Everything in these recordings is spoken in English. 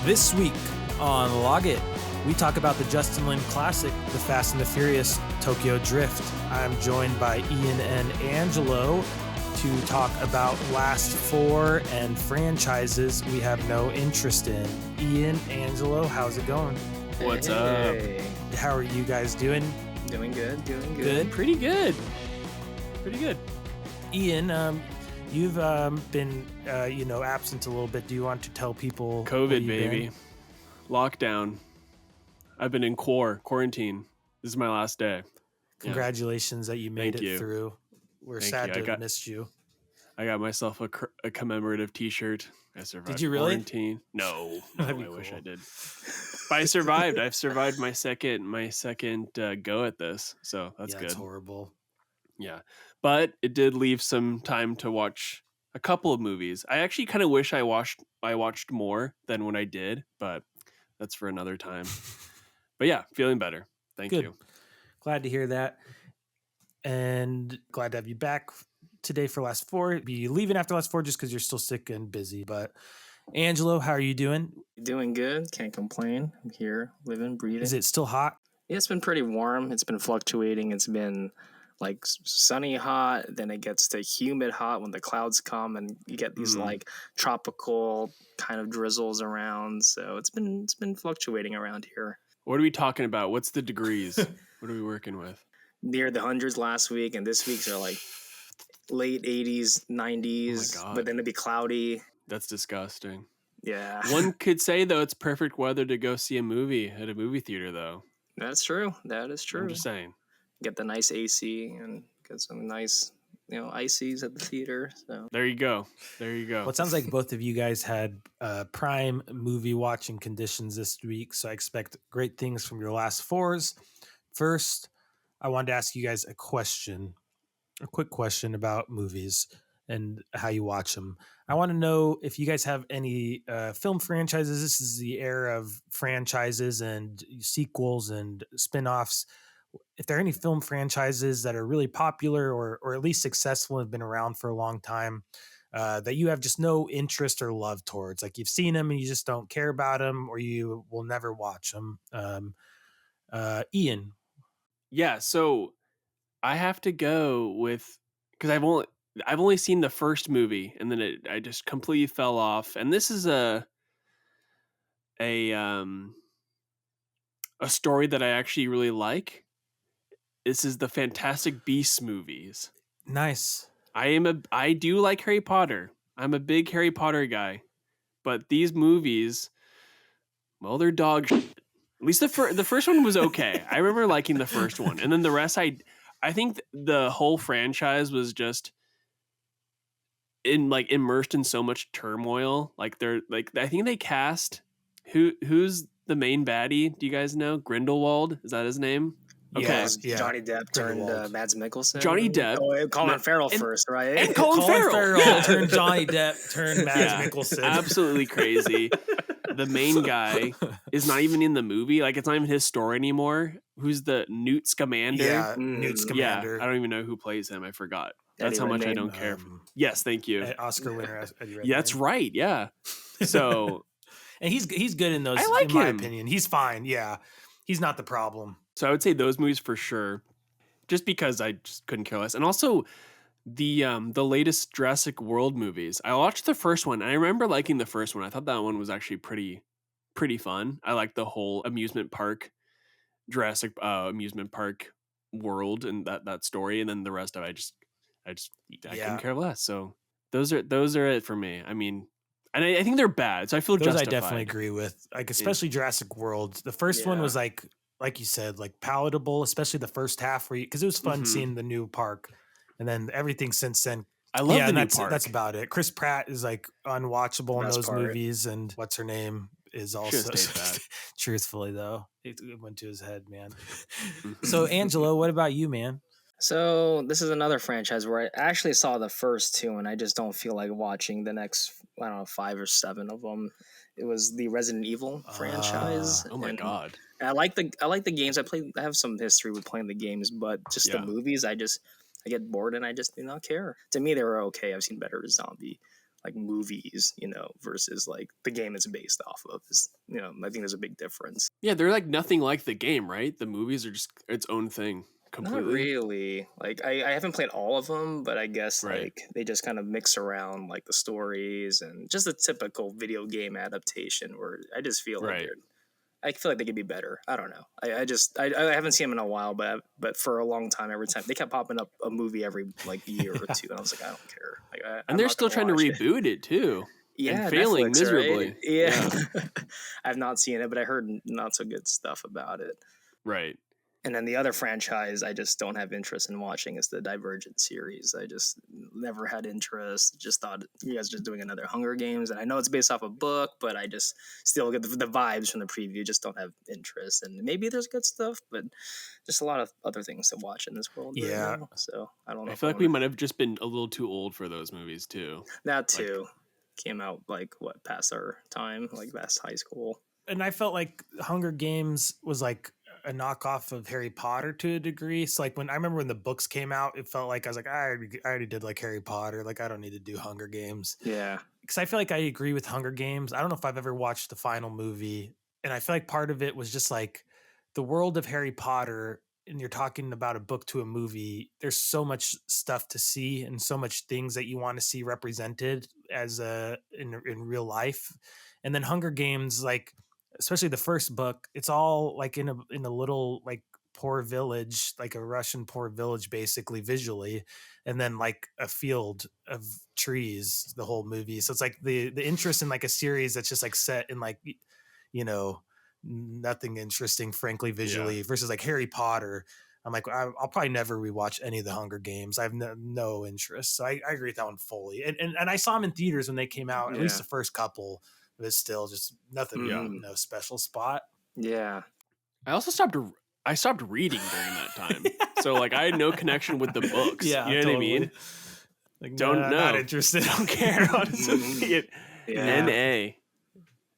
This week on Log It, we talk about the Justin Lin classic, The Fast and the Furious Tokyo Drift. I'm joined by Ian and Angelo to talk about Last Four and franchises we have no interest in. Ian, Angelo, how's it going? What's up? How are you guys doing? Doing good. Good? Pretty good. Ian, you've been, absent a little bit. Do you want to tell people? COVID, baby. Lockdown. I've been in quarantine. This is my last day. Congratulations that you made Thank it you. through. We're Thank sad you. to have missed you. I got myself a commemorative T-shirt. I survived. Did you really? Quarantine. No, That'd be I wish cool. I did. But I survived. I've survived my second go at this, so that's good. It's horrible. Yeah, but it did leave some time to watch a couple of movies. I actually kind of wish I watched more than when I did, but that's for another time. But yeah, feeling better. Thank Good. you. Glad to hear that. And glad to have you back today for Last Four. Be leaving after Last Four just because you're still sick and busy. But Angelo, how are you doing? Doing good. Can't complain. I'm here, living, breathing. Is it still hot? Yeah, it's been pretty warm. It's been fluctuating. It's been like sunny hot, then it gets to humid hot when the clouds come, and you get these like tropical kind of drizzles around. So it's been fluctuating around here. What are we talking about? What's the degrees? What are we working with? Near the hundreds last week, and this week's are like late 80s, 90s, God. but then it'd be cloudy. That's disgusting. Yeah. One could say, though, it's perfect weather to go see a movie at a movie theater, though. That's true. That is true. I'm just saying. Get the nice AC and get some nice, ices at the theater. So There you go. Well, it sounds like both of you guys had prime movie watching conditions this week, so I expect great things from your Last Fours. First, I wanted to ask you guys a quick question about movies and how you watch them. I want to know if you guys have any film franchises. This is the era of franchises and sequels and spin-offs. If there are any film franchises that are really popular or at least successful and have been around for a long time that you have just no interest or love towards, like you've seen them and you just don't care about them or you will never watch them. Ian. Yeah, so I have to go with, because I've only seen the first movie and then I just completely fell off. And this is a story that I actually really like. This is the Fantastic Beasts movies. Nice. I do like Harry Potter. I'm a big Harry Potter guy, but these movies, well, they're dog shit. At least the first one was okay. I remember liking the first one, and then the rest, I think the whole franchise was just immersed in so much turmoil. Like I think they cast who's the main baddie? Do you guys know? Grindelwald, is that his name? Okay. Yeah. Johnny Depp turned Grindelwald. Mads Mikkelsen. Johnny Depp. Oh, Colin Farrell first, right? And Colin Farrell. Yeah. Turned Johnny Depp, turned Mads Mikkelsen. Absolutely crazy. The main guy is not even in the movie. Like, it's not even his story anymore. Who's the Newt Scamander? Yeah, Newt Scamander. Yeah, I don't even know who plays him. I forgot. That's Eddie how much I Redmayne. don't care. Yes, thank you. Oscar winner. Eddie Redmayne. Yeah, that's right. Yeah. So, and he's good in those. I like in my him. opinion, he's fine. Yeah, he's not the problem. I would say those movies for sure, just because I just couldn't care less. And also the latest Jurassic World movies. I watched the first one and I remember liking the first one. I thought that one was actually pretty fun. I liked the whole amusement park, Jurassic amusement park world and that story. And then the rest of it, I couldn't care less. So those are it for me. I mean, and I think they're bad. So I feel those justified. I definitely agree with. Like, especially Jurassic World. The first one was like you said, like palatable, especially the first half because it was fun seeing the new park. And then everything since then. I love the new park. That's about it. Chris Pratt is like unwatchable in those movies, and what's her name is also truthfully though. It went to his head, man. So Angelo, what about you, man? So this is another franchise where I actually saw the first two, and I just don't feel like watching the next, 5 or 7 of them. It was the Resident Evil franchise. Oh my god! I like the games. I have some history with playing the games, but just the movies, I get bored and I just do not care. To me, they were okay. I've seen better zombie like movies, versus like the game it's based off of. I think there's a big difference. Yeah, they're like nothing like the game, right? The movies are just its own thing completely. Not really. Like I haven't played all of them, but I guess Right. like they just kind of mix around like the stories and just a typical video game adaptation. Where I just feel like Right. I feel like they could be better. I don't know. I haven't seen them in a while, but for a long time, every time they kept popping up a movie every like year or two, and I was like, I don't care. Like, And they're still trying to reboot it too. Yeah, and failing Netflix, miserably. Right? Yeah, I've not seen it, but I heard not so good stuff about it. Right. And then the other franchise I just don't have interest in watching is the Divergent series. I just never had interest. Just thought you guys are just doing another Hunger Games. And I know it's based off a book, but I just still get the vibes from the preview. Just don't have interest. And maybe there's good stuff, but just a lot of other things to watch in this world. Yeah. Right now. So I don't know. I feel like we might have just been a little too old for those movies too. That too came out like past our time, like past high school. And I felt like Hunger Games was like a knockoff of Harry Potter to a degree. So like when I remember when the books came out, it felt like I was like, I already did like Harry Potter. Like I don't need to do Hunger Games. Yeah. Because I feel like I agree with Hunger Games. I don't know if I've ever watched the final movie. And I feel like part of it was just like the world of Harry Potter, and you're talking about a book to a movie. There's so much stuff to see and so much things that you want to see represented as in real life. And then Hunger Games, like, especially the first book, it's all like in a little like poor village, like a Russian poor village, basically visually, and then like a field of trees the whole movie. So it's like the interest in like a series that's just like set in like, nothing interesting, frankly, visually, versus like Harry Potter. I'm like, I'll probably never rewatch any of the Hunger Games. I have no interest. So I agree with that one fully. And I saw them in theaters when they came out, at least the first couple. But it's still just nothing, no special spot. Yeah. I also stopped reading during that time. So like I had no connection with the books. Yeah, you know what I mean? Like, Don't know. Not interested. Don't care. Yeah. N-A.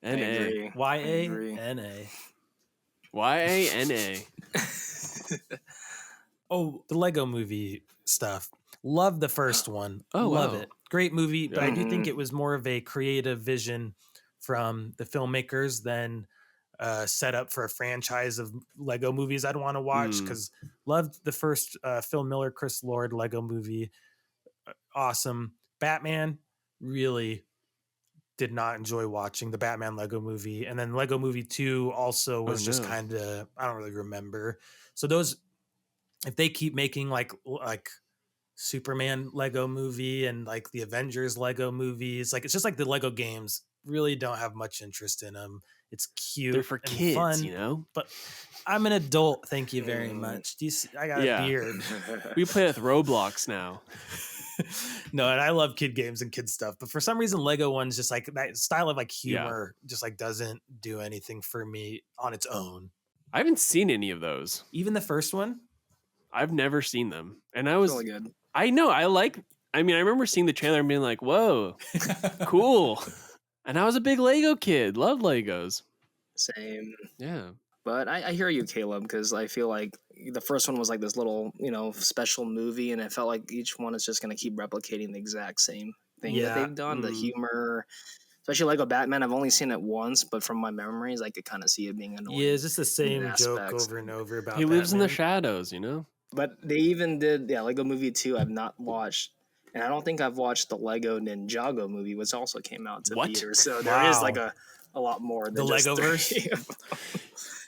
N-A. Y-A-N-A. Y-A-N-A. Oh, the Lego movie stuff. Love the first one. Oh, love wow. it. Great movie, but I do think it was more of a creative vision from the filmmakers than set up for a franchise of Lego movies I'd want to watch, because loved the first Phil Miller, Chris Lord Lego movie. Awesome. Batman, really did not enjoy watching the Batman Lego movie. And then Lego movie 2 also was just kind of, I don't really remember. So those, if they keep making like Superman Lego movie and like the Avengers Lego movies, like it's just like the Lego games, really don't have much interest in them. It's cute. They're for and kids, fun, but I'm an adult. Thank you very much. Do you see, I got a beard. We play with Roblox now. No, and I love kid games and kid stuff, but for some reason Lego ones just like that style of like humor just like doesn't do anything for me on its own. I haven't seen any of those. Even the first one? I've never seen them. And I was really good. I know, I remember seeing the trailer and being like, whoa, cool. And I was a big Lego kid, loved Legos. Same. Yeah. But I hear you, Caleb, because I feel like the first one was like this little, special movie, and it felt like each one is just going to keep replicating the exact same thing that they've done. The humor, especially Lego Batman, I've only seen it once, but from my memories, I could kind of see it being annoying. Yeah, it's just the same joke over and over about he lives in the Batman. shadows, But they even did, Lego Movie 2 I've not watched. And I don't think I've watched the Lego Ninjago movie, which also came out to theaters. So there is like a lot more than the just Legoverse.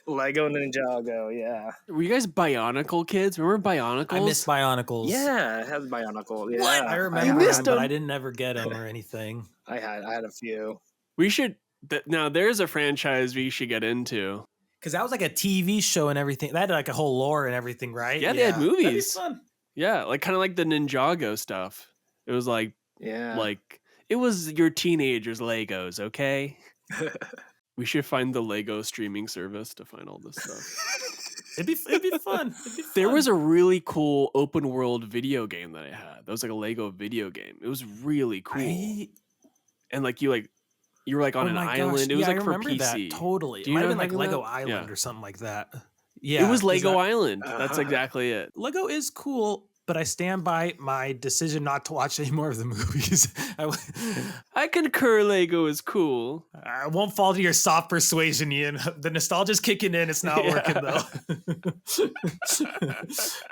Lego Ninjago, yeah. Were you guys Bionicle kids? Remember Bionicles? I miss Bionicles. Yeah, it has Bionicle. Yeah, What? I remember missed them, but them. I didn't ever get them or anything. I had a few. We should. Now there's a franchise we should get into. Because that was like a TV show and everything. That had like a whole lore and everything, right? Yeah, they had That'd be movies. fun. Yeah, like kind of like the Ninjago stuff. It was like Yeah. it was your teenagers' Legos, okay? We should find the Lego streaming service to find all this stuff. It'd be fun. It'd be fun. There was a really cool open world video game that I had. That was like a Lego video game. It was really cool. And like you were like on an island. It was like I for remember PC. That, totally. Do It you might have know been like what I'm talking Lego about? Island Yeah. or something like that. Yeah. It was Lego that, Island. That's exactly it. Lego is cool. but I stand by my decision not to watch any more of the movies. I concur Lego is cool. I won't fall to your soft persuasion, Ian. The nostalgia's kicking in. It's not working, though.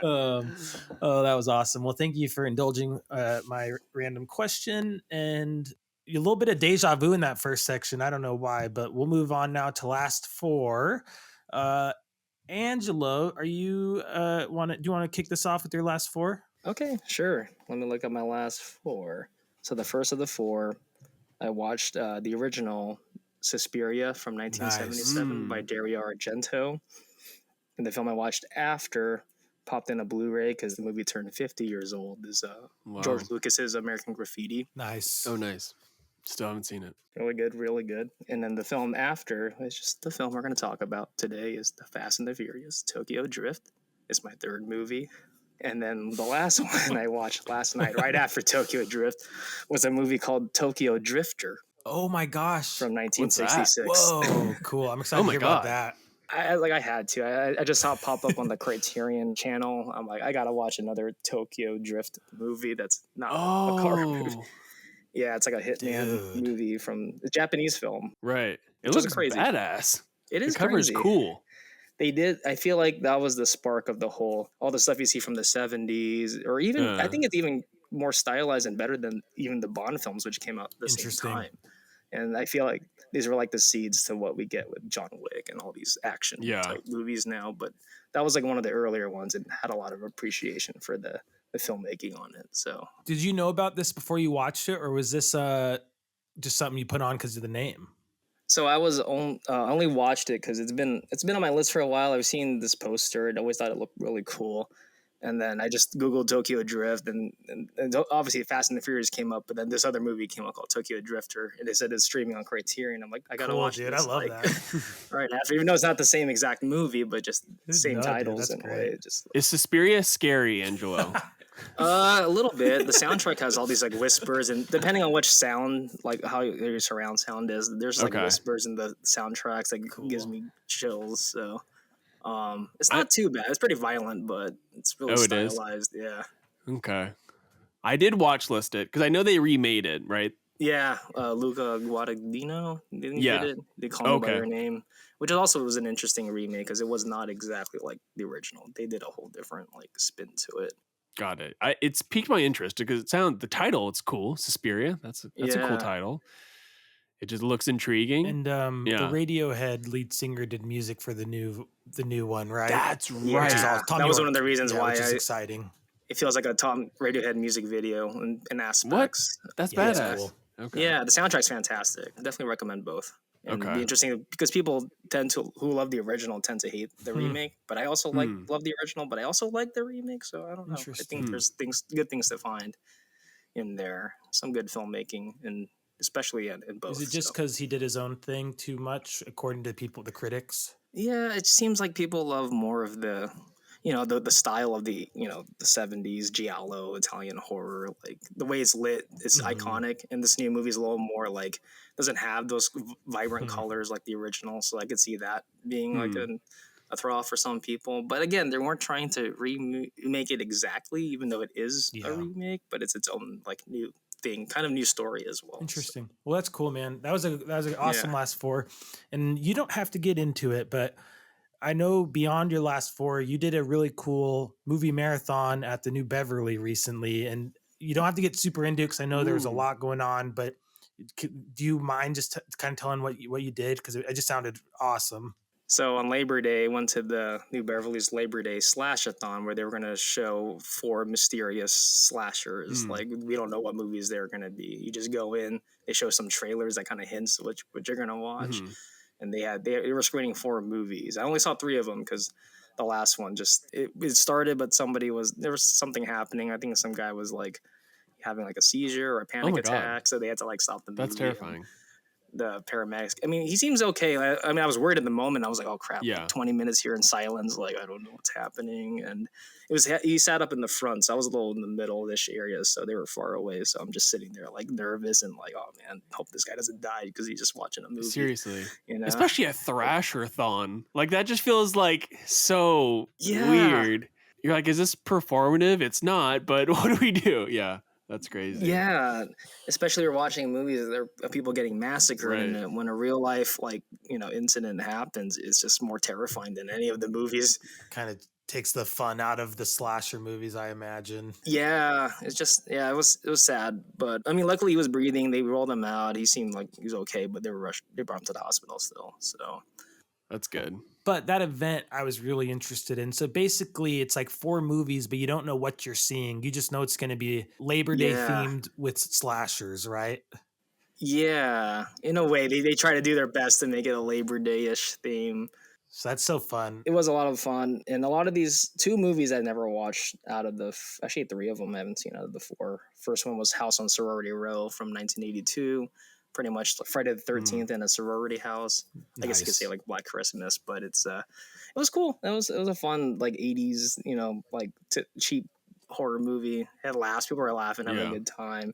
Oh, that was awesome. Well, thank you for indulging my random question. And a little bit of deja vu in that first section. I don't know why, but we'll move on now to last four. Angelo, are you do you want to kick this off with your last four? Okay, sure. Let me look at my last four. So the first of the four, I watched the original Suspiria from 1977 by Dario Argento. And the film I watched after popped in a Blu-ray because the movie turned 50 years old. Is George Lucas's American Graffiti. Nice. Oh, nice. Still haven't seen it. Really good, really good. And then the film after, it's just the film we're going to talk about today, is The Fast and the Furious, Tokyo Drift. It's my third movie. And then the last one I watched last night, right after Tokyo Drift, was a movie called Tokyo Drifter. Oh my gosh. From 1966. Whoa, cool. I'm excited to hear about that. I had to. I just saw it pop up on the Criterion channel. I'm like, I got to watch another Tokyo Drift movie that's not a car movie. Yeah, it's like a hitman movie from a Japanese film. Right. It looks crazy. Badass. It is the cover's crazy. Cool. They did. I feel like that was the spark of all the stuff you see from the 70s, or even, I think it's even more stylized and better than even the Bond films, which came out at the same time. And I feel like these were like the seeds to what we get with John Wick and all these action type movies now. But that was like one of the earlier ones and had a lot of appreciation for the filmmaking on it. So, did you know about this before you watched it, or was this just something you put on because of the name? So I was only watched it because it's been on my list for a while. I've seen this poster and always thought it looked really cool. And then I just Googled Tokyo Drift, and obviously Fast and the Furious came up, but then this other movie came out called Tokyo Drifter, and they said it's streaming on Criterion. I'm like, I gotta watch it. I love that. Right after, even though it's not the same exact movie, but just same titles and way. Is Suspiria scary, Angelo? A little bit. The soundtrack has all these like whispers, and depending on which sound, like how your surround sound is, there's like whispers in the soundtracks that gives me chills. So. It's not too bad. It's pretty violent, but it's really stylized. Yeah. Okay. I did watch list it because I know they remade it, right? Yeah. Luca Guadagnino didn't get it. They called him by their name, which also was an interesting remake because it was not exactly like the original. They did a whole different like spin to it. Got it. It's piqued my interest because the title, it's cool. Suspiria. That's a cool title. It just looks intriguing. And the Radiohead lead singer did music for the new one, right? That's right. Yeah. That was one of the reasons why it's exciting. It feels like a Tom Radiohead music video in aspects. What? That's badass. Cool. Okay. Yeah, the soundtrack's fantastic. I definitely recommend both. And it'd be interesting because people who love the original tend to hate the remake, but I also love the original, but I also like the remake. So I don't know. I think there's good things to find in there. Some good filmmaking and. Especially in both. Is it just because he did his own thing too much, according to the critics? Yeah, it seems like people love more of the style of the 70s giallo Italian horror. Like the way it's lit, it's iconic. And this new movie is a little more like doesn't have those vibrant colors like the original. So I could see that being like a throw off for some people. But again, they weren't trying to remake it exactly, even though it is a remake. But it's its own like new. Kind of new story as well. Interesting. So. Well, that's cool, man. That was an awesome last four, and you don't have to get into it, but I know beyond your last four, you did a really cool movie marathon at the New Beverly recently, and you don't have to get super into it because I know there was a lot going on. But do you mind just kind of telling what you did because it just sounded awesome? So on Labor Day, I went to the New Beverly's Labor Day Slash-a-thon where they were going to show 4 mysterious slashers. Like, we don't know what movies they're going to be. You just go in, they show some trailers that kind of hints what you're going to watch. And they were screening 4 movies. I only saw 3 of them because the last one it started, but there was something happening. I think some guy was like having like a seizure or a panic attack. So they had to like stop the movie. That's terrifying. The paramedics. I mean, he seems okay. I mean, I was worried in the moment. I was like, "Oh crap!" Like 20 minutes here in silence. Like, I don't know what's happening. And he sat up in the front, so I was a little in the middle-ish area, so they were far away. So I'm just sitting there, like nervous and like, "Oh man, hope this guy doesn't die because he's just watching a movie." Seriously, especially a Thrasher-thon. Like that just feels like so weird. you're like, is this performative? It's not, but what do we do? Yeah, that's crazy. Yeah, especially you're watching movies, there are people getting massacred, and Right. when a real life incident happens, it's just more terrifying than any of the movies. Kind of takes the fun out of the slasher movies, I imagine. Yeah, it's just it was sad, but I mean, luckily he was breathing. They rolled him out. He seemed like he was okay, but they brought him to the hospital still. So That's good. But that event I was really interested in. So basically, it's like 4 movies, but you don't know what you're seeing. You just know it's going to be Labor Day yeah, themed with slashers, right? yeah, in a way, they try to do their best to make it a Labor Day-ish theme. So that's so fun. It was a lot of fun, and a lot of these 2 movies I never watched out of the actually 3 of them I haven't seen out of the 4. First one was House on Sorority Row from 1982, pretty much Friday the 13th in a sorority house. I guess you could say Nice. like Black Christmas, but it was cool. It was a fun like 80s like cheap horror movie. It laughs, people were laughing, having a Yeah. good time.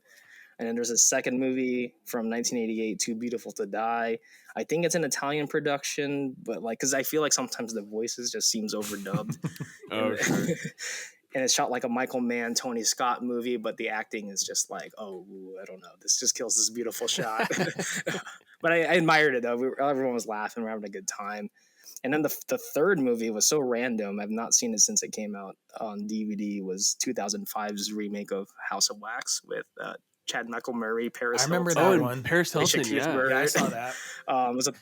And then there's a second movie from 1988, Too Beautiful to Die. I think it's an Italian production, but like, because I feel like sometimes the voices just seems overdubbed. Oh, and, sure. and it's shot like a Michael Mann, Tony Scott movie, but the acting is just like, oh, I don't know. This just kills this beautiful shot. But I admired it, though. Everyone was laughing. We're having a good time. And then the third movie was so random. I've not seen it since it came out on DVD. Was 2005's remake of House of Wax with Chad Michael Murray, Paris I remember Hilton. Oh, that and one. Paris Alicia Hilton. Yeah. Keys-Byrne. Yeah, I saw that. It was a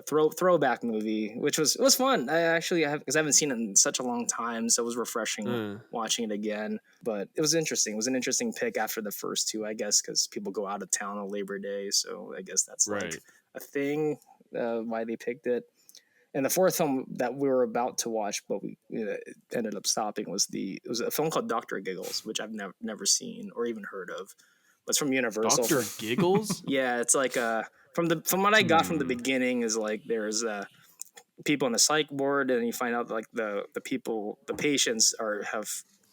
throwback movie, which was fun. Because I haven't seen it in such a long time, so it was refreshing watching it again. But it was interesting. It was an interesting pick after the first 2, I guess, because people go out of town on Labor Day, so I guess that's Right. like a thing why they picked it. And the fourth film that we were about to watch, but we ended up stopping, was a film called Dr. Giggles, which I've never seen or even heard of. It's from Universal. Dr. Giggles? Yeah, it's like from what I got from the beginning is like there's people in the psych ward, and you find out like the patients have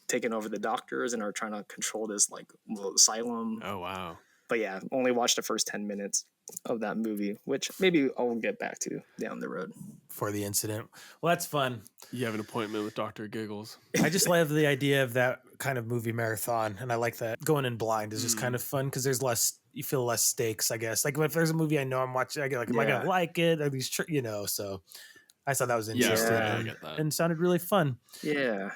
taken over the doctors and are trying to control this like little asylum. Oh, wow. But yeah, only watched the first 10 minutes of that movie, which maybe I'll get back to down the road. For the incident. Well, that's fun. You have an appointment with Dr. Giggles. I just love the idea of that kind of movie marathon, and I like that going in blind is just kind of fun because there's you feel less stakes, I guess. Like if there's a movie I know I'm watching, I get like, am I gonna like it? Are these so I thought that was interesting Yeah. I get that. and sounded really fun. Yeah,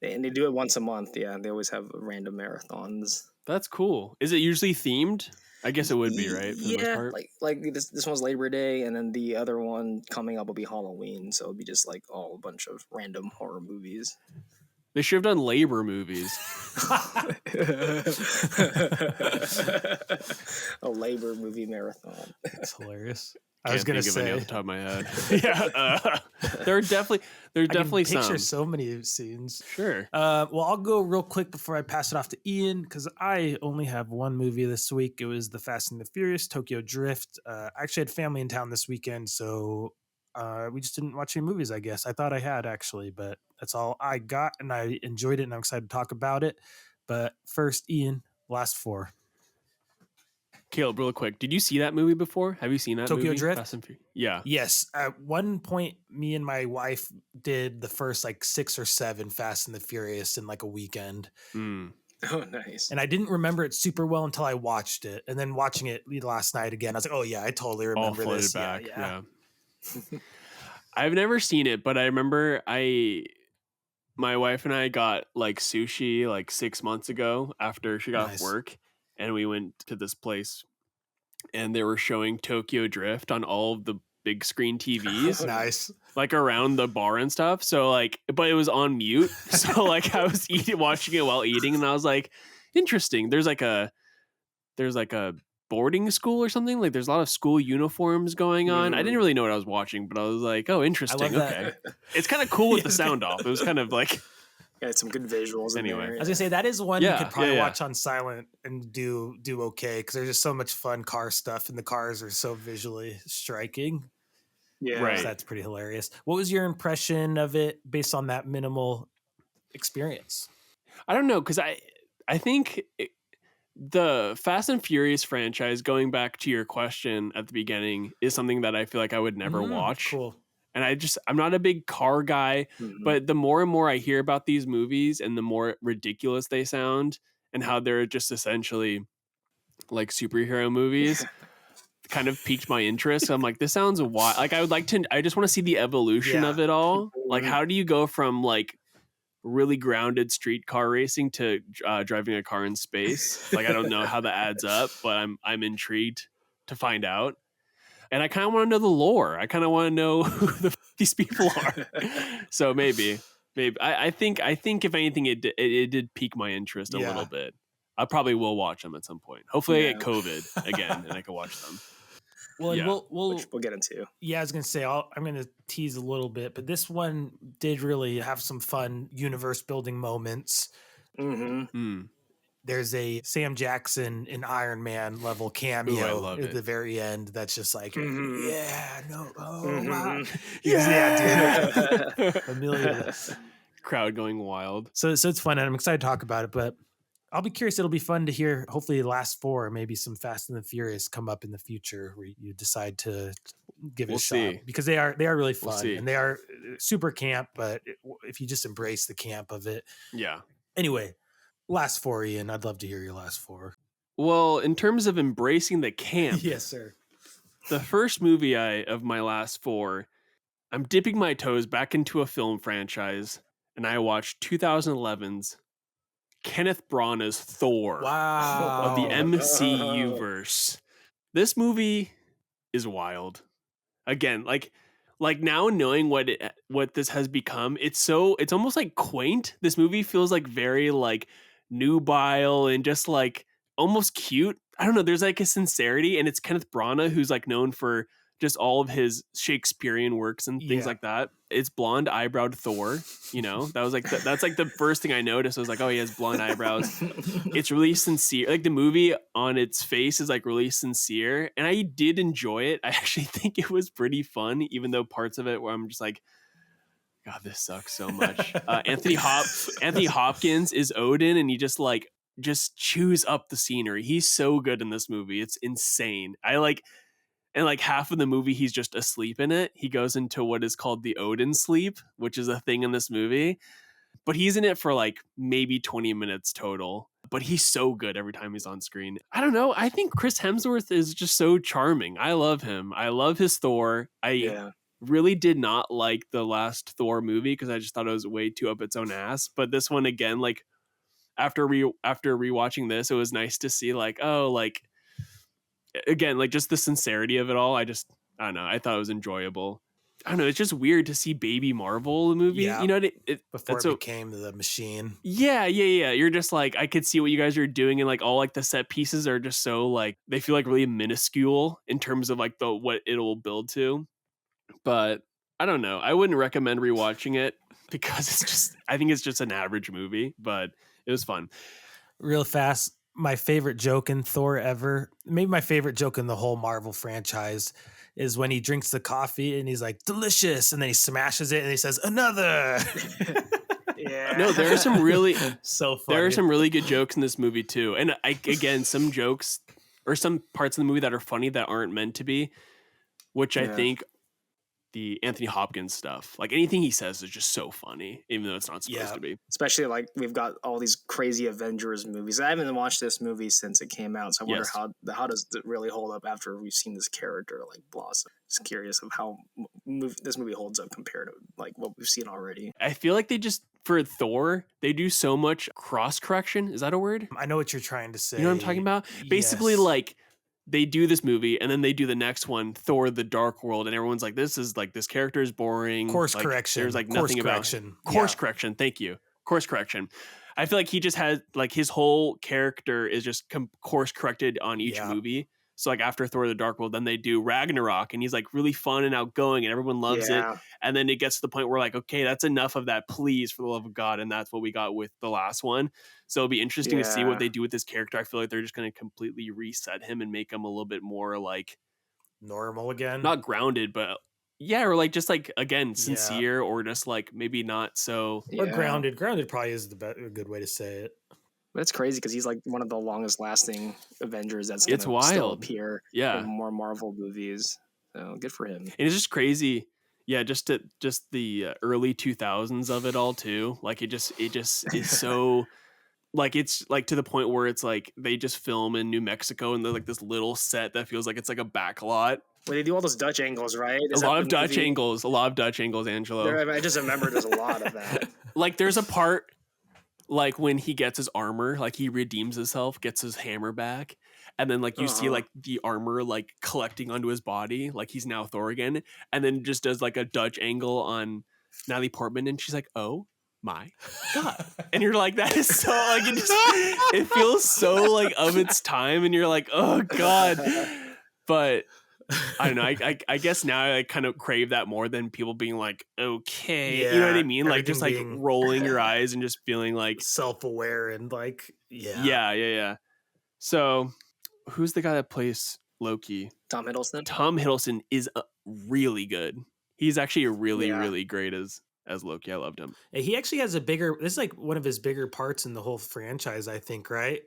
and they do it once a month. Yeah, they always have random marathons. That's cool. Is it usually themed? I guess it would be, right? For the most Yeah, part? like this one's Labor Day, and then the other one coming up will be Halloween, so it'll be just like all a bunch of random horror movies. They should have done labor movies. A labor movie marathon. That's hilarious. I Can't was gonna think of any say off the top of my head. Yeah, there are definitely I can definitely picture some. so many scenes. Sure. Well, I'll go real quick before I pass it off to Ian because I only have one movie this week. It was The Fast and the Furious, Tokyo Drift. I actually had family in town this weekend, so we just didn't watch any movies, I guess. I thought I had actually, but that's all I got, and I enjoyed it, and I'm excited to talk about it. But first, Ian, last 4. Caleb, real quick, did you see that movie before? Have you seen that Tokyo movie? Drift? Fast and Furious? Yeah. Yes. At one point, me and my wife did the first like 6 or 7 Fast and the Furious in like a weekend. Mm. Oh, nice. And I didn't remember it super well until I watched it. And then watching it last night again, I was like, oh, yeah, I totally All remember floated this. back. Yeah. I've never seen it, but I remember my wife and I got like sushi like 6 months ago after she got Nice. off work, and we went to this place and they were showing Tokyo Drift on all of the big screen TVs Nice. like around the bar and stuff. So like, but it was on mute. So like I was watching it while eating, and I was like, interesting. There's like a boarding school or something. Like there's a lot of school uniforms going on. I didn't really know what I was watching, but I was like, oh, interesting. that. Okay. It's kind of cool with the sound off. It was kind of like, Yeah, some good visuals. Anyway. in there. I was gonna say that is one you Yeah, could probably yeah, yeah. watch on silent and do okay because there's just so much fun car stuff, and the cars are so visually striking. Yeah, Right. So that's pretty hilarious. What was your impression of it based on that minimal experience? I don't know, because I think the Fast and Furious franchise, going back to your question at the beginning, is something that I feel like I would never watch. Cool. And I'm not a big car guy, Mhm. but the more and more I hear about these movies and the more ridiculous they sound and how they're just essentially like superhero movies kind of piqued my interest. So I'm like, this sounds wild. Like I just want to see the evolution Yeah. of it all. Like, Mhm. how do you go from like really grounded street car racing to driving a car in space? Like, I don't know how that adds up, but I'm intrigued to find out. And I kind of want to know the lore. I kind of want to know who these people are. So maybe I think if anything, it did pique my interest a little Yeah. bit. I probably will watch them at some point. Hopefully, I get Yeah. COVID again and I can watch them. Well, and Yeah. we'll Which we'll get into. yeah, I was gonna say I'm gonna tease a little bit, but this one did really have some fun universe building moments. Hmm. Mm. There's a Sam Jackson in Iron Man level cameo love at it. the very end. That's just like, Mhm. yeah, no, oh wow, Mhm. yeah, dude, Amelia. Crowd going wild. So it's fun, and I'm excited to talk about it. But I'll be curious. It'll be fun to hear. Hopefully, the last four, or maybe some Fast and the Furious come up in the future, where you decide to give it We'll a shot, see. because they are really We'll fun, see. and they are super camp. But if you just embrace the camp of it, Yeah. anyway. Last four, Ian. I'd love to hear your last four. Well, in terms of embracing the camp, Yes, sir. the first movie of my last four, I'm dipping my toes back into a film franchise, and I watched 2011's Kenneth Branagh's Thor of the Wow. MCU verse. This movie is wild. Again, like now knowing what this has become, it's almost like quaint. This movie feels like very like nubile and just like almost cute. I don't know. There's like a sincerity, and it's Kenneth Branagh, who's like known for just all of his Shakespearean works and things Yeah. like that. It's blonde eyebrowed Thor. You know, that was like that's like the first thing I noticed. I was like, oh, he has blonde eyebrows. It's really sincere. Like the movie on its face is like really sincere, and I did enjoy it. I actually think it was pretty fun, even though parts of it where I'm just like, God, this sucks so much. Anthony Hopkins is Odin, and he just chews up the scenery. He's so good in this movie. It's insane. And like half of the movie he's just asleep in it. He goes into what is called the Odin sleep, which is a thing in this movie. But he's in it for like maybe 20 minutes total. But he's so good every time he's on screen. I don't know. I think Chris Hemsworth is just so charming. I love him. I love his Thor. I Yeah. really did not like the last Thor movie because I just thought it was way too up its own ass. But this one again, like after rewatching this, it was nice to see like, oh, like again, like just the sincerity of it all. I don't know. I thought it was enjoyable. I don't know. It's just weird to see Baby Marvel the movie. Yeah. You know, Before it so became the machine. yeah. You're just like, I could see what you guys are doing, and like all like the set pieces are just so like they feel like really minuscule in terms of like the what it'll build to. But I don't know. I wouldn't recommend rewatching it because I think it's just an average movie, but it was fun. Real fast, my favorite joke in Thor ever, maybe my favorite joke in the whole Marvel franchise, is when he drinks the coffee and he's like, delicious, and then he smashes it and he says, another. Yeah. No, there are some really so funny. there are some really good jokes in this movie too. And again, some jokes or some parts of the movie that are funny that aren't meant to be, which I Yeah. think the Anthony Hopkins stuff, like anything he says is just so funny, even though it's not supposed to be. Especially like we've got all these crazy Avengers movies. I haven't watched this movie since it came out, so I wonder Yes. how does it really hold up after we've seen this character like blossom. Just curious of how this movie holds up compared to like what we've seen already. I feel like they just for Thor, they do so much cross correction. Is that a word? I know what you're trying to say. You know what I'm talking about? Basically, Yes. like they do this movie and then they do the next one, Thor: The Dark World, and everyone's like, "This is like this character is boring." Course like, correction. There's like Course nothing correction. about course Yeah. correction. Thank you. Course correction. I feel like he just has like his whole character is just course corrected on each Yeah. movie. So like after Thor: The Dark World, then they do Ragnarok, and he's like really fun and outgoing, and everyone loves it. Yeah. And then it gets to the point where like, okay, that's enough of that, please, for the love of God. And that's what we got with the last one. So it'll be interesting to see what Yeah. they do with this character. I feel like they're just going to completely reset him and make him a little bit more like Normal again. not grounded, but yeah, or like just like again Yeah. sincere, or just like maybe not so. Or Yeah. grounded. Grounded probably is a good way to say it. But it's crazy because he's like one of the longest lasting Avengers that's It's gonna still wild. appear Yeah, in more Marvel movies. So good for him. and it's just crazy. Yeah, just the early 2000s of it all too. Like it just is so like it's like to the point where it's like they just film in New Mexico and they're like this little set that feels like it's like a back lot. Where they do all those Dutch angles, right? A Is that lot the of Dutch movie? angles, Angelo. There, I just remember there's a lot of that. Like there's a part like when he gets his armor, like he redeems himself, gets his hammer back, and then like you see like the armor like collecting onto his body, like he's now Thor again, and then just does like a Dutch angle on Natalie Portman, and she's like, "Oh my god!" And you're like, "That is so like it feels so like of its time," and you're like, "Oh god," but. I don't know. I guess now I kind of crave that more than people being like, okay, you know what I mean? Like just like rolling your eyes and just feeling like self-aware and like, yeah. So who's the guy that plays Loki? Tom Hiddleston. Tom Hiddleston is really good. He's actually really great as Loki. I loved him. He actually has this is like one of his bigger parts in the whole franchise, I think, right?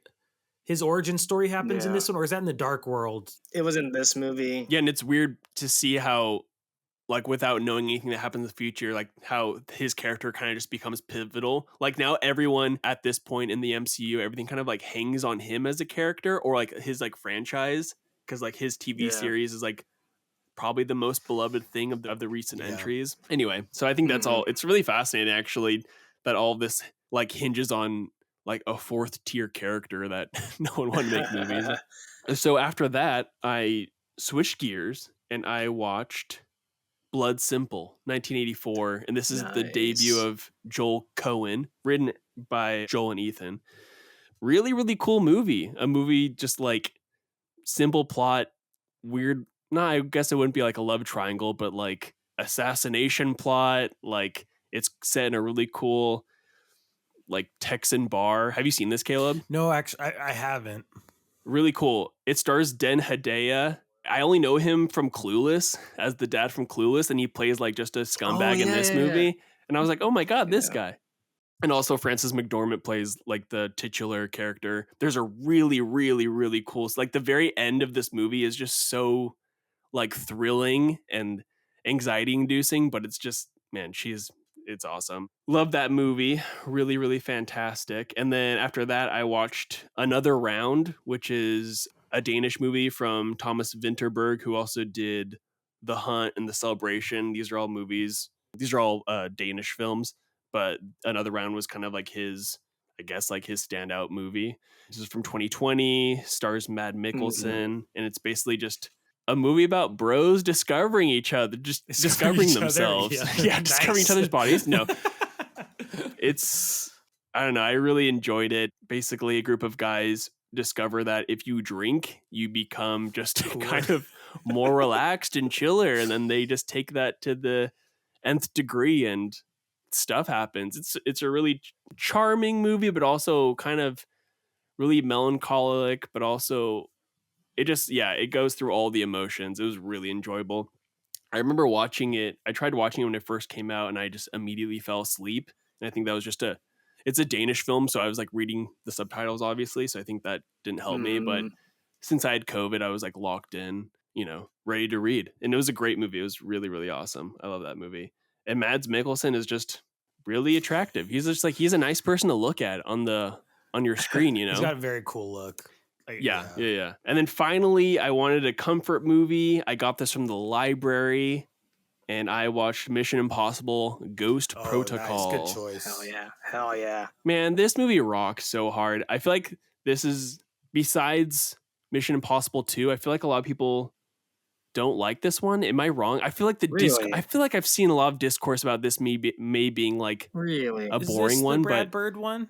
His origin story happens in this one, or is that in the Dark World? It was in this movie. Yeah, and it's weird to see how, like, without knowing anything that happens in the future, like how his character kind of just becomes pivotal. Like now everyone at this point in the MCU, everything kind of like hangs on him as a character or like his like franchise. Cause like his TV series is like probably the most beloved thing of the recent entries. Anyway, so I think that's all. It's really fascinating actually that all of this like hinges on like a fourth tier character that no one wanted to make movies. So after that, I switched gears and I watched Blood Simple, 1984. And this is the debut of Joel Coen, written by Joel and Ethan. Really, really cool movie. A movie just like simple plot, weird. No, I guess it wouldn't be like a love triangle, but like assassination plot. Like it's set in a really cool like Texan bar. Have you seen this, Caleb? No, actually, I haven't. Really cool. It stars Den Hedaya. I only know him from Clueless as the dad from Clueless, and he plays like just a scumbag in this movie. And I was like, oh my god, this guy. And also Frances McDormand plays like the titular character. There's a really, really, really cool. Like the very end of this movie is just so like thrilling and anxiety inducing, but it's just, man, it's awesome. Love that movie. Really, really fantastic. And then after that, I watched Another Round, which is a Danish movie from Thomas Vinterberg, who also did The Hunt and The Celebration. These are all movies. These are all Danish films, but Another Round was kind of like his, I guess, like his standout movie. This is from 2020, stars Mad Mikkelsen, and it's basically just a movie about bros discovering each other, just discovering themselves. Yeah, discovering each other's bodies. No, it's, I don't know. I really enjoyed it. Basically, a group of guys discover that if you drink, you become just kind of more relaxed and chiller. And then they just take that to the nth degree and stuff happens. It's a really charming movie, but also kind of really melancholic, but also it just, it goes through all the emotions. It was really enjoyable. I remember watching it. I tried watching it when it first came out and I just immediately fell asleep. And I think that was just it's a Danish film. So I was like reading the subtitles, obviously. So I think that didn't help me. But since I had COVID, I was like locked in, ready to read. And it was a great movie. It was really, really awesome. I love that movie. And Mads Mikkelsen is just really attractive. He's just like, he's a nice person to look at on your screen, He's got a very cool look. Yeah. And then finally, I wanted a comfort movie. I got this from the library, and I watched Mission Impossible: Ghost Protocol. Nice. Good choice. Hell yeah. Man, this movie rocks so hard. I feel like this is, besides Mission Impossible 2, I feel like a lot of people don't like this one. Am I wrong? I feel like I feel like I've seen a lot of discourse about this may being like a boring one, the Brad but Bird one.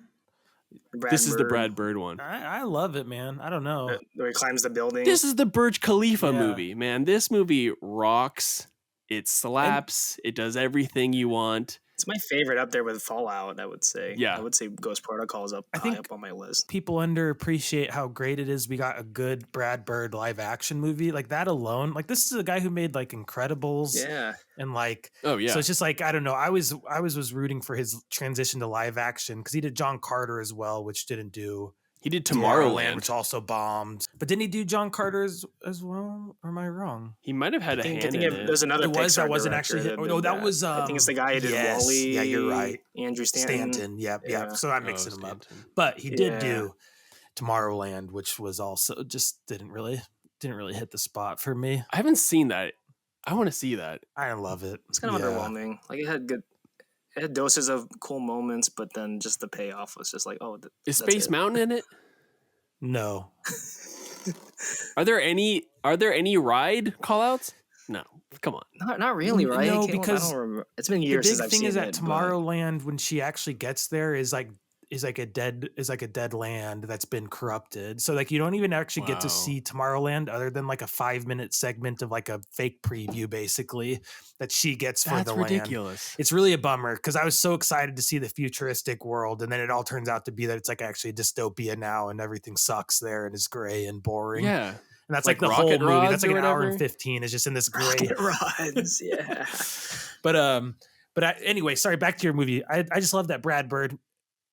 This is the Brad Bird one. I love it, man. I don't know. Where he climbs the building. This is the Burj Khalifa movie, man. This movie rocks. It slaps. It does everything you want. It's my favorite up there with Fallout, I would say. Yeah. I would say Ghost Protocol is high up on my list. People underappreciate how great it is we got a good Brad Bird live action movie. Like that alone. Like this is a guy who made like Incredibles. Yeah. And like, oh yeah. So it's just like, I don't know. I was rooting for his transition to live action because he did John Carter as well, which didn't do He did Tomorrowland, Tomorrowland. which also bombed. But didn't he do John Carter's as well? Or am I wrong? He might have had a hand in it. there's another It was Pixar that wasn't director actually him. that Oh, did no, that was I think it's the guy who did yes, Wall-E. yeah, you're right. Andrew Stanton. Stanton. Yep. Yeah. So I'm Oh, mixing them up. Stanton. But he did Yeah. do Tomorrowland, which was also just didn't really hit the spot for me. I haven't seen that. I want to see that. I love it. It's kind of Yeah. underwhelming. Like it had doses of cool moments, but then just the payoff was just like, oh, Is that's Space it. Mountain in it? No. Are there any ride callouts? No. Come on. Not really, right? No, I because don't remember. It's been The years big since I've thing seen is that it. but- Tomorrowland, when she actually gets there, is like a dead land that's been corrupted. So like you don't even actually get to Wow. see Tomorrowland other than like a 5-minute segment of like a fake preview, basically, that she gets for That's the land. ridiculous. It's really a bummer because I was so excited to see the futuristic world, and then it all turns out to be that it's like actually a dystopia now, and everything sucks there and is gray and boring. Yeah. And that's Like like, the whole rocket movie. rods That's like or an hour whatever? and 15 is just in this gray. Rocket rods, yeah. But anyway, sorry. Back to your movie. I just love that Brad Bird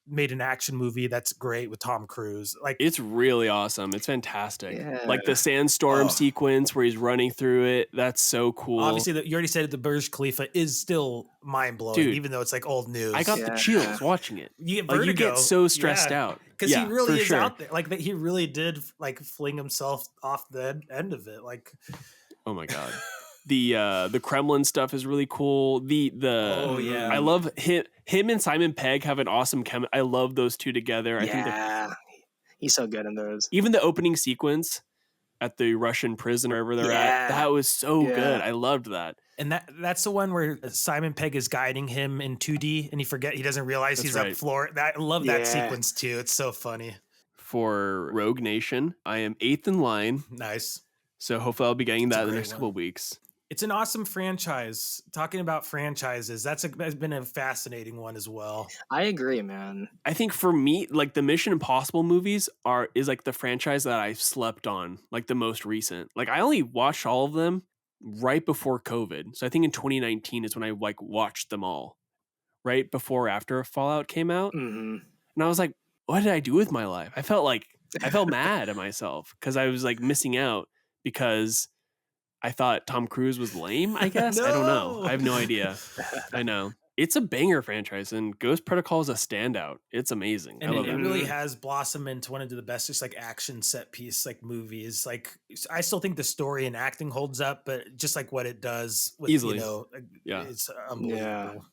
made an action movie that's great with Tom Cruise. Like It's really awesome. It's fantastic. Like the Yeah. sandstorm Oh. sequence where he's running through it. That's so cool. obviously, you already said it, the Burj Khalifa is still mind blowing, Dude, even though it's like old news. I got the Yeah. chills watching it. you get Like you vertigo. get so stressed out. because Yeah, he really for is sure. out there. Like that, he really did like fling himself off the end of it. Like Oh my god. The Kremlin stuff is really cool. Oh, yeah. I love him and Simon Pegg have an awesome I love those two together. I think Yeah. He's so good in those. even the opening sequence at the Russian prison wherever they're at, Yeah. that was so Yeah. good. I loved that. And that's the one where Simon Pegg is guiding him in 2D, and he doesn't realize That's he's right. up floor. I love that Yeah. sequence too. It's so funny. For Rogue Nation, I am 8th in line, Nice. so hopefully I'll be getting It's a that in the great next one. couple of weeks. It's an awesome franchise. Talking about franchises, that's been a fascinating one as well. I agree, man. I think for me, like the Mission Impossible movies is like the franchise that I slept on, like the most recent. Like I only watched all of them right before COVID. So I think in 2019 is when I like watched them all. Right before or after Fallout came out. Hmm. And I was like, what did I do with my life? I felt mad at myself because I was like missing out because I thought Tom Cruise was lame, I guess. I don't know. No. I have no idea. I know. It's a banger franchise, and Ghost Protocol is a standout. It's amazing. And I love it it. really has blossomed into one of the best just like action set piece like movies. Like I still think the story and acting holds up, but just like what it does with Easily. yeah, it's unbelievable.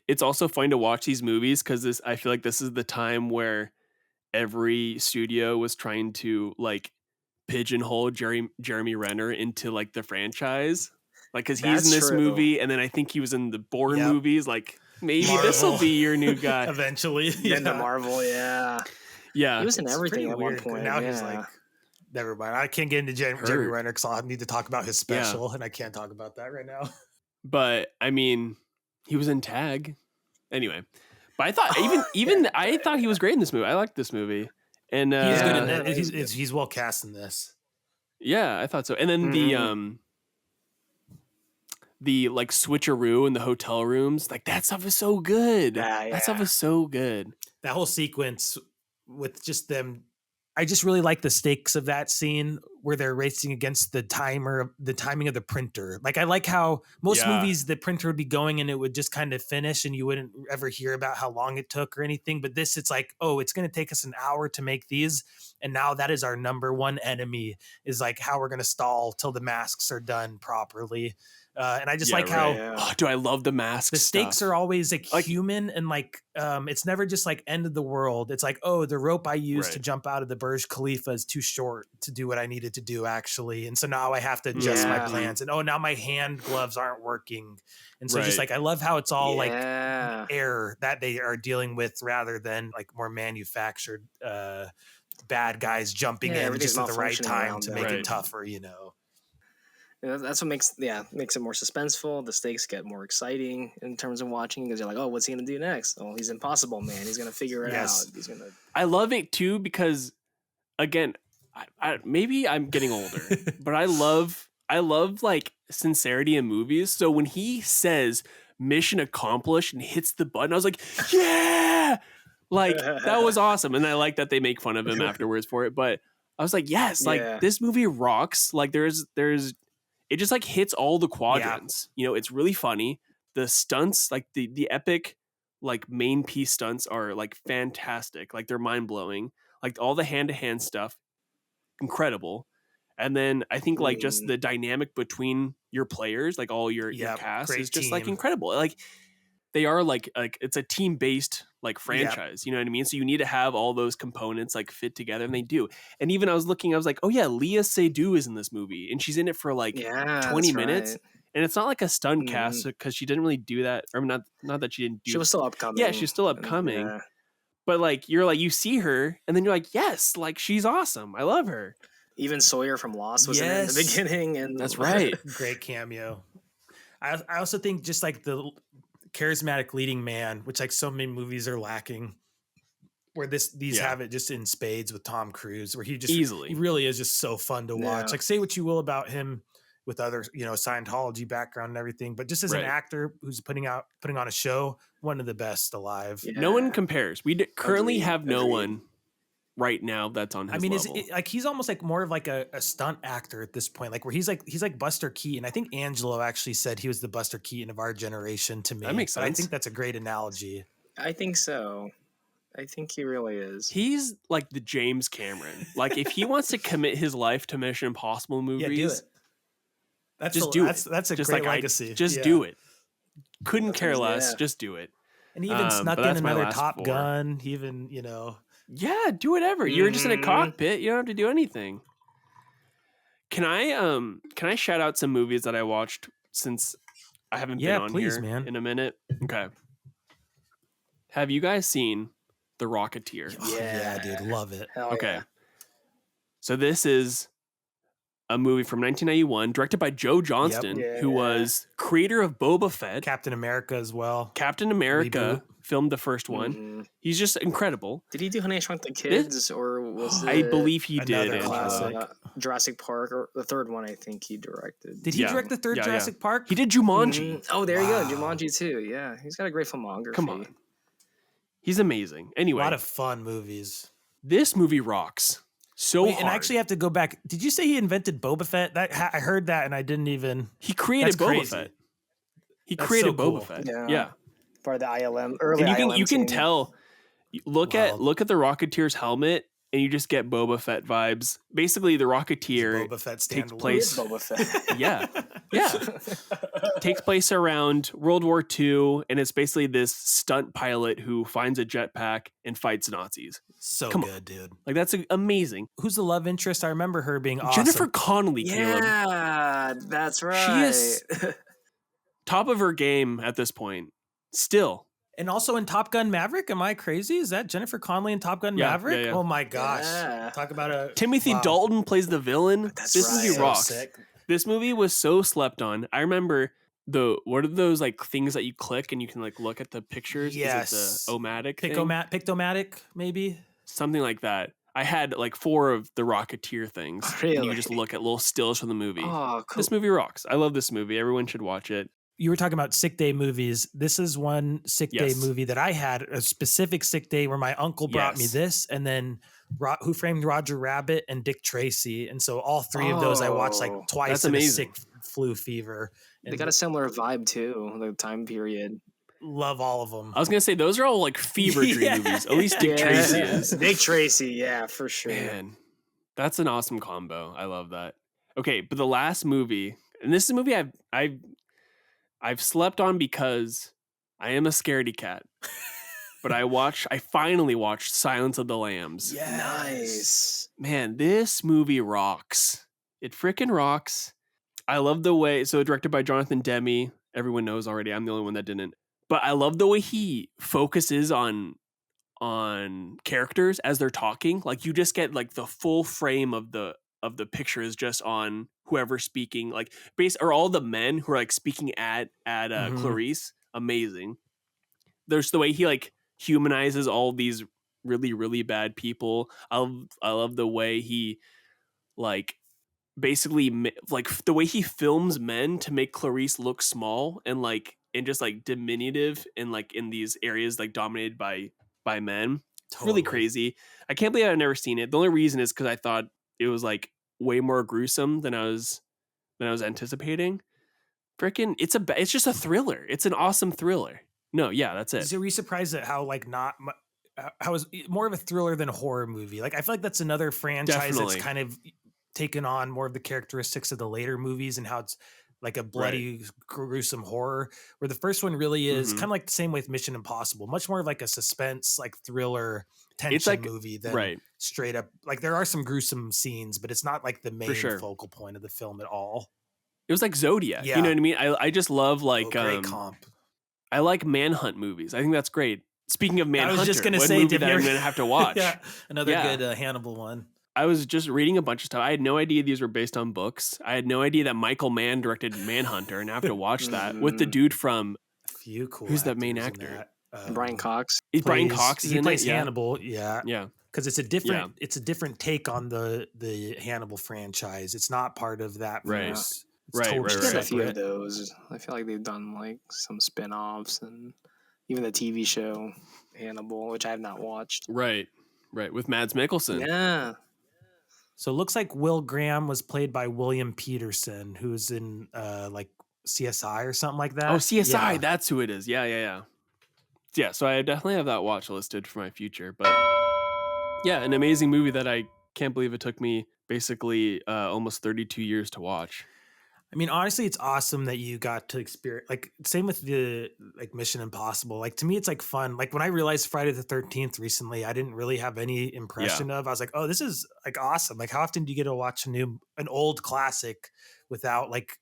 It's also fun to watch these movies because I feel like this is the time where every studio was trying to like pigeonhole Jeremy Renner into like the franchise, like because he's in That's this true. movie, and then I think he was in the Bourne Yep. movies. Like maybe this will Marvel. be your new guy. Eventually. Then the Marvel, yeah. Yeah, He was in It's everything pretty at one weird. point. Now yeah. he's like, never mind. I can't get into Jeremy Hurt. Renner because I'll need to talk about his special, and I can't talk about that right now. but I mean, he was in Tag anyway. But I thought I thought he was great in this movie. I liked this movie, and He's good in Yeah, it. he's good. He's well cast in this. yeah, I thought so. And then the like switcheroo in the hotel rooms, like that stuff is so good. Yeah, That stuff yeah. is so good. That whole sequence with just them. I just really like the stakes of that scene where they're racing against the timing of the printer. Like I like how most Yeah. movies the printer would be going and it would just kind of finish and you wouldn't ever hear about how long it took or anything. But this, it's like, oh, it's going to take us an hour to make these, and now that is our number one enemy. Is like how we're going to stall till the masks are done properly. And I just Yeah, like right. how Yeah. Oh, do I love the mask? the stakes are always like Like- human and like it's never just like end of the world. It's like, oh, the rope I used to Right. jump out of the Burj Khalifa is too short to do what I needed to do actually, and so now I have to adjust my Yeah. plans, and oh, now my hand gloves aren't working, and so just Right. like I love how it's all like Yeah. air that they are dealing with rather than like more manufactured bad guys jumping Yeah, in everything's just at the right malfunctioning time around to them. make Right. it tougher, you know. Yeah, that's what makes it more suspenseful. The stakes get more exciting in terms of watching because you're like, oh, what's he gonna do next? Oh, he's Impossible Man. He's gonna figure it Yes. out. He's gonna. I love it too because, again, maybe I'm getting older, but I love like sincerity in movies. So when he says "mission accomplished" and hits the button, I was like, yeah. Like that was awesome, and I like that they make fun of him afterwards for it. But I was like, yes, like Yeah. this movie rocks. Like there's it just like hits all the quadrants. You know, it's really funny. The stunts, like the epic like main piece stunts are like fantastic. Like they're mind blowing. Like all the hand to hand stuff, incredible. And then I think like just the dynamic between your players, like all your cast, is just like incredible. Like they are like it's a team based like franchise. You know what I mean? So you need to have all those components like fit together, and they do. And even I was like, oh yeah, Leah Seydoux is in this movie, and she's in it for like 20 minutes. Right. And it's not like a stunt cast because she didn't really do that. Or not that she didn't do. She was still upcoming. Yeah, she's still upcoming. Yeah. But like you're like you see her, and then you're like, yes, like she's awesome. I love her. Even Sawyer from Lost was in it in the beginning, and that's right. Great cameo. I also think just like the charismatic leading man, which like so many movies are lacking, where these have it just in spades with Tom Cruise, where he just he really is just so fun to watch. Like say what you will about him with other, you know, Scientology background and everything, but just as an actor who's putting on a show, one of the best alive. Yeah. No one compares. We currently have no one right now that's on his level. Is it, like he's almost like more of like a stunt actor at this point, like where he's like Buster Keaton. I think Angelo actually said he was the Buster Keaton of our generation to me. That makes sense. I think that's a great analogy. I think so. I think he really is. He's like the James Cameron. Like if he wants to commit his life to Mission Impossible movies, do it. That's a just great legacy. Do it. Couldn't care less. Just do it. And he even snuck in another Top Gun. He even, you know. Yeah, do whatever. You're just in a cockpit. You don't have to do anything. Can I shout out some movies that I watched since I haven't been on here in a minute? Okay. Have you guys seen The Rocketeer? Yeah, dude, love it. Okay. So this is a movie from 1991, directed by Joe Johnston, who was creator of Boba Fett, Captain America as well. Captain America filmed the first one. He's just incredible. Did he do Honey I Shrunk the Kids, or was I believe he did. Jurassic Park, or the third one? I think he directed. Did he direct the third Jurassic Park? He did Jumanji. Oh, there you go, Jumanji too. Yeah, he's got a great filmography. Come on, he's amazing. Anyway, a lot of fun movies. This movie rocks. Hard. And I actually have to go back. Did you say he invented Boba Fett? I heard that, and I didn't even. He created Boba Fett. He created Boba Fett. Yeah. Part of the ILM early. And you can tell. Look at the Rocketeer's helmet, and you just get Boba Fett vibes. Basically, the Rocketeer Boba Fett takes place. Boba Fett. Yeah. Takes place around World War II, and it's basically this stunt pilot who finds a jetpack and fights Nazis. So good, dude. Like that's amazing. Who's the love interest? I remember her being awesome. Jennifer Connelly. Caleb. Yeah, that's right. She is top of her game at this point. Still. And also in Top Gun Maverick. Am I crazy? Is that Jennifer Connelly in Top Gun Maverick? Yeah. Oh my gosh. Talk about a Timothy Dalton plays the villain. This movie rocks. So sick. This movie was so slept on. I remember what are those like things that you click and you can like look at the pictures? Yes. Is it the Omatic Pictomatic, maybe? Something like that. I had like 4 of the Rocketeer things. Really? And you just look at little stills from the movie. Oh, cool. This movie rocks. I love this movie. Everyone should watch it. You were talking about sick day movies. This is one sick day movie that I had, a specific sick day where my uncle brought me this, and then Who Framed Roger Rabbit and Dick Tracy. And so all 3 of those I watched like twice in a sick flu fever. And they got a similar vibe too, the time period. Love all of them. I was going to say, those are all like fever dream movies. At least Dick Tracy is. Dick Tracy, yeah, for sure. Man, that's an awesome combo. I love that. Okay, but the last movie, and this is a movie I've slept on because I am a scaredy cat. But I finally watched Silence of the Lambs. Yeah, nice. Man, this movie rocks. It freaking rocks. I love the way, so directed by Jonathan Demme. Everyone knows already. I'm the only one that didn't. But I love the way he focuses on characters as they're talking. Like you just get like the full frame of the picture is just on whoever's speaking. Like or all the men who are like speaking at Clarice. Amazing. There's the way he like humanizes all these really, really bad people. I love the way he like basically like the way he films men to make Clarice look small and just like diminutive and like in these areas like dominated by by men. It's really crazy. I can't believe I've never seen it. The only reason is because I thought it was like way more gruesome than I was anticipating. Freaking, it's just a thriller. It's an awesome thriller. No, yeah, that's it. So were you surprised at how like how is more of a thriller than a horror movie? Like I feel like that's another franchise Definitely. that's kind of taken on more of the characteristics of the later movies and how it's like a bloody, gruesome horror. Where the first one really is kind of like the same way with Mission Impossible, much more of like a suspense, like thriller tension movie than straight up. Like there are some gruesome scenes, but it's not like the main focal point of the film at all. It was like Zodiac. You know what I mean? I just love like great comp. I like Manhunt movies. I think that's great. Speaking of Manhunter, I was just gonna say movie that I'm gonna have to watch. Another good Hannibal one. I was just reading a bunch of stuff. I had no idea these were based on books. I had no idea that Michael Mann directed Manhunter, and I have to watch that with the dude from. Who's that main actor? Brian Cox. Brian Cox. He plays Hannibal. Yeah. Because it's a different take on the Hannibal franchise. It's not part of that verse. Right. A few of those. I feel like they've done like some spin-offs and even the TV show Hannibal, which I have not watched. Right. With Mads Mikkelsen. Yeah. So it looks like Will Graham was played by William Peterson, who's in like CSI or something like that. Oh, CSI, that's who it is. Yeah. Yeah, so I definitely have that watch listed for my future. But yeah, an amazing movie that I can't believe it took me basically almost 32 years to watch. I mean, honestly, it's awesome that you got to experience, like, same with the, like, Mission Impossible. Like, to me, it's, like, fun. Like, when I realized Friday the 13th recently, I didn't really have any impression of. I was like, oh, this is, like, awesome. Like, how often do you get to watch an old classic without, like,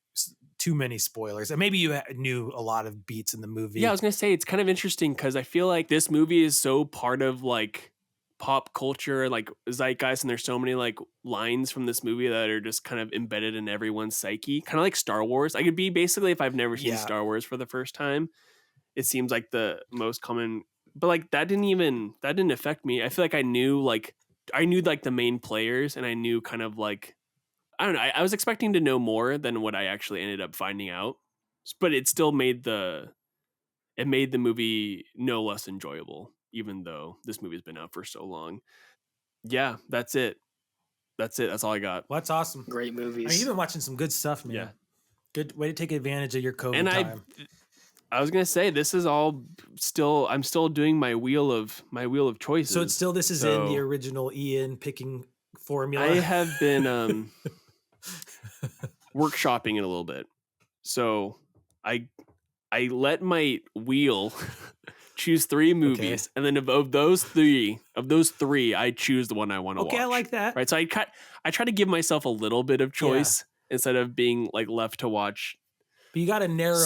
too many spoilers? And maybe you knew a lot of beats in the movie. Yeah, I was going to say, it's kind of interesting because I feel like this movie is so part of, like, pop culture, like zeitgeist, and there's so many like lines from this movie that are just kind of embedded in everyone's psyche, kind of like Star Wars. I could be basically, if I've never seen Star Wars for the first time, it seems like the most common, but like that didn't affect me. I feel like I knew like the main players, and I knew kind of like, I don't know, I was expecting to know more than what I actually ended up finding out, but it still made the movie no less enjoyable, even though this movie's been out for so long. Yeah, that's it. That's all I got. Well, that's awesome. Great movies. I mean, you've been watching some good stuff, man. Yeah. Good way to take advantage of your COVID time. I was gonna say, this is all still. I'm still doing my wheel of choices. So it's still, this is in the original Ian picking formula. I have been workshopping it a little bit. So I let my wheel choose 3 movies, and then of those three, I choose the one I want to watch. Okay, I like that. Right, so I try to give myself a little bit of choice instead of being like left to watch. But you got to narrow.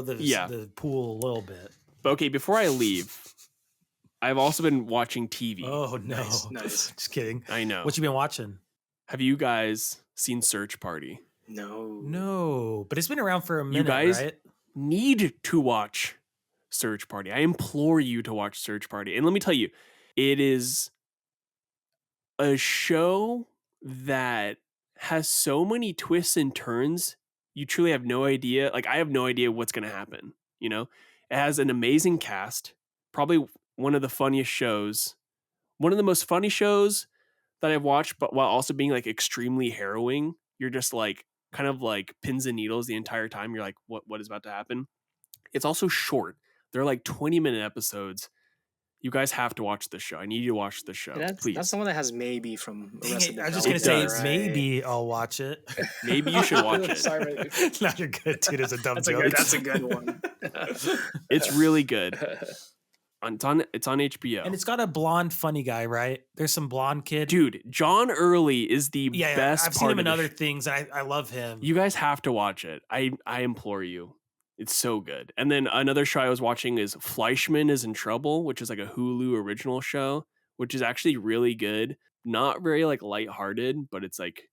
The pool a little bit. But okay, before I leave, I've also been watching TV. Oh no, nice. Just kidding. I know. What you been watching? Have you guys seen Search Party? No, but it's been around for a minute. You guys right? need to watch Search Party. I implore you to watch Search Party. And let me tell you, it is a show that has so many twists and turns. You truly have no idea. Like, I have no idea what's going to happen. You know, it has an amazing cast, probably one of the funniest shows, one of the most funny shows that I've watched, but while also being like extremely harrowing. You're just like kind of like pins and needles the entire time. You're like, what is about to happen? It's also short. They're like 20-minute episodes. You guys have to watch this show. I need you to watch the show, please. That's the one that has maybe from Arrested Development. I was just going to say, maybe I'll watch it. Maybe you should watch it. Sorry. No, you're good, dude. It's a dumb joke. That's a good one. It's really good. It's on HBO. And it's got a blonde funny guy, right? There's some blonde kid. Dude, John Early is the best. I've seen him in other things, and I love him. You guys have to watch it. I implore you. It's so good. And then another show I was watching is Fleischman is in Trouble, which is like a Hulu original show, which is actually really good. Not very like lighthearted, but it's like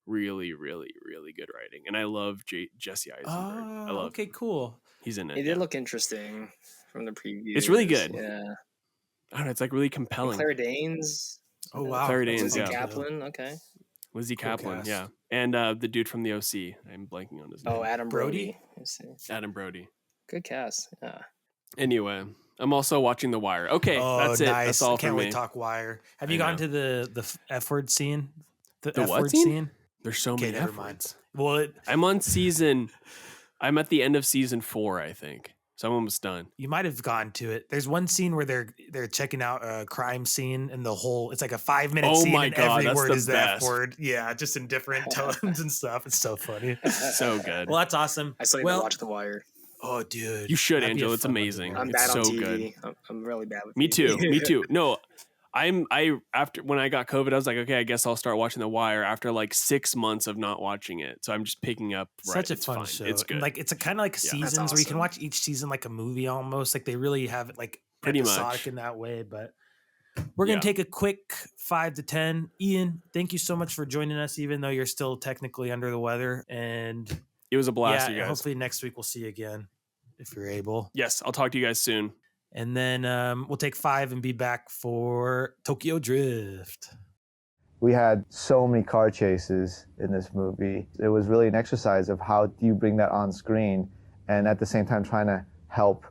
really, really, really good writing. And I love Jesse Eisenberg. I love him. Cool. He's in it. It did look interesting from the preview. It's really good. Yeah. I don't know, it's like really compelling. And Claire Danes. Oh wow. Claire Danes, Lizzie Kaplan. Okay. Lizzie Kaplan, yeah. And the dude from the OC. I'm blanking on his name. Oh, Adam Brody. Adam Brody. Good cast. Yeah. Anyway, I'm also watching The Wire. Okay, Oh, that's it. nice! That's all I can't for wait me. to talk Wire. Have I you gone know. to the F word scene? The F what word scene? scene? There's so Okay, many never F mind. words. Well, I'm at the end of season 4, I think. So I'm almost done. you might have gone to it. There's one scene where they're checking out a crime scene, and it's like a 5-minute Oh scene, my and God, every that's word the is the F best. word. Yeah, just in different tones and stuff. It's so funny. So good. Well, that's awesome. I still need to watch The Wire. Oh, dude, You should, that'd be a Angel. It's fun one to amazing. watch. I'm It's bad on so TV. good. I'm really bad with Me TV. too. Me too. No, after when I got COVID, I was like, okay, I guess I'll start watching The Wire after like 6 months of not watching it. So I'm just picking up. Such a It's fun fine. show. It's And good. like it's a kind of like Yeah. seasons That's where you can awesome. watch each season like a movie almost. Like they really have it like Pretty episodic much. in that way. But we're gonna Yeah. take a quick 5 to 10. Ian, thank you so much for joining us, even though you're still technically under the weather. And It was a blast, yeah, you guys. hopefully next week we'll see you again if you're able. Yes, I'll talk to you guys soon. And then we'll take 5 and be back for Tokyo Drift. We had so many car chases in this movie. It was really an exercise of how do you bring that on screen and at the same time trying to help,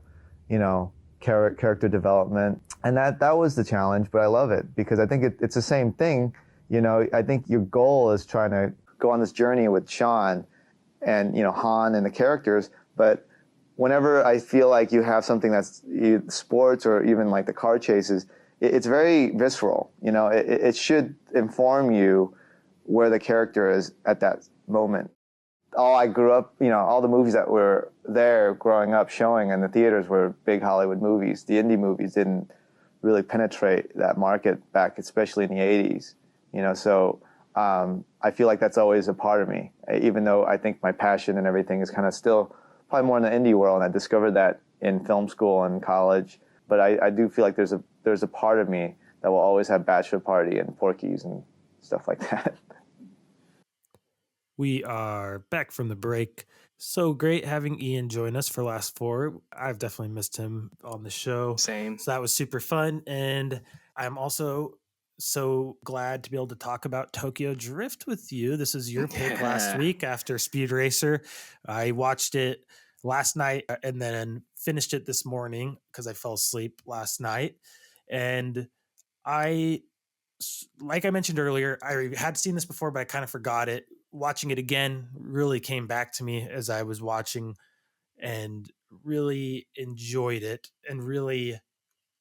character development. And that was the challenge, but I love it because I think it's the same thing. I think your goal is trying to go on this journey with Sean and, Han and the characters, but whenever I feel like you have something that's sports or even like the car chases, it's very visceral. It should inform you where the character is at that moment. I grew up, all the movies that were there growing up showing in the theaters were big Hollywood movies. The indie movies didn't really penetrate that market back, especially in the 80s. So I feel like that's always a part of me, even though I think my passion and everything is kind of still probably more in the indie world. And I discovered that in film school and college. But I do feel like there's a part of me that will always have Bachelor Party and Porky's and stuff like that. We are back from the break. So great having Ian join us for Last Four. I've definitely missed him on the show. Same. So that was super fun. And I'm also so glad to be able to talk about Tokyo Drift with you. This is your pick last week after Speed Racer. I watched it last night and then finished it this morning because I fell asleep last night. And like I mentioned earlier, I had seen this before, but I kind of forgot it. Watching it again really came back to me as I was watching and really enjoyed it and really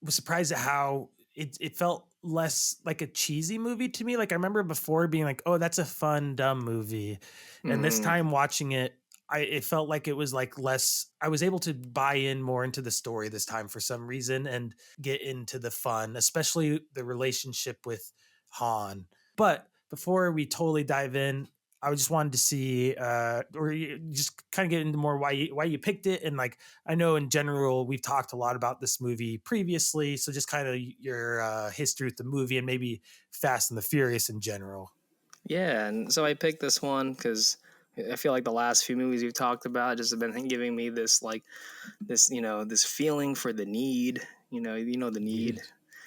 was surprised at how it felt less like a cheesy movie to me. Like I remember before being like, oh, that's a fun, dumb movie. And this time watching it, it felt like it was like less, I was able to buy in more into the story this time for some reason and get into the fun, especially the relationship with Han. But before we totally dive in, I just wanted to see, just kind of get into more why you picked it. And like, I know in general, we've talked a lot about this movie previously. So just kind of your history with the movie and maybe Fast and the Furious in general. Yeah, and so I picked this one because I feel like the last few movies we've talked about just have been giving me this this feeling for the need. The need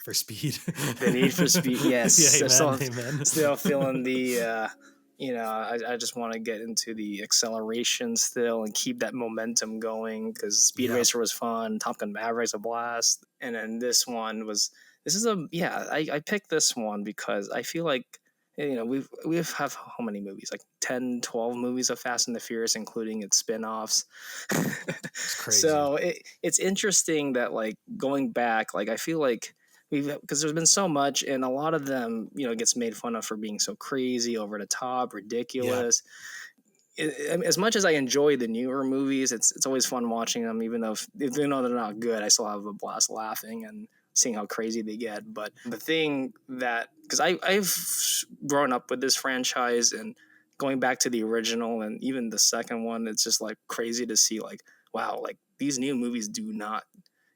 for speed. The need for speed. Yes, Yeah, amen. Still feeling the. I just want to get into the acceleration still and keep that momentum going because Speed Racer was fun. Top Gun Maverick's a blast, and then I picked this one because I feel like we have how many movies, like 10 12 movies of Fast and the Furious, including its spin-offs. It's crazy. So it's interesting that like going back, like I feel like because there's been so much and a lot of them gets made fun of for being so crazy, over the top, ridiculous. As much as I enjoy the newer movies, it's always fun watching them, even though they're not good, I still have a blast laughing and seeing how crazy they get. But the thing that, because I've grown up with this franchise and going back to the original and even the second one, it's just like crazy to see like, wow, like these new movies do not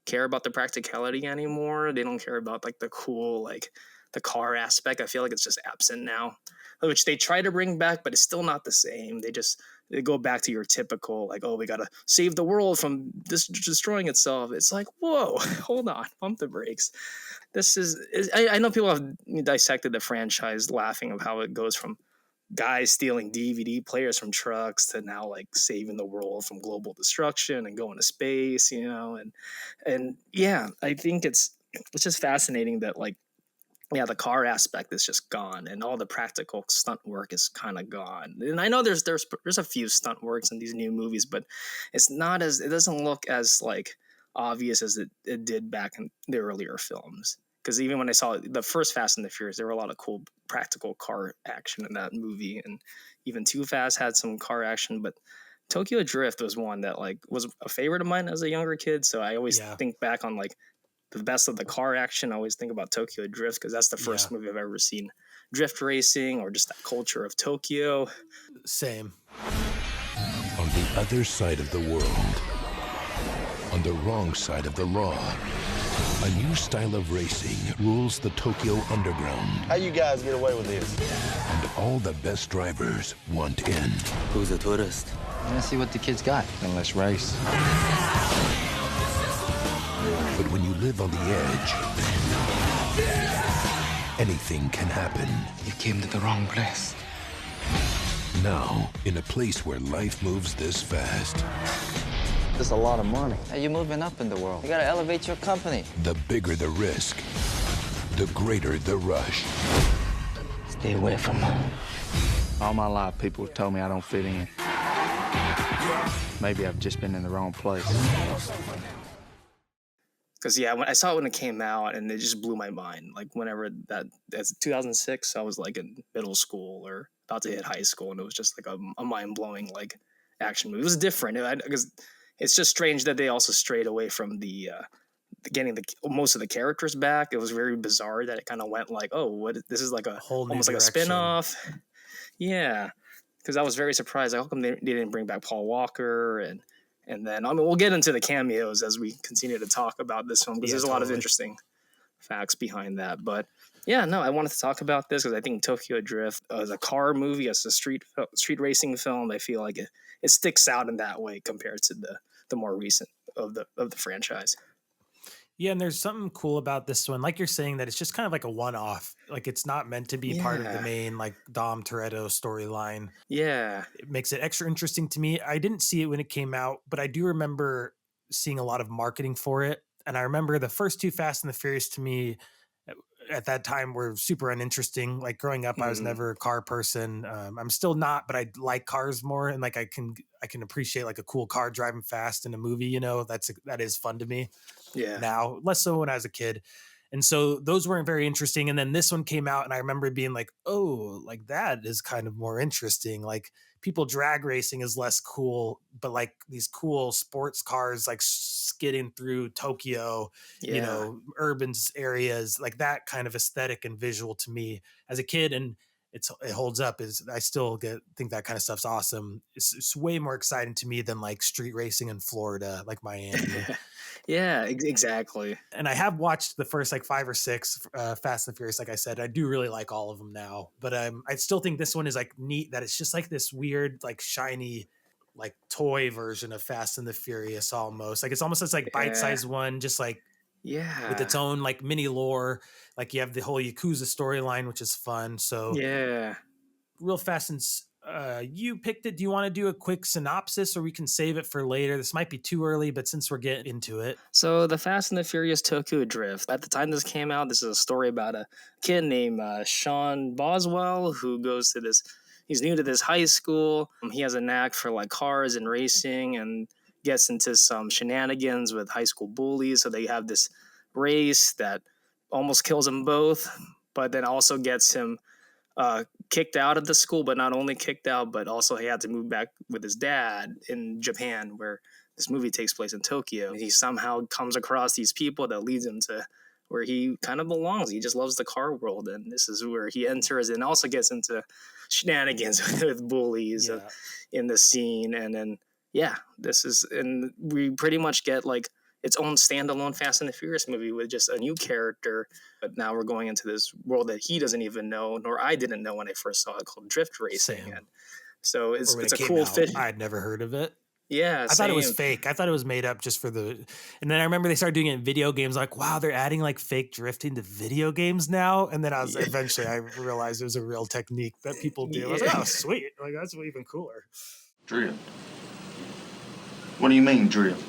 care about the practicality anymore. They don't care about like the cool, like the car aspect. I feel like it's just absent now, which they try to bring back, but it's still not the same. They go back to your typical like, oh, we gotta save the world from this destroying itself. It's like, whoa, hold on, pump the brakes. I know people have dissected the franchise laughing of how it goes from guys stealing DVD players from trucks to now like saving the world from global destruction and going to space, and yeah, I think it's just fascinating that like yeah, the car aspect is just gone, and all the practical stunt work is kind of gone. And I know there's a few stunt works in these new movies, but it doesn't look as like obvious as it did back in the earlier films. Because even when I saw the first Fast and the Furious, there were a lot of cool practical car action in that movie, and even Too Fast had some car action, but Tokyo Drift was one that like was a favorite of mine as a younger kid. So I always Yeah. think back on like the best of the car action. I always think about Tokyo Drift because that's the first Yeah. movie I've ever seen drift racing or just that culture of Tokyo. Same. On the other side of the world, on the wrong side of the law, a new style of racing rules the Tokyo underground, How you guys get away with this? and all the best drivers want in. Who's a tourist? Let's see what the kids got. Then let's race. But when you live on the edge, anything can happen. You came to the wrong place. Now, in a place where life moves this fast, That's a lot of money. Hey, you're moving up in the world. You gotta elevate your company. the bigger the risk, the greater the rush. Stay away from them. All my life, people have told me I don't fit in. Maybe I've just been in the wrong place. Because yeah, when I saw it when it came out, and it just blew my mind. Like whenever that's 2006, I was like in middle school or about to hit high school, and it was just like a mind blowing like action movie. It was different because it's just strange that they also strayed away from the getting most of the characters back. It was very bizarre that it kind of went like, oh, what this is like a Whole new almost like a direction. spin-off. Yeah, because I was very surprised. How come they didn't bring back Paul Walker and then I mean we'll get into the cameos as we continue to talk about this film because Yeah, there's a lot of totally. interesting facts behind that. But yeah, no, I wanted to talk about this because I think Tokyo Drift as a car movie, as a street racing film, I feel like it sticks out in that way compared to the more recent of the franchise. Yeah, and there's something cool about this one. Like you're saying that it's just kind of like a one-off. Like it's not meant to be part of the Yeah. main like Dom Toretto storyline. Yeah, It makes it extra interesting to me. I didn't see it when it came out, but I do remember seeing a lot of marketing for it. And I remember the first two Fast and the Furious to me at that time were super uninteresting. Like growing up, I was Mhm. never a car person. I'm still not, but I like cars more, and like I can appreciate like a cool car driving fast in a movie. That is fun to me yeah, now, less so when I was a kid. And so those weren't very interesting. And then this one came out, and I remember being like, oh, like that is kind of more interesting. Like people drag racing is less cool, but like these cool sports cars, like skidding through Tokyo, yeah. urban areas, like that kind of aesthetic and visual to me as a kid. And it holds up. Is I still think that kind of stuff's awesome. It's way more exciting to me than like street racing in Florida, like Miami. Yeah, exactly. And I have watched the first like 5 or 6 Fast and Furious. Like I said, I do really like all of them now, but I still think this one is like neat that it's just like this weird, like shiny, like toy version of Fast and the Furious almost. Like it's almost this like bite-sized one, just like Yeah, with its own like mini lore. Like you have the whole Yakuza storyline, which is fun. So yeah. real fast, since you picked it, do you want to do a quick synopsis, or we can save it for later? This might be too early, but since we're getting into it, So the Fast and the Furious Tokyo Drift. At the time this came out, this is a story about a kid named Sean Boswell who goes to this. He's new to this high school. He has a knack for like cars and racing, and gets into some shenanigans with high school bullies. So they have this race that almost kills them both, but then also gets him kicked out of the school. But not only kicked out, but also he had to move back with his dad in Japan, where this movie takes place in Tokyo. He somehow comes across these people that leads him to where he kind of belongs. He just loves the car world, and this is where he enters and also gets into shenanigans with bullies yeah. in the scene. And then and we pretty much get like its own standalone Fast and the Furious movie with just a new character. But now we're going into this world that he doesn't even know, nor I didn't know when I first saw it, called drift racing. Same. And so Or it's when a it came cool out, fit. I had never heard of it. Yeah, I thought it was same. fake. I thought it was made up just for the. And then I remember they started doing it in video games. Like, wow, they're adding like fake drifting to video games now. And then eventually I realized it was a real technique that people do. I was like, oh, sweet. Like that's even cooler. Drift? What do you mean, drift?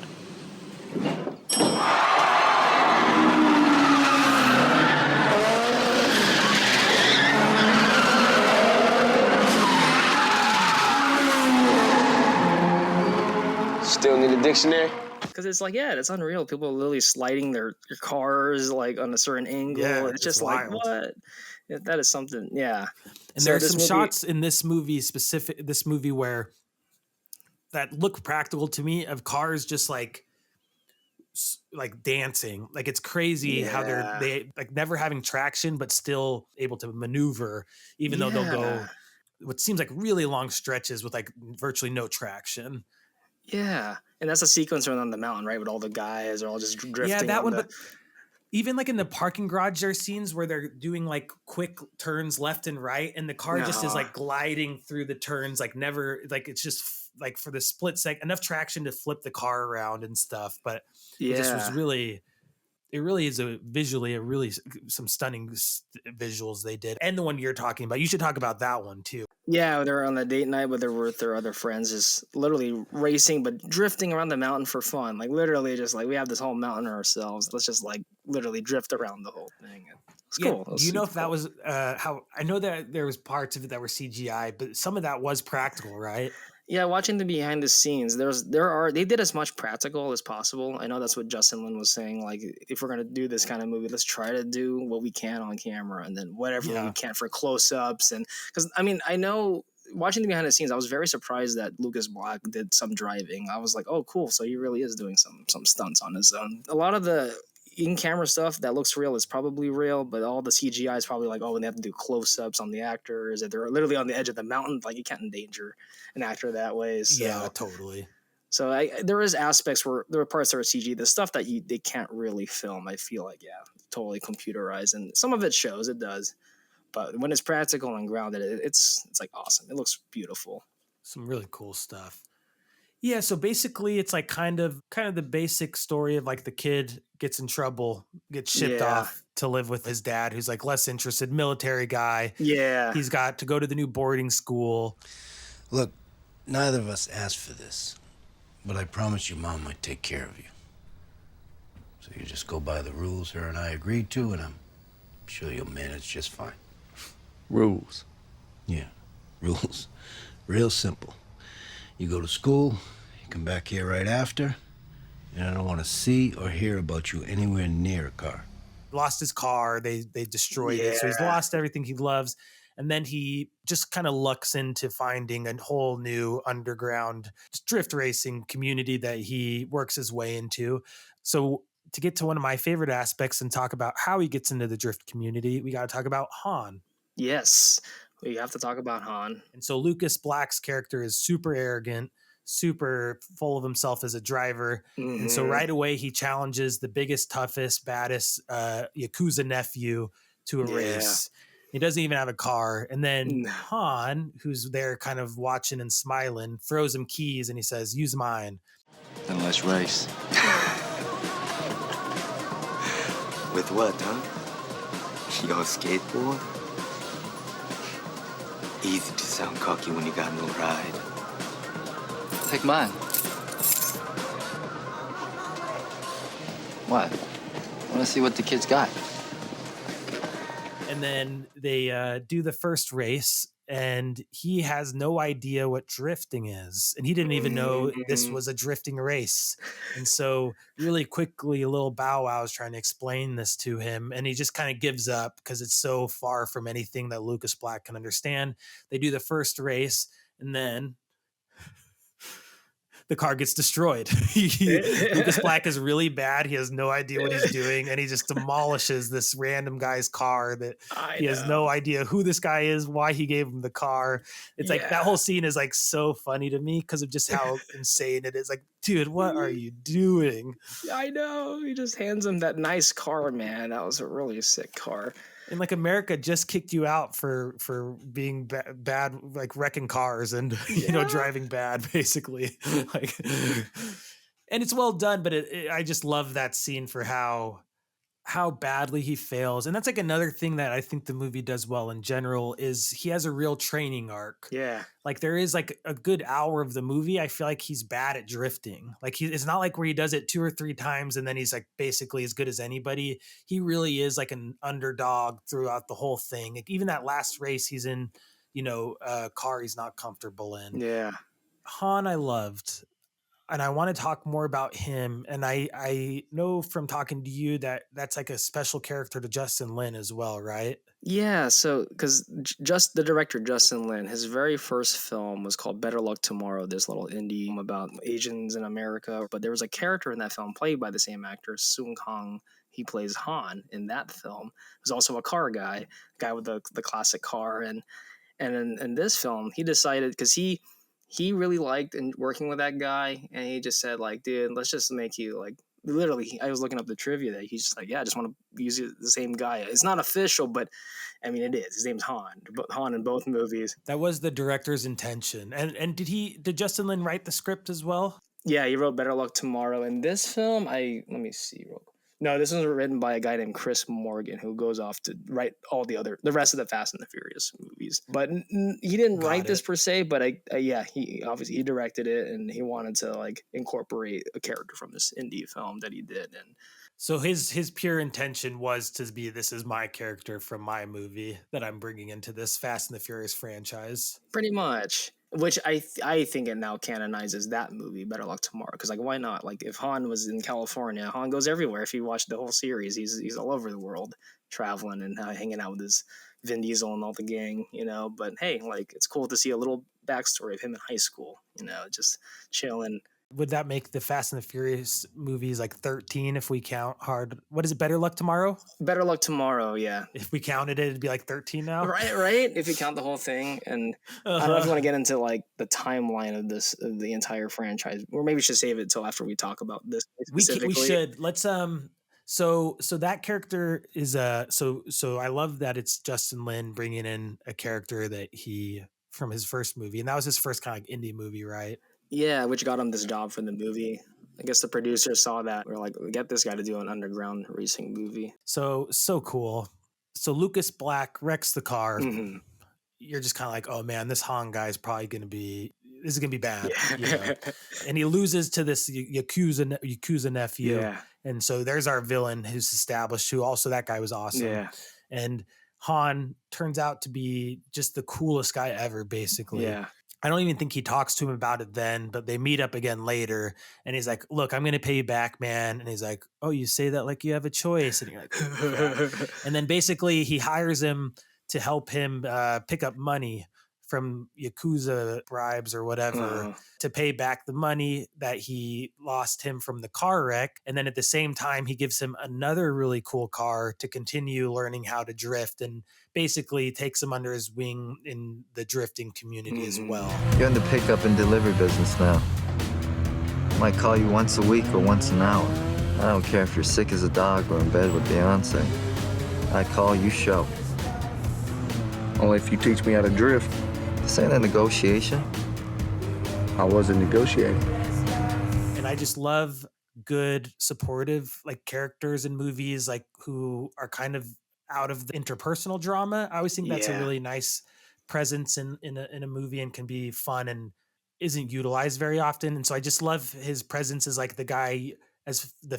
Still need a dictionary? Because it's like, yeah, it's unreal. People are literally sliding their cars like on a certain angle. Yeah, it's just like, wild. what? Yeah, that is something. Yeah. And So there are this some movie- shots in this movie where that look practical to me of cars just like dancing. Like it's crazy how Yeah. they like never having traction but still able to maneuver even though they'll go Yeah. what seems like really long stretches with like virtually no traction. Yeah. And that's a sequence around on the mountain, right? With all the guys are all just drifting. Yeah, that on one. the- But even like in the parking garage, there are scenes where they're doing like quick turns left and right, and the car just is No. like gliding through the turns, like never, like it's just like for the split second, enough traction to flip the car around and stuff. But it just was Yeah. really, it really is some stunning visuals they did, and the one you're talking about. You should talk about that one too. Yeah, they're on a date night, but they're with their other friends, just literally racing, but drifting around the mountain for fun. Like literally, just like we have this whole mountain ourselves. Let's just like literally drift around the whole thing. It's Yeah, cool. It was do you know super if that cool. was how? I know that there was parts of it that were CGI, but some of that was practical, right? Yeah, watching the behind the scenes, they did as much practical as possible. I know that's what Justin Lin was saying. Like, if we're gonna do this kind of movie, let's try to do what we can on camera, and then whatever Yeah. we can for close-ups. And because I mean, I know watching the behind the scenes, I was very surprised that Lucas Black did some driving. I was like, oh, cool. So he really is doing some stunts on his own. A lot of the in-camera stuff that looks real is probably real, but all the CGI is probably like, oh, and they have to do close-ups on the actors, that they're literally on the edge of the mountain. Like, you can't endanger an actor that way. So. Yeah, totally. So there is aspects where there are parts that are CG. The stuff that they can't really film, I feel like, yeah, totally computerized, and some of it shows, it does. But when it's practical and grounded, it's like awesome. It looks beautiful. Some really cool stuff. Yeah, so basically it's like kind of the basic story of like the kid gets in trouble, gets shipped Yeah. off to live with his dad who's like less interested, military guy. Yeah, He's got to go to the new boarding school. Look, neither of us asked for this, but I promised your mom I'd take care of you. So you just go by the rules her and I agreed to, and I'm sure you'll manage just fine. Rules. Yeah, rules. Real simple. You go to school, you come back here right after, and I don't want to see or hear about you anywhere near a car. Lost his car, they destroyed it. So he's Yeah. lost everything he loves. And then he just kind of lucks into finding a whole new underground drift racing community that he works his way into. So to get to one of my favorite aspects and talk about how he gets into the drift community, we got to talk about Han. yes, we have to talk about Han. And so Lucas Black's character is super arrogant, super full of himself as a driver. And so Mhm. right away he challenges the biggest, toughest, baddest Yakuza nephew to a Yeah. race. He doesn't even have a car. And then No. Han, who's there kind of watching and smiling, throws him keys and he says, use mine. Then let's race. With what, huh? Your skateboard? Easy to sound cocky when you got no ride. Take mine. What? I want to see what the kid's got. And then they do the first race and he has no idea what drifting is. And he didn't even know this was a drifting race. And so really quickly, a little Bow Wow is trying to explain this to him. And he just kind of gives up because it's so far from anything that Lucas Black can understand. They do the first race and then the car gets destroyed. Lucas Black is really bad. He has no idea what he's doing. And he just demolishes this random guy's car that he has no idea who this guy is, why he gave him the car. It's like that whole scene is like so funny to me because of just how insane it is. Like, dude, what are you doing? I know. He just hands him that nice car, man. That was a really sick car. And like America just kicked you out for being bad, like wrecking cars and driving bad, basically. Like, and it's well done, but I just love that scene for how badly he fails. And that's like another thing that I think the movie does well in general is he has a real training arc. Yeah. Like there is like a good hour of the movie, I feel like he's bad at drifting. Like it's not like where he does it 2 or 3 times and then he's like basically as good as anybody. He really is like an underdog throughout the whole thing. Like even that last race he's in, a car he's not comfortable in. Yeah. Han I loved. And I want to talk more about him. And I know from talking to you that that's like a special character to Justin Lin as well, right? Yeah, so because just the director Justin Lin, his very first film was called Better Luck Tomorrow, this little indie film about Asians in America. But there was a character in that film played by the same actor, Sung Kang. He plays Han in that film. He was also a car guy with the classic car. And in this film, he decided, because he really liked working with that guy, and he just said, like, dude, let's just make you like, literally, I was looking up the trivia that he's just like, yeah, I just want to use the same guy. It's not official, but I mean, it is. His name's Han. Han in both movies. That was the director's intention. And did Justin Lin write the script as well? Yeah, he wrote Better Luck Tomorrow. In this film, let me see real quick. No, this was written by a guy named Chris Morgan, who goes off to write the rest of the Fast and the Furious movies. But he didn't write this per se, but he obviously he directed it, and he wanted to like incorporate a character from this indie film that he did. And so his pure intention was to be, this is my character from my movie that I'm bringing into this Fast and the Furious franchise. Pretty much. Which I think it now canonizes that movie, Better Luck Tomorrow. Because like, why not? Like, if Han was in California, Han goes everywhere. If you watch the whole series, he's all over the world, traveling and hanging out with his Vin Diesel and all the gang, But hey, like, it's cool to see a little backstory of him in high school, just chilling. Would that make the Fast and the Furious movies like 13 if we count hard? What is it, Better Luck Tomorrow? Better Luck Tomorrow, yeah. If we counted it, it'd be like 13 now? Right? If you count the whole thing. And I don't know if you want to get into like the timeline of the entire franchise, or maybe we should save it till after we talk about this specifically. We should. Let's so that character is so I love that it's Justin Lin bringing in a character that he from his first movie, and that was his first kind of like indie movie, right? Yeah, which got him this job for the movie. I guess the producers saw that. We're like, get this guy to do an underground racing movie. So cool. So Lucas Black wrecks the car. Mm-hmm. You're just kind of like, oh man, this Han guy is probably going to be bad. Yeah. And he loses to this Yakuza nephew. Yeah. And so there's our villain who's established, who also, that guy was awesome. Yeah. And Han turns out to be just the coolest guy ever, basically. Yeah. I don't even think he talks to him about it then, but they meet up again later and he's like, look, I'm going to pay you back, man. And he's like, oh, you say that like you have a choice. And you're like, yeah. And then basically he hires him to help him pick up money from Yakuza bribes or whatever to pay back the money that he lost him from the car wreck. And then at the same time, he gives him another really cool car to continue learning how to drift, and basically takes him under his wing in the drifting community as well. You're in the pickup and delivery business now. Might call you once a week or once an hour. I don't care if you're sick as a dog or in bed with Beyonce. I call, you show. Only if you teach me how to drift. This ain't a negotiation. I wasn't negotiating. And I just love good, supportive like characters in movies, like who are kind of out of the interpersonal drama. I always think that's a really nice presence in a movie and can be fun and isn't utilized very often. And so I just love his presence as like the guy, as the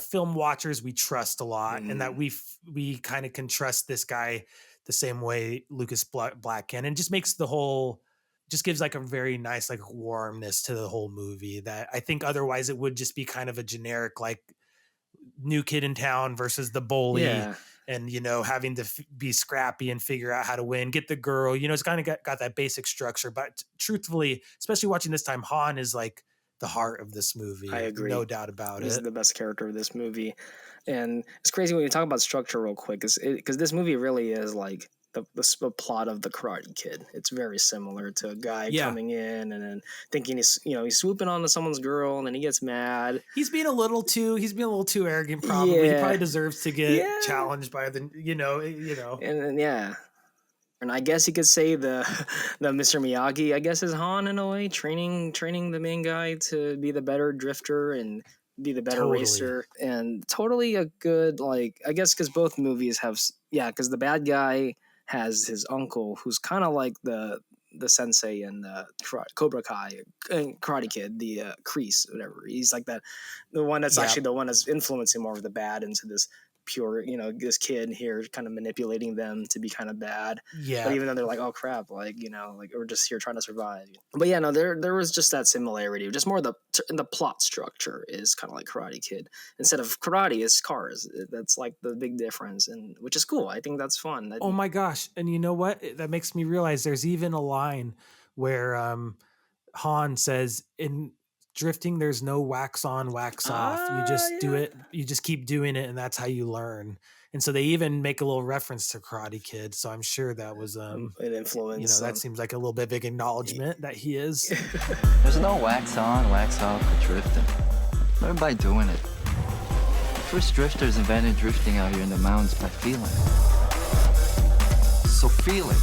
film watchers we trust a lot, and that we kind of can trust this guy the same way Lucas Black can, and just makes the whole, just gives like a very nice like warmness to the whole movie that I think otherwise it would just be kind of a generic like new kid in town versus the bully. Yeah. And, having to be scrappy and figure out how to win, get the girl, it's kind of got that basic structure. But truthfully, especially watching this time, Han is like the heart of this movie. I agree. No doubt about it. He's the best character of this movie. And it's crazy when you talk about structure real quick, because this movie really is like the plot of the Karate Kid. It's very similar to a guy Yeah. coming in and then thinking he's swooping onto someone's girl, and then he gets mad. He's being a little too arrogant. Probably he Yeah. probably deserves to get Yeah. challenged by the And then, yeah. And I guess you could say the Mr. Miyagi, I guess, is Han in a way, training the main guy to be the better drifter and be the better Totally. racer. And totally a good, like, I guess because both movies have, because the bad guy has his uncle who's kind of like the sensei in the Cobra Kai, Karate Kid, the Kreese, whatever. He's like that, the one that's Yeah. actually the one that's influencing more of the bad into this pure, this kid here kind of manipulating them to be kind of bad. Yeah. But even though they're like, oh crap, like, we're just here trying to survive. But yeah, no, there was just that similarity. Just more the plot structure is kind of like Karate Kid. Instead of karate, it's cars. That's like the big difference, and which is cool. I think that's fun. Oh my gosh. And you know what? That makes me realize there's even a line where Han says, in drifting, there's no wax on, wax off. You just do it. You just keep doing it, and that's how you learn. And so they even make a little reference to Karate Kid. So I'm sure that was an influence. that seems like a little bit big acknowledgement that he is. There's no wax on, wax off for drifting. Learn by doing it. The first drifters invented drifting out here in the mountains by feeling. So feel it.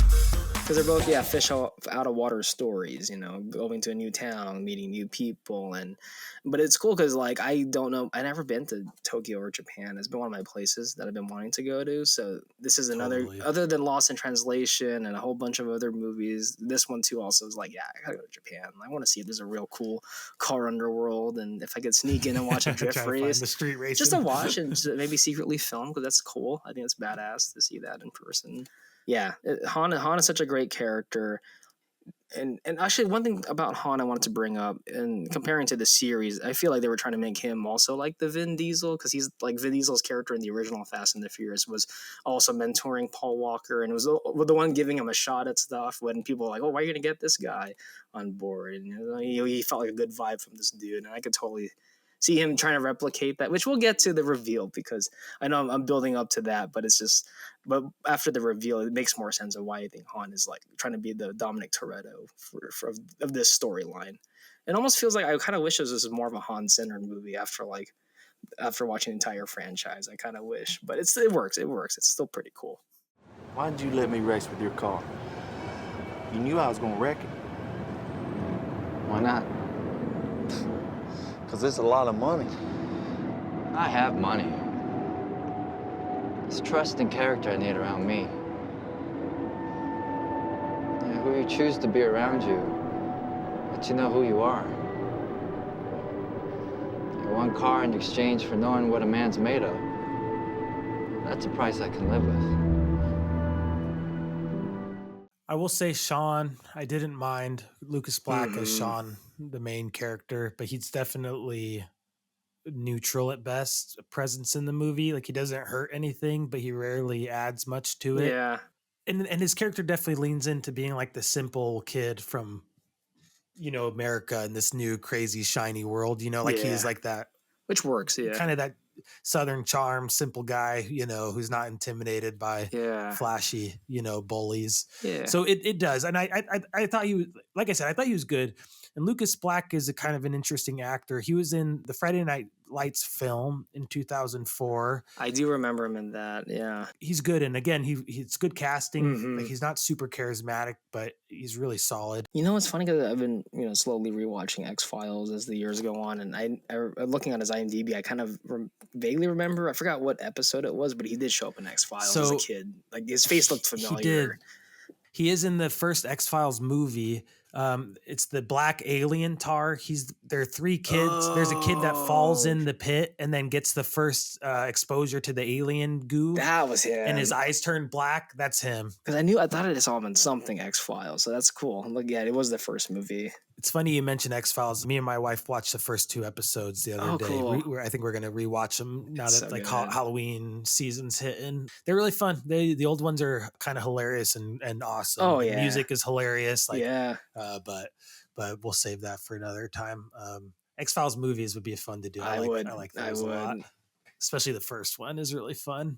Because they're both, fish out of water stories, going to a new town, meeting new people. But it's cool because, like, I don't know, I've never been to Tokyo or Japan. It's been one of my places that I've been wanting to go to. So this is another, other than Lost in Translation and a whole bunch of other movies, this one too also is like, I gotta go to Japan. I want to see if there's a real cool car underworld, and if I could sneak in and watch a drift Trying to find race. the street racing. Just to watch and maybe secretly film, because that's cool. I think it's badass to see that in person. Yeah, Han is such a great character. And actually, one thing about Han I wanted to bring up, and comparing to the series, I feel like they were trying to make him also like the Vin Diesel, because he's like Vin Diesel's character in the original Fast and the Furious was also mentoring Paul Walker, and was the one giving him a shot at stuff when people were like, oh, why are you going to get this guy on board? And he felt like a good vibe from this dude, and I could totally see him trying to replicate that, which we'll get to the reveal, because I know I'm building up to that, but but after the reveal, it makes more sense of why I think Han is like trying to be the Dominic Toretto of this storyline. It almost feels like I kind of wish this was more of a Han-centered movie after watching the entire franchise. I kind of wish, but it works. It's still pretty cool. Why did you let me race with your car? You knew I was gonna wreck it. Why not? Cause it's a lot of money. I have money. It's trust and character I need around me. Yeah, who you choose to be around you, let you know who you are. One car in exchange for knowing what a man's made of. That's a price I can live with. I will say Sean, I didn't mind Lucas Black as Sean, the main character, but he's definitely neutral at best, a presence in the movie. Like, he doesn't hurt anything, but he rarely adds much to it. Yeah. And his character definitely leans into being like the simple kid from, America in this new crazy shiny world, he's like that. Which works, yeah. Kind of that Southern charm, simple guy, who's not intimidated by flashy, bullies. Yeah. So it does. And I thought he was, like I said, I thought he was good. And Lucas Black is a kind of an interesting actor. He was in the Friday Night Lights film in 2004. I do remember him in that. Yeah. He's good. And again, he's good casting. Like, he's not super charismatic, but he's really solid. It's funny because I've been, slowly rewatching X-Files as the years go on. And I looking at his IMDb, I kind of vaguely remember, I forgot what episode it was, but he did show up in X-Files as a kid. Like, his face looked familiar. He did. He is in the first X-Files movie. It's the black alien tar. There are three kids. There's a kid that falls in the pit and then gets the first exposure to the alien goo. That was him. And his eyes turn black. That's him. Because I thought I saw him in something X-Files, so that's cool. Look, yeah, it was the first movie. It's funny you mentioned X-Files. Me and my wife watched the first 2 episodes the other day. Cool. I think we're going to rewatch them now It's that so good. Halloween season's hitting. They're really fun. The old ones are kind of hilarious and awesome. Oh, The yeah. music is hilarious. Yeah. But we'll save that for another time. X-Files movies would be fun to do. I like those a lot. Especially the first one is really fun.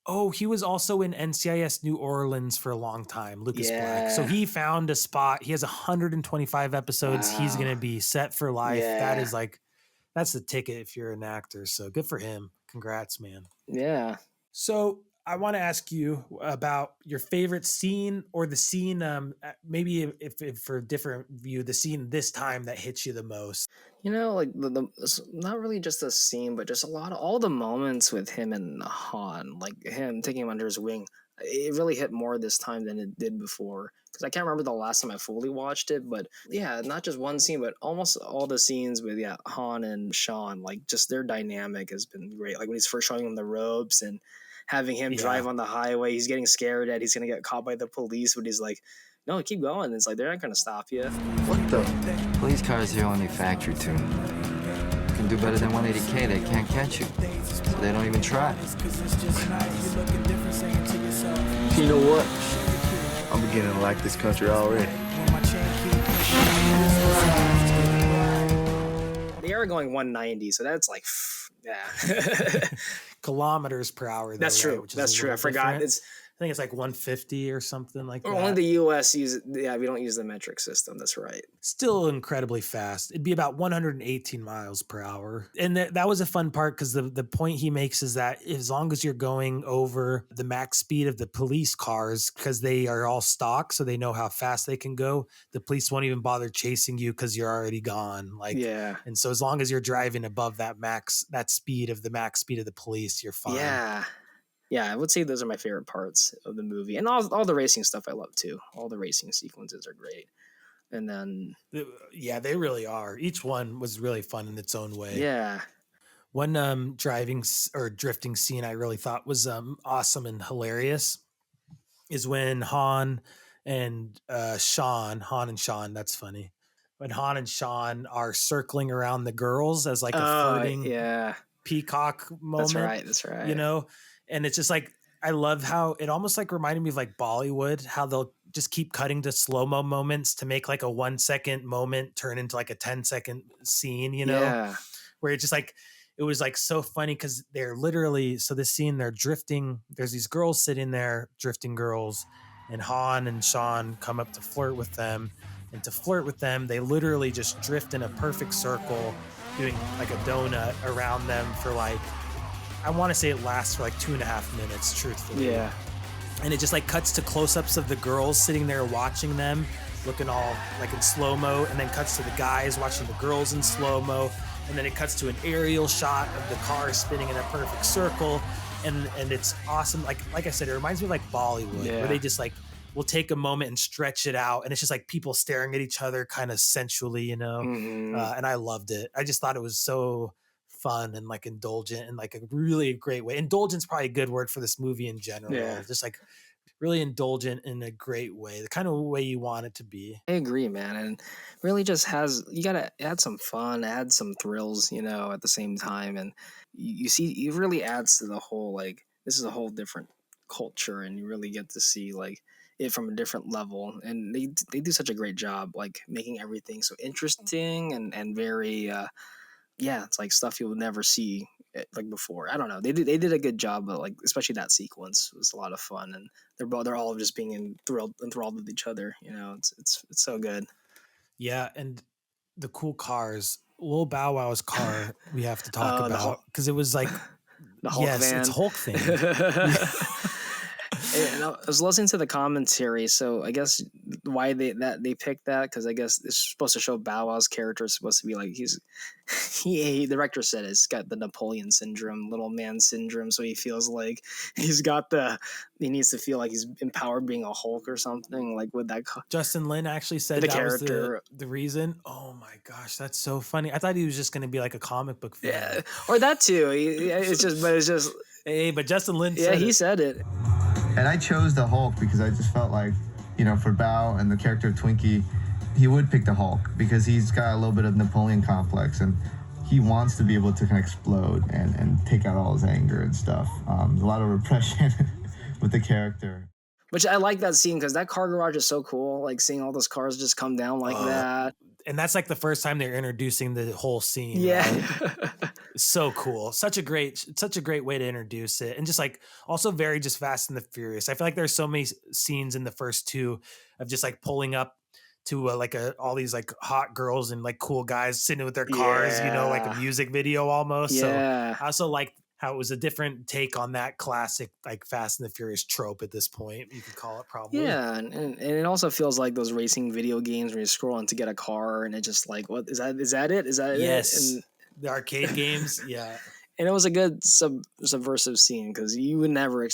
Oh, he was also in NCIS New Orleans for a long time, Lucas Black. So Yeah. he found a spot. He has 125 episodes. He's Wow. going to be set for life. That Yeah. is like, that's the ticket if you're an actor. So good for him. Congrats, man. Yeah. So I want to ask you about your favorite scene or the scene, maybe if for a different view, the scene this time that hits you the most. You know, like it's not really just a scene, but just a lot of all the moments with him and Han, like him taking him under his wing. It really hit more this time than it did before. Because I can't remember the last time I fully watched it, but yeah, not just one scene, but almost all the scenes with Han and Sean, like just their dynamic has been great. Like when he's first showing him the ropes and having him drive on the highway, he's getting scared that he's gonna get caught by the police, but he's like, no, keep going. It's like they're not gonna stop you. What the? Police cars here only factory tuned. You can do better than 180K, they can't catch you. So they don't even try. You know what? I'm beginning to like this country already. They are going 190, so that's like, yeah. Kilometers per hour. Though, That's true. right? Which is That's a true. I little forgot. different. It's I think it's like 150 or something like that. only the U.S. use. Yeah, we don't use the metric system. That's right. Still incredibly fast. It'd be about 118 miles per hour. And that was a fun part because the point he makes is that as long as you're going over the max speed of the police cars, because they are all stock, so they know how fast they can go, the police won't even bother chasing you because you're already gone. Like, Yeah. And so as long as you're driving above that speed of the max speed of the police, you're fine. Yeah. Yeah, I would say those are my favorite parts of the movie. And all the racing stuff I love too. All the racing sequences are great. And then Yeah, they really are. Each one was really fun in its own way. yeah. One driving or drifting scene I really thought was awesome and hilarious is when Han and Sean, that's funny. When Han and Sean are circling around the girls as like a flirting peacock moment. That's right. You know? And it's just like, I love how it almost like reminded me of like Bollywood, how they'll just keep cutting to slow-mo moments to make like a 1 second moment turn into like a 10-second scene, you know? Yeah. Where it's just like, it was like so funny because they're literally, so this scene, they're drifting. There's these girls sitting there, drifting girls, and Han and Sean come up to flirt with them. And to flirt with them, they literally just drift in a perfect circle, doing like a donut around them for like, I want to say it lasts for like 2.5 minutes, truthfully. Yeah. And it just like cuts to close-ups of the girls sitting there watching them, looking all like in slow-mo, and then cuts to the guys watching the girls in slow-mo, and then it cuts to an aerial shot of the car spinning in a perfect circle, and it's awesome. Like I said, it reminds me of like Bollywood, where they just like will take a moment and stretch it out, and it's just like people staring at each other kind of sensually, you know. And I loved it. I just thought it was so fun and like indulgent and like a really great way. Indulgent's probably a good word for this movie in general. Yeah. Just like really indulgent in a great way, the kind of way you want it to be. I agree, man. And really just you got to add some fun, add some thrills, you know, at the same time. And you see, it really adds to the whole, like, this is a whole different culture, and you really get to see like it from a different level. And they do such a great job, like making everything so interesting and very, it's like stuff you'll never see like before. I don't know. They did a good job, but like especially that sequence was a lot of fun, and they're all just being enthralled with each other. You know, it's so good. Yeah, and the cool cars. Lil Bow Wow's car we have to talk about because it was like the Hulk van. It's Hulk thing. And I was listening to the commentary, so I guess why they picked that, because I guess it's supposed to show Bow Wow's character is supposed to be like the director said it's got the Napoleon syndrome, little man syndrome, so he feels like he needs to feel like he's empowered being a Hulk or something like with that. Justin Lin actually said the that character was the reason. Oh my gosh, that's so funny. I thought he was just going to be like a comic book fan. Yeah, or that too. It's just. Hey, but Justin Lin. He said it. And I chose the Hulk because I just felt like, you know, for Bao and the character of Twinkie, he would pick the Hulk because he's got a little bit of Napoleon complex and he wants to be able to kind of explode and take out all his anger and stuff. There's a lot of repression with the character. Which I like that scene because that car garage is so cool. Like seeing all those cars just come down like that. And that's like the first time they're introducing the whole scene. Yeah. Right? So cool. Such a great way to introduce it. And just like also very just Fast and the Furious. I feel like there's so many scenes in the first two of just like pulling up to all these like hot girls and like cool guys sitting with their cars, like a music video almost. Yeah. So I also like how it was a different take on that classic like Fast and the Furious trope at this point. You could call it probably. Yeah, and it also feels like those racing video games where you're scrolling to get a car and it just like, what is that? Is that it? Is that yes. it? And the arcade games, yeah. And it was a good subversive scene because you would never.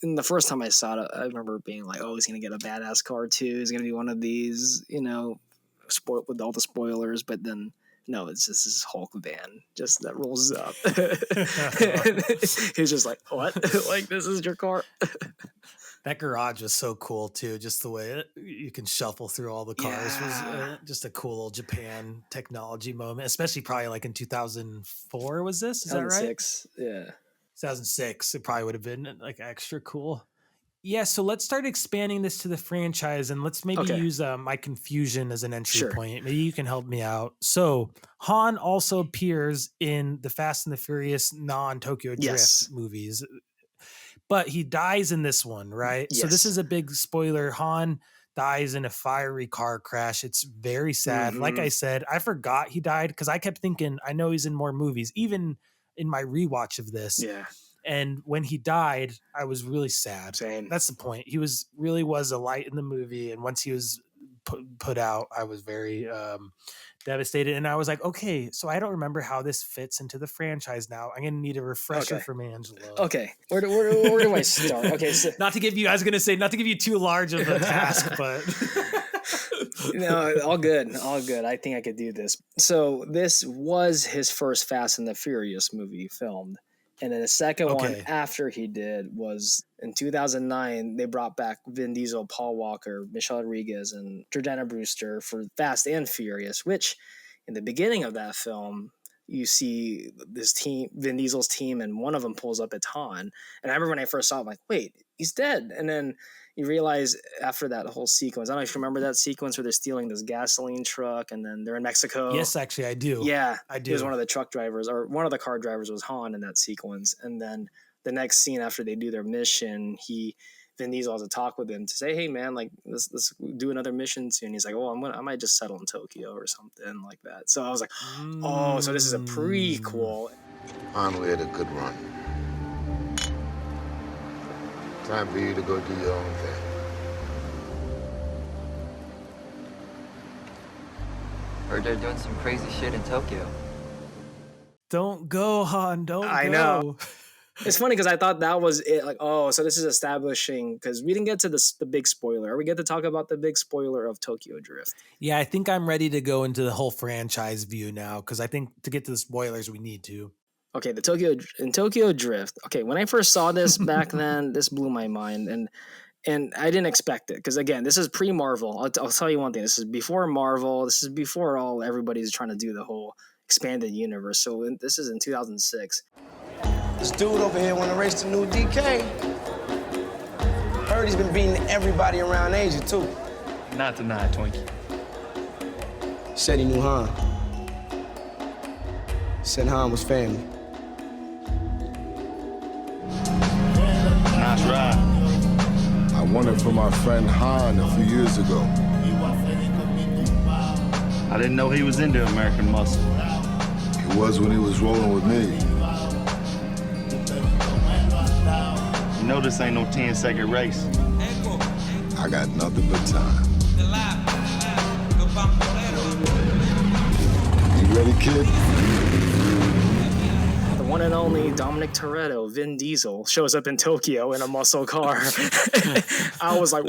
In the first time I saw it, I remember being like, "Oh, he's gonna get a badass car too. He's gonna be one of these, spoiled with all the spoilers." But then, no, it's just this Hulk van just that rolls up. He's just like, "What? Like this is your car?" That garage was so cool too. Just the way you can shuffle through all the cars was just a cool old Japan technology moment, especially probably like in 2004. Was this? Is that right? 2006. Yeah. 2006. It probably would have been like extra cool. Yeah. So let's start expanding this to the franchise and let's maybe use my confusion as an entry point. Maybe you can help me out. So Han also appears in the Fast and the Furious non-Tokyo Drift movies. But he dies in this one, right? Yes. So this is a big spoiler. Han dies in a fiery car crash. It's very sad. Mm-hmm. Like I said, I forgot he died because I kept thinking, I know he's in more movies, even in my rewatch of this. Yeah. And when he died, I was really sad. Same. That's the point. He was a light in the movie. And once he was put out, I was very devastated. And I was like, okay, so I don't remember how this fits into the franchise now. I'm going to need a refresher from Angelo. Okay. Where do I start? Okay. So, not to give you too large of a task, but no, all good. I think I could do this. So this was his first Fast and the Furious movie filmed. And then the second one after he did was in 2009, they brought back Vin Diesel, Paul Walker, Michelle Rodriguez, and Jordana Brewster for Fast and Furious, which in the beginning of that film, you see this team, Vin Diesel's team, and one of them pulls up at Han. And I remember when I first saw it, I'm like, wait, he's dead. And then you realize after that whole sequence, I don't know if you remember that sequence where they're stealing this gasoline truck and then they're in Mexico. Yes, actually, I do. Yeah, I do. He was one of the truck drivers, or one of the car drivers was Han in that sequence. And then the next scene after they do their mission, Vin Diesel has a talk with him to say, hey, man, like, let's do another mission soon. He's like, oh, I might just settle in Tokyo or something like that. So I was like, oh, so this is a prequel. Finally had a good run. Time for you to go do your own thing. Heard they're doing some crazy shit in Tokyo. Don't go, Han. Don't go. I know. It's funny because I thought that was it. Like, oh, so this is establishing, because we didn't get to the big spoiler. We get to talk about the big spoiler of Tokyo Drift. Yeah, I think I'm ready to go into the whole franchise view now, because I think to get to the spoilers, we need to. Okay, Tokyo Drift. Okay, when I first saw this back then, this blew my mind, and I didn't expect it because again, this is pre-Marvel. I'll tell you one thing: this is before Marvel. This is before everybody's trying to do the whole expanded universe. So this is in 2006. This dude over here want to race the new DK. Heard he's been beating everybody around Asia too. Not tonight, Twinkie. Said he knew Han. Said Han was family. Nice ride. I won it from my friend Han a few years ago. I didn't know he was into American muscle. He was when he was rolling with me. You know this ain't no 10-second race. I got nothing but time. You ready, kid? The one and only Dominic Toretto, Vin Diesel, shows up in Tokyo in a muscle car. I was like,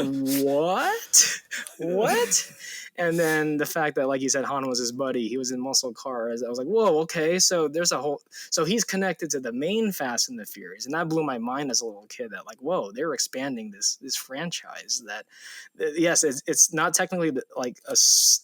what? And then the fact that, like you said, Han was his buddy, he was in muscle cars. I was like, whoa, okay. So so he's connected to the main Fast and the Furious. And that blew my mind as a little kid that, like, whoa, they're expanding this franchise that, yes, it's not technically like a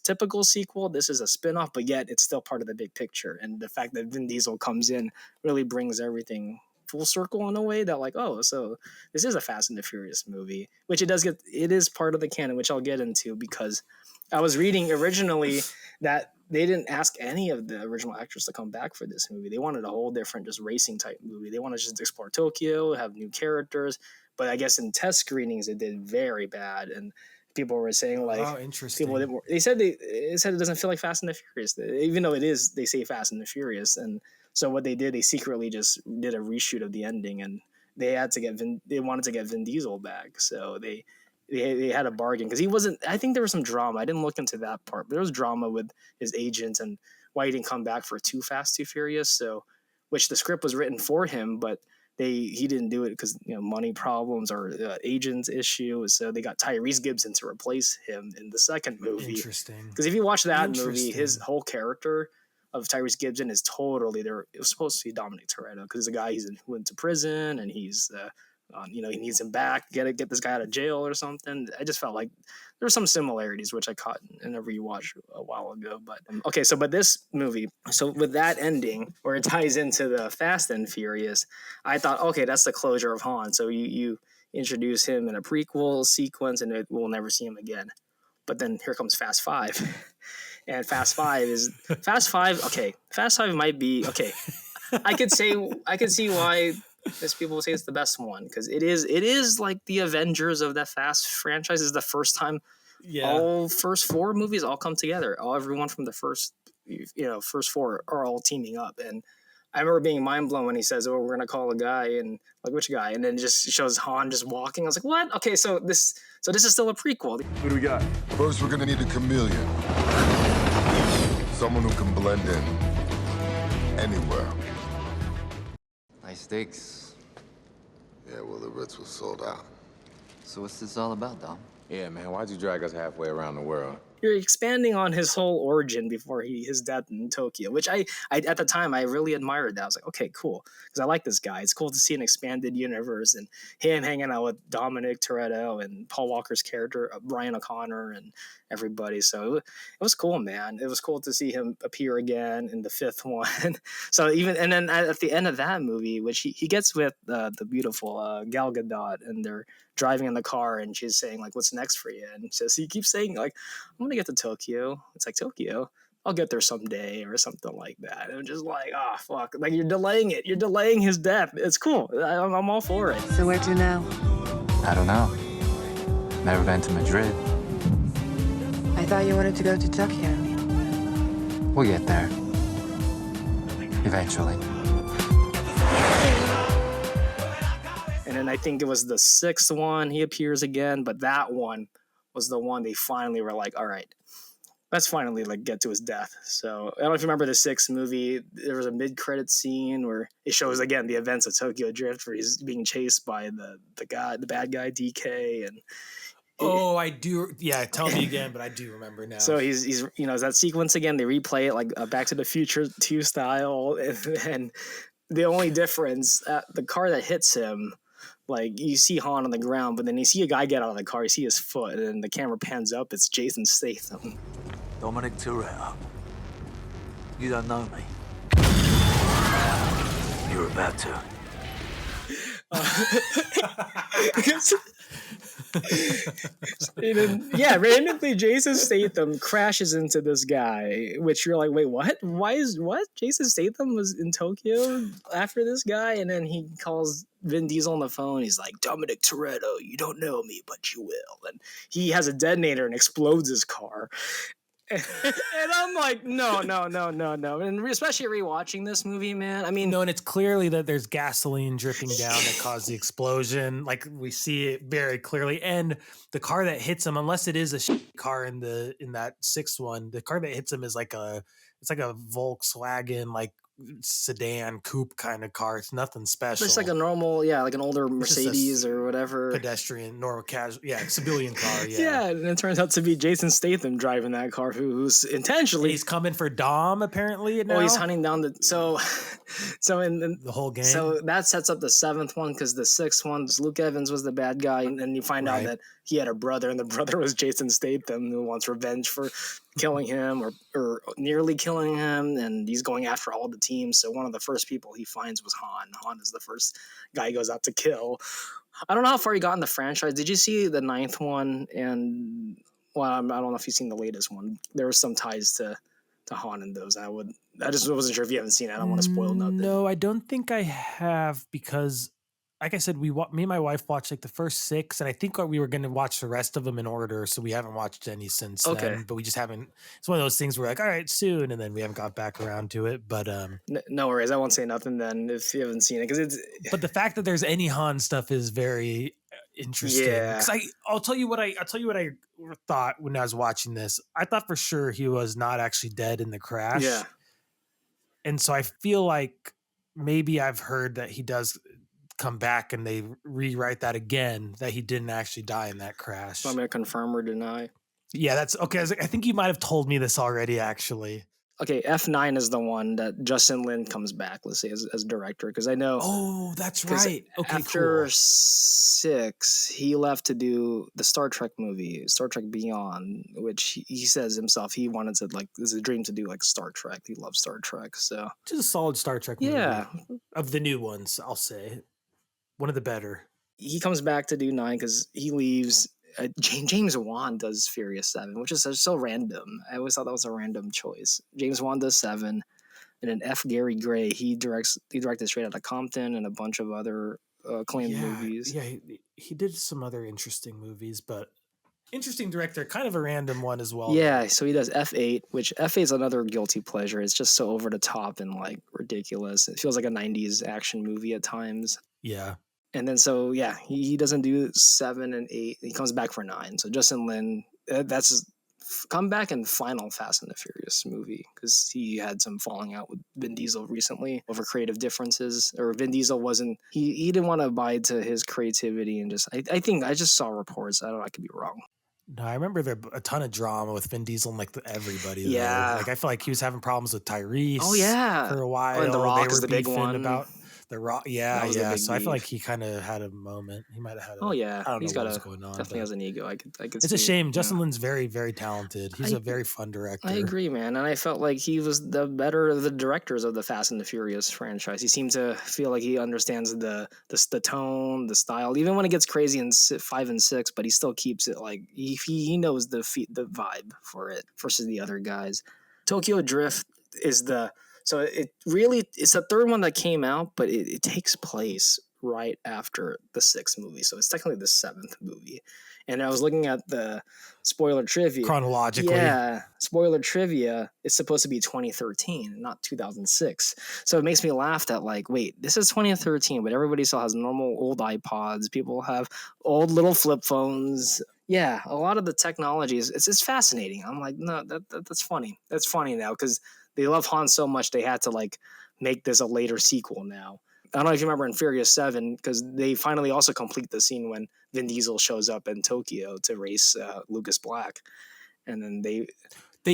typical sequel. This is a spinoff, but yet it's still part of the big picture. And the fact that Vin Diesel comes in really brings everything full circle in a way that, like, oh, so this is a Fast and the Furious movie, which it is part of the canon, which I'll get into because I was reading originally that they didn't ask any of the original actors to come back for this movie. They wanted a whole different, just racing type movie. They wanted to just explore Tokyo, have new characters. But I guess in test screenings, it did very bad, and people were saying like, oh, interesting. People didn't. They said it doesn't feel like Fast and the Furious, even though it is. They say Fast and the Furious, and so what they did, they secretly just did a reshoot of the ending, and they had to get they wanted to get Vin Diesel back, so they had a bargain because he wasn't. I think there was some drama. I didn't look into that part, but there was drama with his agents and why he didn't come back for Too Fast, Too Furious. So, which the script was written for him, but he didn't do it because money problems or agents issue. So they got Tyrese Gibson to replace him in the second movie. Interesting. Because if you watch that movie, his whole character of Tyrese Gibson is totally there. It was supposed to be Dominic Toretto because the guy who went to prison and he's he needs him back, get this guy out of jail or something. I just felt like there were some similarities which I caught in a rewatch a while ago. But okay, but this movie, so with that ending where it ties into the Fast and Furious, I thought, okay, that's the closure of Han. So you introduce him in a prequel sequence and we'll never see him again. But then here comes Fast 5. And Fast 5 okay. Fast 5 might be okay. I could see why people say it's the best one because it is like the Avengers of the Fast franchise. Is the first time all first 4 movies all come together. Everyone from the first first 4 are all teaming up. And I remember being mind blown when he says, "Oh, we're gonna call a guy," and like, which guy? And then just shows Han just walking. I was like, what? Okay, so this is still a prequel. Who do we got? First, we're gonna need a chameleon. Someone who can blend in anywhere. Nice steaks. Yeah, well, the Ritz was sold out. So what's this all about, Dom? Yeah, man, why'd you drag us halfway around the world? You're expanding on his whole origin before his death in Tokyo, which I at the time I really admired that. I was like, okay, cool, because I like this guy. It's cool to see an expanded universe and him hanging out with Dominic Toretto and Paul Walker's character, Brian O'Connor, and everybody. So it was cool, man. It was cool to see him appear again in the 5th one. So and then at the end of that movie, which he gets with the beautiful Gal Gadot, and they're driving in the car, and she's saying like, "What's next for you?" And so he keeps saying like, "I'm gonna get to Tokyo." It's like, Tokyo, I'll get there someday or something like that. And I'm just like, oh fuck, like you're delaying it. You're delaying his death. It's cool. I'm all for it. So where to now? I don't know. Never been to Madrid. I thought you wanted to go to Tokyo. We'll get there. Eventually. And then I think it was the 6th one he appears again, but that one was the one they finally were like, all right, let's finally like get to his death. So I don't know if you remember the 6th movie. There was a mid-credit scene where it shows again the events of Tokyo Drift, where he's being chased by the bad guy DK, and I do. Yeah, tell me again, but I do remember now. So he's is that sequence again. They replay it like Back to the Future 2 style, and the only difference, the car that hits him. Like, you see Han on the ground, but then you see a guy get out of the car, you see his foot, and then the camera pans up, it's Jason Statham. Dominic Toretto. You don't know me. You're about to. Randomly Jason Statham crashes into this guy, which you're like, wait, what? What? Jason Statham was in Tokyo after this guy, and then he calls Vin Diesel on the phone. He's like, Dominic Toretto, you don't know me, but you will. And he has a detonator and explodes his car. And I'm like, no. And especially rewatching this movie, man. I mean, no, and it's clearly that there's gasoline dripping down that caused the explosion. Like, we see it very clearly. And the car that hits him, unless it is a car in that 6th one, the car that hits him is like a Volkswagen, like sedan coupe kind of car. It's nothing special. It's like a normal, like an older Mercedes or whatever. Pedestrian, normal, casual, civilian car. Yeah, and it turns out to be Jason Statham driving that car, who's intentionally. He's coming for Dom, apparently. Now. Oh, he's hunting down so in the whole game. So that sets up the 7th one, because the 6th one, Luke Evans was the bad guy, and then you find out that he had a brother, and the brother was Jason Statham, who wants revenge for killing him or nearly killing him, and he's going after all the teams. So one of the first people he finds was Han. Han is the first guy he goes out to kill. I don't know how far he got in the franchise. Did you see the 9th one? And I don't know if you've seen the latest one. There were some ties to Han in those. I just wasn't sure if you haven't seen it. I don't want to spoil nothing. No, I don't think I have because, like I said, me and my wife watched like the first 6, and I think we were going to watch the rest of them in order. So we haven't watched any since then. But we just haven't. It's one of those things where like, all right, soon, and then we haven't got back around to it. But no worries, I won't say nothing then if you haven't seen it because it's. But the fact that there's any Han stuff is very interesting. Yeah. Because I'll tell you what I thought when I was watching this. I thought for sure he was not actually dead in the crash. Yeah. And so I feel like maybe I've heard that he does come back and they rewrite that again, that he didn't actually die in that crash. Want me to confirm or deny? Yeah, that's okay. I think you might have told me this already, actually. Okay, F9 is the one that Justin Lin comes back, let's say, as director, because I know. Oh, that's right. Okay, after cool. 6, he left to do the Star Trek movie, Star Trek Beyond, which he says himself he wanted to like. This is a dream to do like Star Trek. He loves Star Trek, so just a solid Star Trek movie. Yeah, of the new ones, I'll say one of the better. He comes back to do 9 because he leaves. James Wan does Furious 7, which is so random. I always thought that was a random choice. James Wan does 7, and then F. Gary Gray, he directed Straight Outta Compton and a bunch of other acclaimed movies. Yeah, he did some other interesting movies, but interesting director, kind of a random one as well. Yeah, so he does F8, which F8 is another guilty pleasure. It's just so over the top and like ridiculous. It feels like a 90s action movie at times. Yeah. And then so yeah, he doesn't do 7 and 8. He comes back for 9. So Justin Lin, that's his comeback and final Fast and the Furious movie because he had some falling out with Vin Diesel recently over creative differences. Or Vin Diesel wasn't he didn't want to abide to his creativity and just I think I just saw reports. I could be wrong. No, I remember there a ton of drama with Vin Diesel and like everybody. Yeah, like I feel like he was having problems with Tyrese. Oh yeah, for a while. And The Rock is the big beefing one about The Rock. Yeah. So I feel beef. like he kind of had a moment. He might have had. Oh yeah, I don't he's know got what was going on. Definitely has an ego. I could. It's a shame. Justin Lin's very, very talented. He's a very fun director. I agree, man. And I felt like he was the better of the directors of the Fast and the Furious franchise. He seemed to feel like he understands the tone, the style, even when it gets crazy in 5 and 6. But he still keeps it like he knows the vibe for it versus the other guys. Tokyo Drift is so it's the third one that came out, but it takes place right after the 6th movie. So it's technically the 7th movie. And I was looking at the spoiler trivia. Chronologically. Yeah. Spoiler trivia is supposed to be 2013, not 2006. So it makes me laugh that like, wait, this is 2013, but everybody still has normal old iPods. People have old little flip phones. Yeah, a lot of the technology it's fascinating. I'm like, no, that's funny. That's funny now because they love Han so much they had to like make this a later sequel now. I don't know if you remember in Furious 7 because they finally also complete the scene when Vin Diesel shows up in Tokyo to race Lucas Black, and then they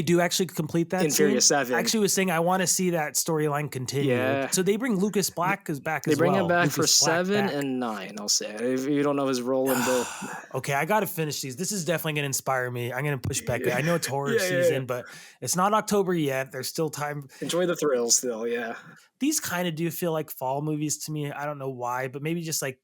do actually complete that in scene? Furious 7. I actually was saying I want to see that storyline continue. Yeah. So they bring Lucas Black back as well. They bring him back Lucas for Black 7 and 9. I'll say if you don't know his role in both. Okay, I got to finish these. This is definitely going to inspire me. I'm going to push back. I know it's horror season, but it's not October yet. There's still time. Enjoy the thrill still, yeah. These kind of do feel like fall movies to me. I don't know why, but maybe just like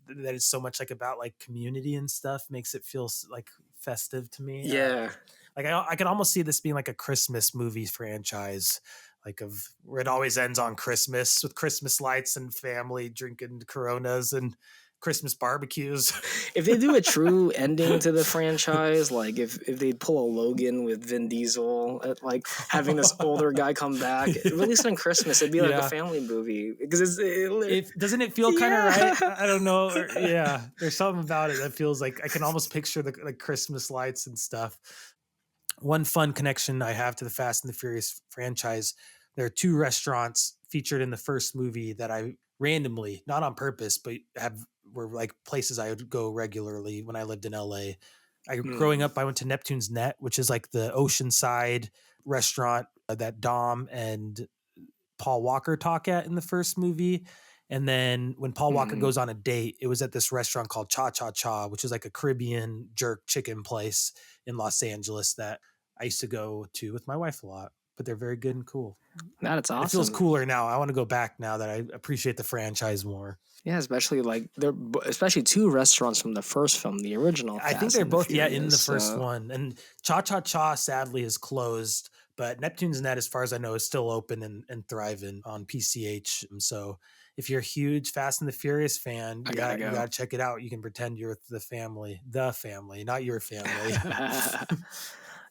that it's so much like about like community and stuff makes it feel like festive to me. Yeah. Like I could almost see this being like a Christmas movie franchise, like of where it always ends on Christmas with Christmas lights and family drinking Coronas and Christmas barbecues. If they do a true ending to the franchise, like if they pull a Logan with Vin Diesel, like having this older guy come back, released on Christmas, it'd be like a family movie because doesn't it feel kind of right? I don't know. There's something about it that feels like I can almost picture the like Christmas lights and stuff. One fun connection I have to the Fast and the Furious franchise, there are 2 restaurants featured in the first movie that I randomly, not on purpose, but were like places I would go regularly when I lived in LA. Growing up, I went to Neptune's Net, which is like the oceanside restaurant that Dom and Paul Walker talk at in the first movie. And then when Paul Walker goes on a date, it was at this restaurant called Cha Cha Cha, which is like a Caribbean jerk chicken place in Los Angeles that I used to go to with my wife a lot, but they're very good and cool. That's awesome. It feels cooler now. I want to go back now that I appreciate the franchise more. Yeah, especially like especially 2 restaurants from the first film, the original. I think they're both in the first one. And Cha Cha Cha sadly is closed, But Neptune's Net, as far as I know, is still open and thriving on PCH. So if you're a huge Fast and the Furious fan, you gotta check it out. You can pretend you're with the family, not your family.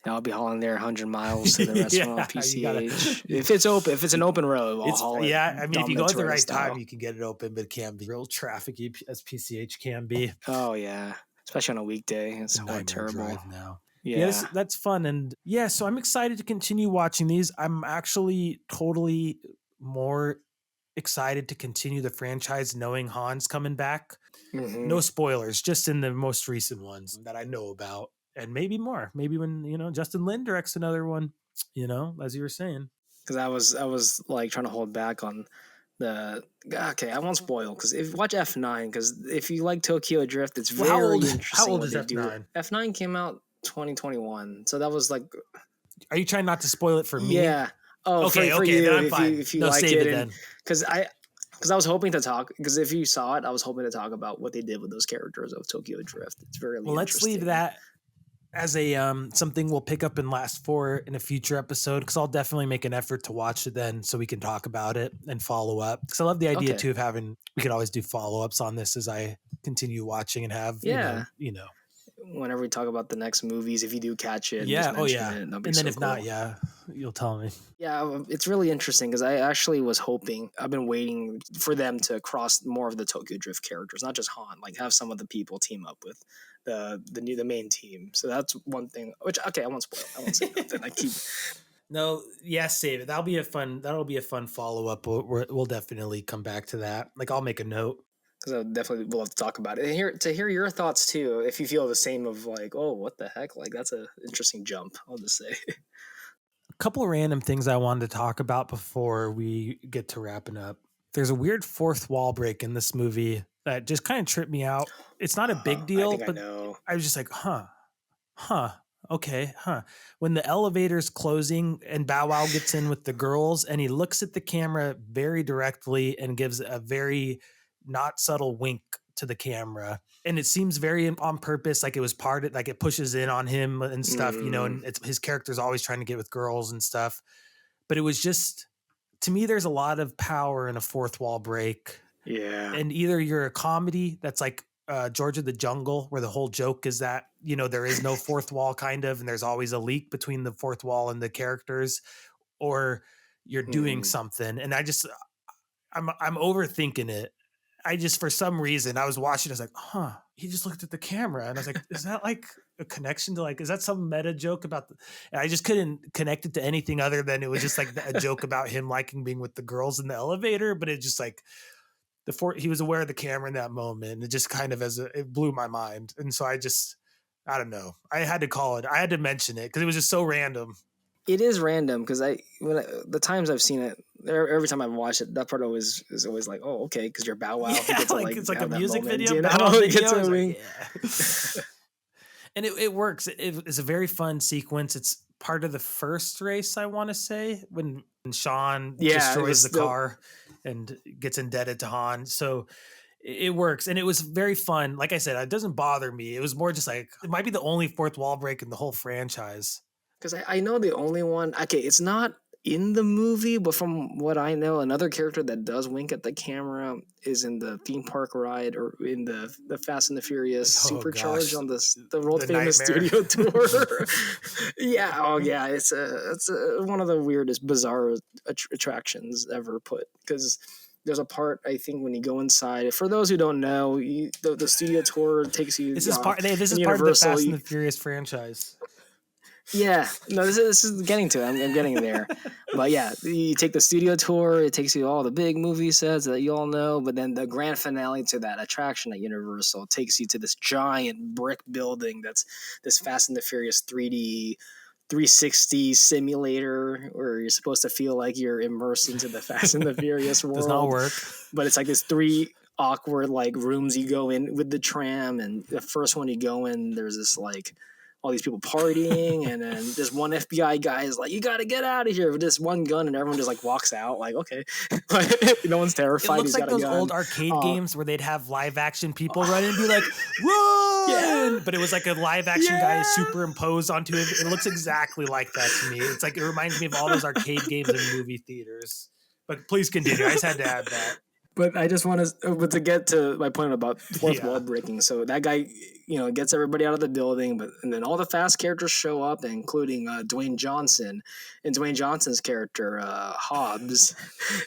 I'll be hauling there 100 miles to the restaurant on PCH. If it's open, if it's an open road, I'll haul it. Yeah, I mean, if you go at the right style. time, you can get it open, but it can be real trafficy as PCH can be. Oh yeah, especially on a weekday. It's so terrible now. Yeah, that's fun. And yeah, so I'm excited to continue watching these. I'm actually totally more excited to continue the franchise knowing Han's coming back. Mm-hmm. No spoilers, just in the most recent ones that I know about. And maybe more. Maybe when, Justin Lin directs another one, as you were saying. Because I was like trying to hold back on I won't spoil because if watch F9 because if you like Tokyo Drift, it's very interesting. How old is F9? F9 came out 2021, so that was like. Are you trying not to spoil it for me? Yeah. Oh, okay. For you, then I'm fine. If you no, like save it, then. Because I was hoping to talk because if you saw it, I was hoping to talk about what they did with those characters of Tokyo Drift. It's very interesting. Let's leave that as a something we'll pick up in Last Four in a future episode, because I'll definitely make an effort to watch it then so we can talk about it and follow up. Because I love the idea too of having, we could always do follow-ups on this as I continue watching and have, whenever we talk about the next movies, if you do catch it. Yeah. It, and then if not, you'll tell me. Yeah, it's really interesting because I actually was hoping, I've been waiting for them to cross more of the Tokyo Drift characters, not just Han, like have some of the people team up with the main team. So that's one thing, which, okay, I won't spoil. I won't say nothing. No, save it. That'll be a fun follow-up. We'll definitely come back to that. Like, I'll make a note. Because I definitely will have to talk about it. And to hear your thoughts too, if you feel the same of like, oh, what the heck? Like, that's an interesting jump, I'll just say. A couple of random things I wanted to talk about before we get to wrapping up. There's a weird fourth wall break in this movie that just kind of tripped me out. It's not a big deal, but I was just like, okay. When the elevator's closing and Bow Wow gets in with the girls and he looks at the camera very directly and gives a very not subtle wink to the camera, and it seems very on purpose, like it was like it pushes in on him and stuff, and his character's always trying to get with girls and stuff. But it was just, to me, there's a lot of power in a fourth wall break. Yeah. And either you're a comedy that's like George of the Jungle, where the whole joke is that, there is no fourth wall kind of, and there's always a leak between the fourth wall and the characters, or you're doing something. And I'm overthinking it. For some reason, I was watching, I was like, he just looked at the camera. And I was like, is that like a connection to is that some meta joke about and I just couldn't connect it to anything other than it was just like a joke about him liking being with the girls in the elevator. But it just like, he was aware of the camera in that moment. And it just kind of it blew my mind. And so I don't know. I had to call it. I had to mention it because it was just so random. It is random because the times I've seen it, every time I've watched it, that part is always like, oh, okay, because you're Bow Wow. Yeah, it's like a music video. And it works. It's a very fun sequence. It's part of the first race, I want to say, when Sean destroys the car and gets indebted to Han. So it works. And it was very fun. Like I said, it doesn't bother me. It was more just like, it might be the only fourth wall break in the whole franchise. Because I know the only one, okay, it's not in the movie, but from what I know, another character that does wink at the camera is in the theme park ride or in the Fast and the Furious Supercharged on the world famous studio tour. Yeah, it's one of the weirdest, bizarre attractions ever put. Because there's a part, I think, when you go inside. For those who don't know, the studio tour takes you. This is part of the Fast and the Furious franchise. Yeah, no, this is getting to it. I'm getting there. But yeah, you take the studio tour. It takes you to all the big movie sets that you all know. But then the grand finale to that attraction at Universal takes you to this giant brick building that's this Fast and the Furious 3D 360 simulator where you're supposed to feel like you're immersed into the Fast and the Furious world. Does not work. But it's like this 3 awkward like rooms you go in with the tram, and the first one you go in, there's this like all these people partying, and then this one FBI guy is like, "You got to get out of here with this one gun," and everyone just like walks out, like, okay, no one's terrified. It looks He's like got a those gun. old arcade games where they'd have live action people run and be like, "Run!" But it was like a live action guy superimposed onto it. It looks exactly like that to me. It's like it reminds me of all those arcade games in movie theaters. But please continue. I just had to add that. But I just want to get to my point about fourth wall breaking. So that guy, gets everybody out of the building, and then all the Fast characters show up, including Dwayne Johnson. And Dwayne Johnson's character, Hobbs,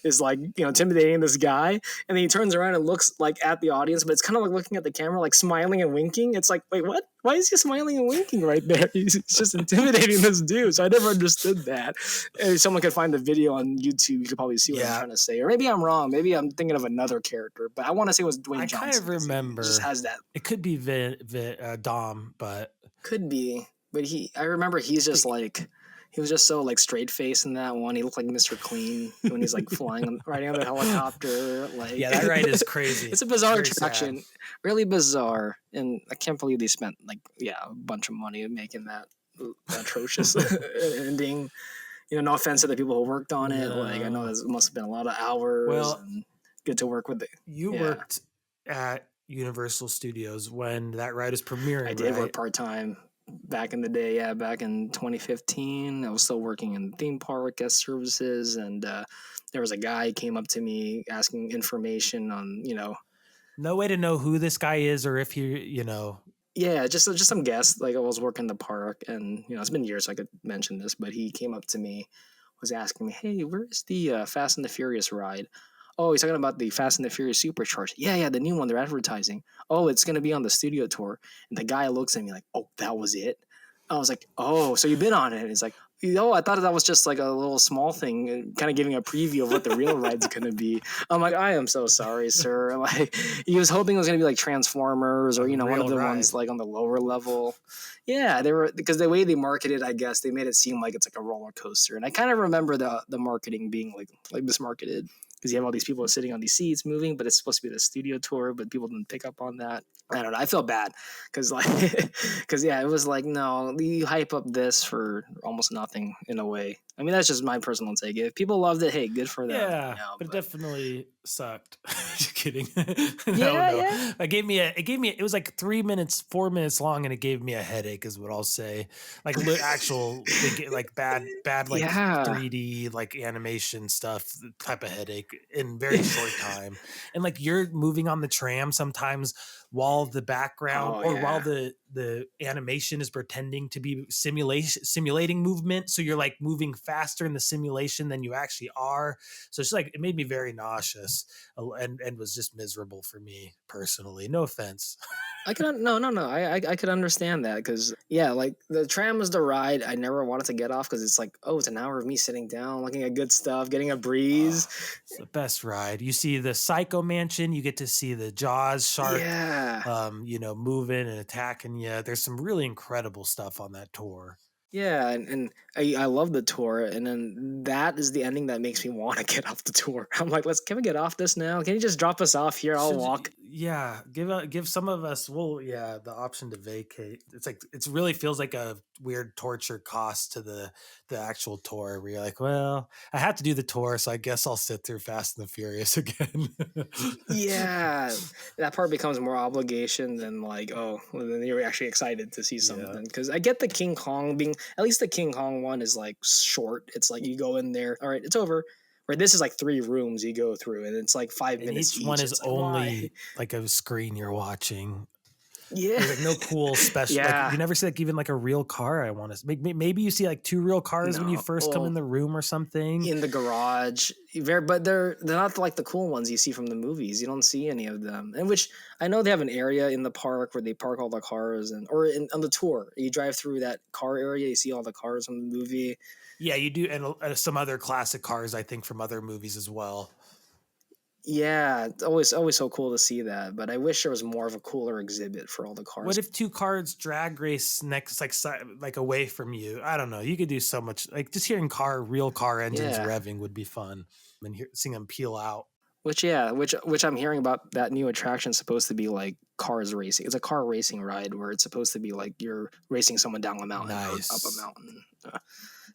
is like, intimidating this guy. And then he turns around and looks like at the audience, but it's kind of like looking at the camera, like smiling and winking. It's like, wait, what? Why is he smiling and winking right there? He's just intimidating this dude. So I never understood that. If someone could find the video on YouTube, you could probably see what I'm trying to say. Or maybe I'm wrong. Maybe I'm thinking of another character. But I want to say it was Dwayne Johnson. I kind of remember. He just has that. It could be Dom, but. Could be. But I remember he's just like. He was just so like straight face in that one. He looked like Mr. Clean when he's like riding on the helicopter. Like, yeah, that ride is crazy. It's a bizarre attraction, really bizarre, and I can't believe they spent a bunch of money making that atrocious ending. No offense to the people who worked on it. Like, I know there must have been a lot of hours. Well, and good to work with it. You worked at Universal Studios when that ride was premiering. I did work part time. Back in the day, back in 2015, I was still working in theme park guest services, and there was a guy came up to me asking information on, No way to know who this guy is or if he, Yeah, just some guest. Like, I was working the park, and it's been years so I could mention this, but he came up to me, was asking me, "Hey, where's the Fast and the Furious ride?" Oh, he's talking about the Fast and the Furious Supercharged. Yeah, the new one they're advertising. Oh, it's going to be on the studio tour. And the guy looks at me like, "Oh, that was it?" I was like, "Oh, so you've been on it?" And he's like, I thought that was just like a little small thing, kind of giving a preview of what the real ride's going to be. I'm like, "I am so sorry, sir." Like, he was hoping it was going to be like Transformers or, one of the ones like on the lower level. Yeah, they were, because the way they marketed, I guess, they made it seem like it's like a roller coaster. And I kind of remember the marketing being like mismarketed. Because you have all these people sitting on these seats moving, but it's supposed to be the studio tour, but people didn't pick up on that. I don't know. I feel bad because it was like, no, you hype up this for almost nothing in a way. I mean, that's just my personal take. If people loved it, hey, good for them. Yeah, but it definitely sucked. Just kidding. No. Yeah. It was like 4 minutes long, and it gave me a headache is what I'll say. Like actual, like bad, like 3D, like animation stuff type of headache in very short time. And like you're moving on the tram sometimes while the background while the animation is pretending to be simulating movement. So you're like moving faster in the simulation than you actually are. So it's like, it made me very nauseous and was just miserable for me personally. No offense. I could understand that because like the tram was the ride I never wanted to get off because it's like, oh, it's an hour of me sitting down, looking at good stuff, getting a breeze. It's the best ride. You see the Psycho Mansion, you get to see the Jaws shark, moving and attacking you. There's some really incredible stuff on that tour. Yeah, and I love the tour, and then that is the ending that makes me want to get off the tour. I'm like, can we get off this now? Can you just drop us off here? I'll walk. Yeah, give some of us the option to vacate. It's like it really feels like a weird torture cost to the actual tour where you're like, well, I have to do the tour, so I guess I'll sit through Fast and the Furious again. Yeah, that part becomes more obligation than like, then you're actually excited to see something. Because I get the King Kong being, at least the King Kong one is like short. It's like you go in there, all right, it's over. Right, this is like 3 rooms you go through, and it's like 5 minutes. Each one is only like a screen you're watching. Yeah, there's like no cool special. Yeah, like, you never see like even like a real car. I want to maybe you see like 2 real cars when you first come in the room or something in the garage. But they're not like the cool ones you see from the movies. You don't see any of them. And which I know they have an area in the park where they park all the cars, on the tour you drive through that car area. You see all the cars from the movie. Yeah, you do, and some other classic cars, I think, from other movies as well. Yeah, it's always so cool to see that, but I wish there was more of a cooler exhibit for all the cars. What if 2 cars drag race next, like away from you? I don't know. You could do so much. Like just hearing real car engines revving would be fun, and seeing them peel out. which I'm hearing about that new attraction is supposed to be like cars racing. It's a car racing ride where it's supposed to be like you're racing someone down a mountain or up a mountain.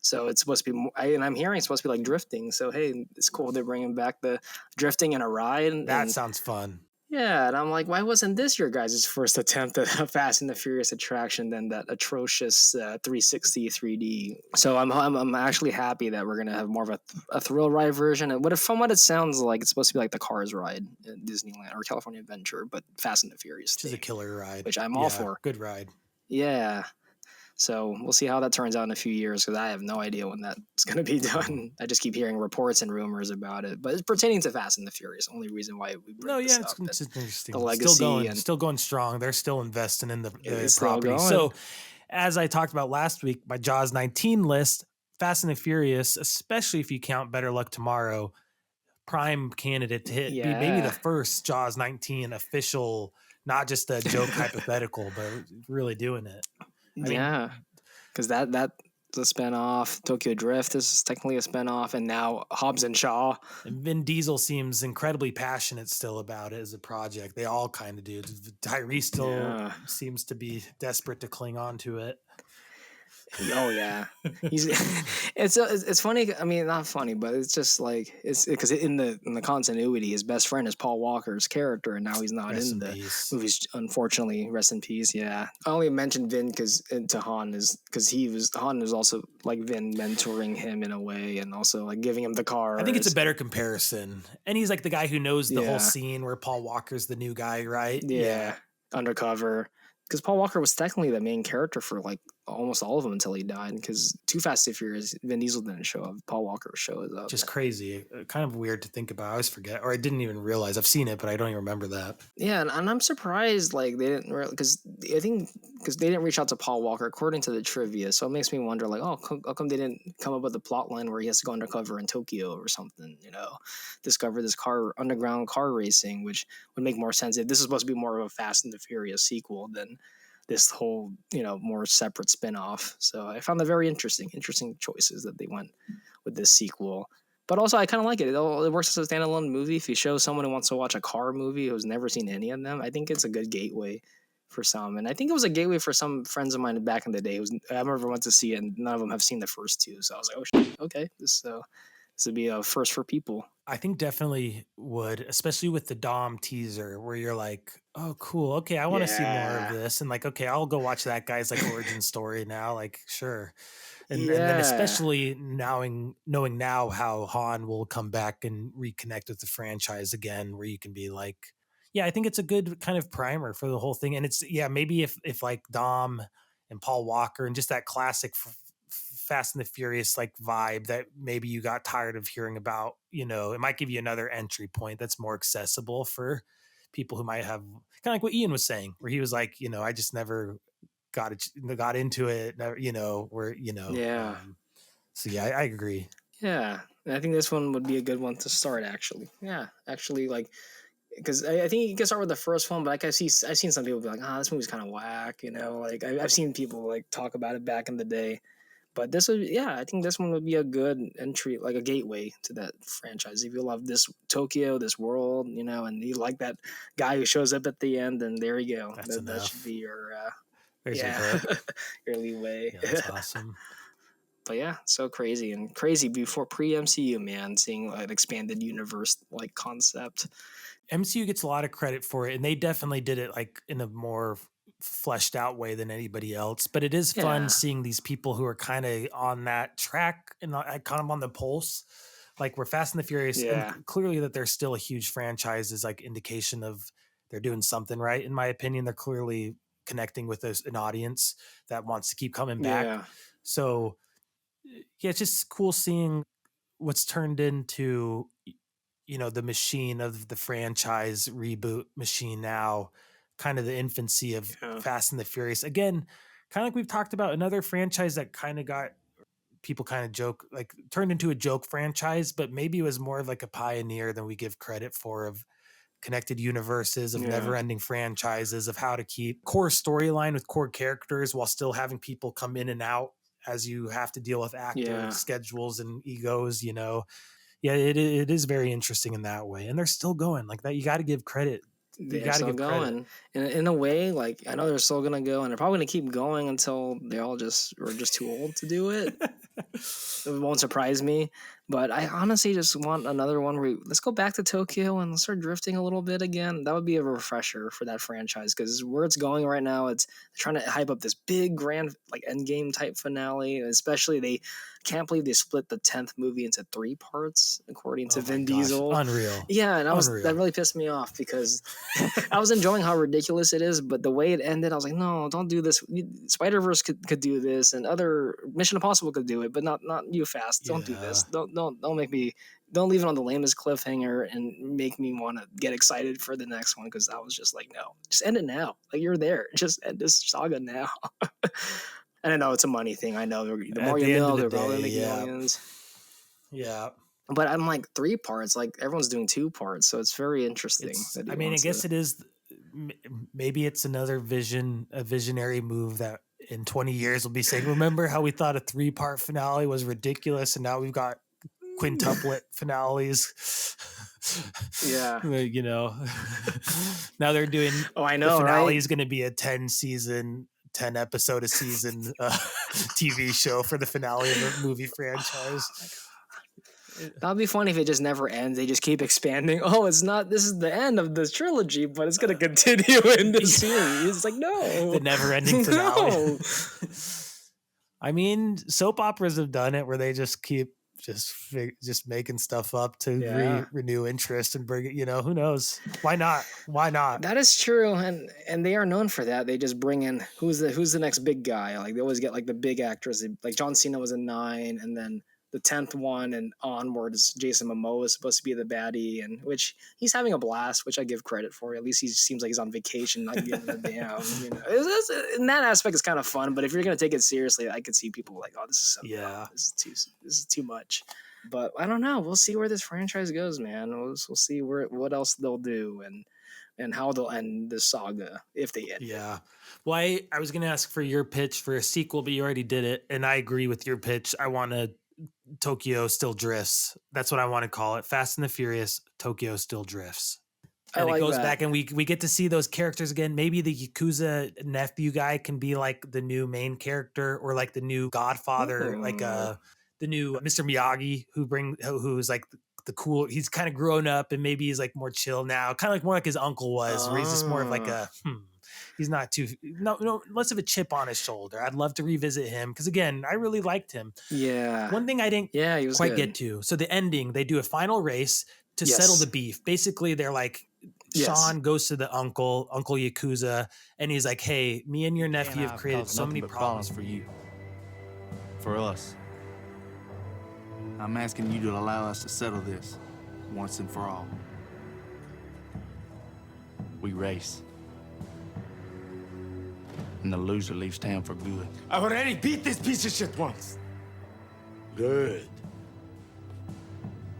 So it's supposed to be, and I'm hearing it's supposed to be like drifting. So hey, it's cool they're bringing back the drifting in a ride. That sounds fun. Yeah, and I'm like, why wasn't this your guys' first attempt at a Fast and the Furious attraction than that atrocious 360 3D? So I'm actually happy that we're gonna have more of a thrill ride version. And from what it sounds like, it's supposed to be like the Cars ride at Disneyland or California Adventure, but Fast and the Furious. Which is a killer ride. Which I'm all for. Good ride. Yeah. So we'll see how that turns out in a few years because I have no idea when that's going to be done. I just keep hearing reports and rumors about it, but it's pertaining to Fast and the Furious. Only reason why we bring this up. It's interesting. The legacy still going strong. They're still investing in the property. Going. So, as I talked about last week, my Jaws 19 list, Fast and the Furious, especially if you count Better Luck Tomorrow, prime candidate to hit. Be maybe the first Jaws 19 official, not just a joke hypothetical, but really doing it. Because that's a spinoff. Tokyo Drift is technically a spinoff, and now Hobbs and Shaw. And Vin Diesel seems incredibly passionate still about it as a project. They all kind of do. Tyrese still seems to be desperate to cling on to it. Oh yeah, it's funny. I mean, not funny, but it's just like it's because in the continuity, his best friend is Paul Walker's character, and now he's not in the movies. Unfortunately, rest in peace. Yeah, I only mentioned Vin because to Han is because Han was also like Vin mentoring him in a way, and also like giving him the car. I think it's a better comparison, and he's like the guy who knows the whole scene where Paul Walker's the new guy, right? Yeah. Undercover. Because Paul Walker was technically the main character for like almost all of them until he died. Because Too Fast and Furious, Vin Diesel didn't show up. Paul Walker shows up. Just crazy. Kind of weird to think about. I always forget, or I didn't even realize. I've seen it, but I don't even remember that. Yeah, and I'm surprised like they didn't because I think because they didn't reach out to Paul Walker according to the trivia. So it makes me wonder like, oh, how come they didn't come up with a plot line where he has to go undercover in Tokyo or something? You know, discover this underground car racing, which would make more sense if this is supposed to be more of a Fast and the Furious sequel than this whole, more separate spin-off. So I found that very interesting choices that they went with this sequel. But also I kind of like it. It works as a standalone movie. If you show someone who wants to watch a car movie who's never seen any of them, I think it's a good gateway for some. And I think it was a gateway for some friends of mine back in the day. I remember went to see it and none of them have seen the first two. So I was like, oh shit, okay, this would be a first for people. I think definitely would, especially with the Dom teaser where you're like, oh, cool. Okay, I want to see more of this. And like, okay, I'll go watch that guy's like origin story now. Like, sure. And then especially knowing now how Han will come back and reconnect with the franchise again, where you can be like, yeah, I think it's a good kind of primer for the whole thing. And it's, maybe if like Dom and Paul Walker and just that classic Fast and the Furious like vibe that maybe you got tired of hearing about, it might give you another entry point that's more accessible for people who might have kind of like what Ian was saying, where he was like, I just never got into it, where, so yeah, I agree. Yeah. And I think this one would be a good one to start actually. Yeah. Actually, like, because I think you can start with the first one, but like I've seen some people be like, this movie's kind of whack, like I've seen people like talk about it back in the day. But I think this one would be a good entry, like a gateway to that franchise. If you love this Tokyo, this world, and you like that guy who shows up at the end, then there you go. That should be your, your leeway. Yeah, that's awesome. But yeah, so crazy before pre-MCU, man, seeing an expanded universe like concept. MCU gets a lot of credit for it, and they definitely did it like in a more fleshed out way than anybody else, but it is fun seeing these people who are kind of on that track and kind of on the pulse, like we're Fast and the Furious, and clearly that they're still a huge franchise is like indication of they're doing something right. In my opinion, they're clearly connecting with an audience that wants to keep coming back. So it's just cool seeing what's turned into, the machine of the franchise reboot machine now, kind of the infancy of Fast and the Furious. Again, kind of like we've talked about another franchise that kind of got people kind of joke, like turned into a joke franchise, but maybe it was more of like a pioneer than we give credit for, of connected universes, of never-ending franchises, of how to keep core storyline with core characters while still having people come in and out as you have to deal with actor schedules and egos, Yeah, it is very interesting in that way, and they're still going like that. You got to give credit. You They're got to still give credit. going. In a way, like I know they're still gonna go, and they're probably gonna keep going until they all just are just too old to do it. It won't surprise me, but I honestly just want another one where let's go back to Tokyo and let's start drifting a little bit again. That would be a refresher for that franchise because where it's going right now, it's trying to hype up this big grand like endgame type finale. Especially they can't believe they split the 10th movie into 3 parts according to Vin Diesel. Unreal. Yeah, and Unreal. that really pissed me off because I was enjoying how ridiculous it is, but the way it ended, I was like, no, don't do this. Spider-Verse could do this, and other Mission Impossible could do it, but not you Fast. Don't do this. Don't make me. Don't leave it on the lamest cliffhanger and make me want to get excited for the next one because I was just like, no, just end it now. Like you're there, just end this saga now. And I know it's a money thing. I know the more you know, they're probably making millions. Yeah. But I'm like 3 parts. Like everyone's doing 2 parts, so it's very interesting. I mean, I guess it is. Maybe it's another visionary move that in 20 years we'll be saying, remember how we thought a 3-part finale was ridiculous, and now we've got quintuplet finales. Yeah. You know, now they're doing. Oh, I know. The finale right? is going to be a 10 episode a season TV show for the finale of the movie franchise. That'd be funny if it just never ends. They just keep expanding. Oh, it's not. This is the end of the trilogy, but it's going to continue in the series. It's like no, the never-ending finale. No. I mean, soap operas have done it where they just keep just making stuff up to renew interest and bring it. You know, who knows? Why not? Why not? That is true, and they are known for that. They just bring in who's the next big guy. Like they always get like the big actors. Like John Cena was in 9, and then the 10th one and onwards, Jason Momoa is supposed to be the baddie, and which he's having a blast, which I give credit for. At least he seems like he's on vacation, not giving a damn. You know, in that aspect, it's kind of fun. But if you're gonna take it seriously, I could see people like, oh, this is this is too much. But I don't know. We'll see where this franchise goes, man. We'll see what else they'll do and how they'll end the saga if they end. Yeah. Well, I was gonna ask for your pitch for a sequel, but you already did it, and I agree with your pitch. I want to. Tokyo Still Drifts. That's what I want to call it. Fast and the Furious, Tokyo Still Drifts. And it goes back and we get to see those characters again. Maybe the Yakuza nephew guy can be like the new main character or like the new Godfather, like the new Mr. Miyagi who's like the cool, he's kind of grown up and maybe he's like more chill now. Kind of like more like his uncle was, where he's just more of like he's not less of a chip on his shoulder. I'd love to revisit him because again, I really liked him. Yeah. One thing I didn't he was quite good. get to. So the ending, they do a final race to settle the beef. Basically, they're like, Sean goes to the Uncle Yakuza, and he's like, hey, me and your nephew have created so many problems for you. For us. I'm asking you to allow us to settle this once and for all. We race. And the loser leaves town for good. I've already beat this piece of shit once. Good.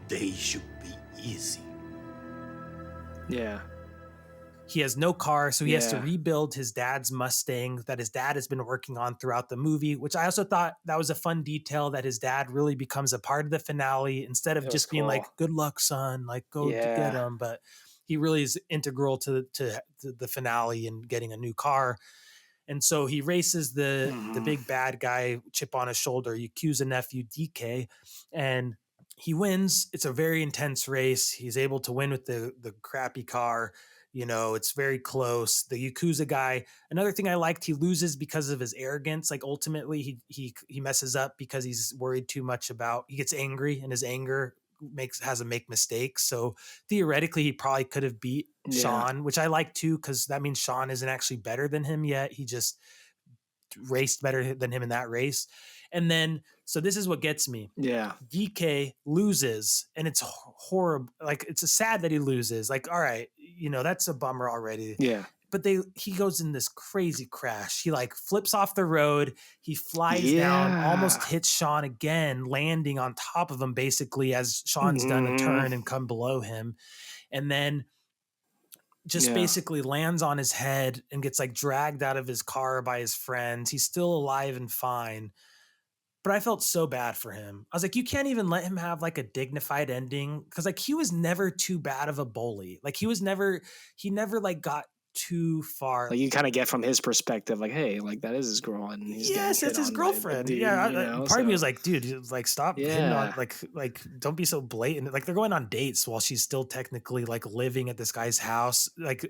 They should be easy. Yeah. He has no car, so he has to rebuild his dad's Mustang that his dad has been working on throughout the movie, which I also thought that was a fun detail that his dad really becomes a part of the finale instead of just being like, good luck, son, like go to get him. But he really is integral to the finale and getting a new car. And so he races the big bad guy, chip on his shoulder, Yakuza nephew DK, and he wins. It's a very intense race. He's able to win with the crappy car. You know, it's very close. The Yakuza guy, another thing I liked, he loses because of his arrogance. Like ultimately he messes up because he's worried too much he gets angry, and his anger has him make mistakes. So theoretically he probably could have beat Sean, which I like too, because that means Sean isn't actually better than him yet. He just raced better than him in that race. And then, so this is what gets me. Yeah. DK loses, and it's horrible. Like, it's sad that he loses. Like, all right, you know, that's a bummer already. Yeah. But he goes in this crazy crash. He like flips off the road. He flies down, almost hits Sean again, landing on top of him basically as Sean's done a turn and come below him. And then just basically lands on his head and gets like dragged out of his car by his friends. He's still alive and fine. but I felt so bad for him. I was like, you can't even let him have like a dignified ending, because like he was never too bad of a bully. Like he never like got too far. Like you kind of get from his perspective, like, hey, like that is his girl, and he's yes, that's his girlfriend. Part of me was like, dude, like stop hitting on, like don't be so blatant. Like they're going on dates while she's still technically like living at this guy's house. Like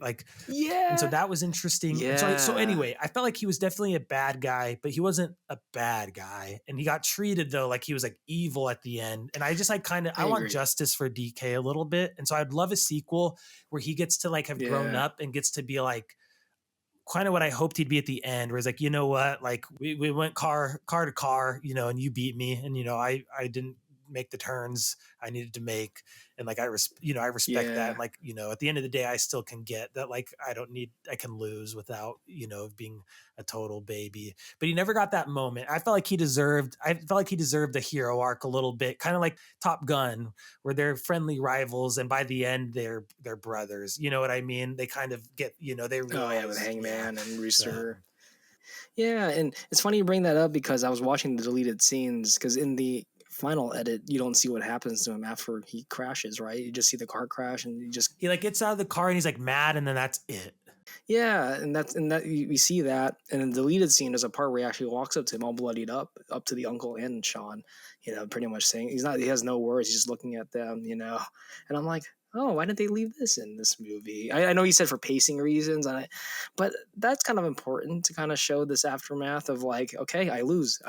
yeah. And so that was interesting. Yeah. And so anyway, I felt like he was definitely a bad guy, but he wasn't a bad guy. And he got treated though like he was like evil at the end. And I just like I want justice for DK a little bit. And so I'd love a sequel where he gets to like have grown up and gets to be like kind of what I hoped he'd be at the end, where he's like, you know what, like we went car to car, you know, and you beat me, and you know, I didn't make the turns I needed to make, and like I respect that. And like, you know, at the end of the day, I still can get that. Like I can lose without, you know, being a total baby. But he never got that moment. I felt like he deserved a hero arc a little bit, kind of like Top Gun, where they're friendly rivals, and by the end they're brothers. You know what I mean? They kind of get, you know, they realize, with Hangman and Rooster. Yeah, and it's funny you bring that up because I was watching the deleted scenes, because in the final edit you don't see what happens to him after he crashes, right? You just see the car crash, and he like gets out of the car and he's like mad, and then that's it. Yeah, and that we see that, and in the deleted scene there's a part where he actually walks up to him all bloodied up to the uncle and Sean, you know, pretty much saying he has no words, he's just looking at them, you know. And I'm like, oh, why didn't they leave this in this movie? I know you said for pacing reasons, but that's kind of important to kind of show this aftermath of like, okay, I lose.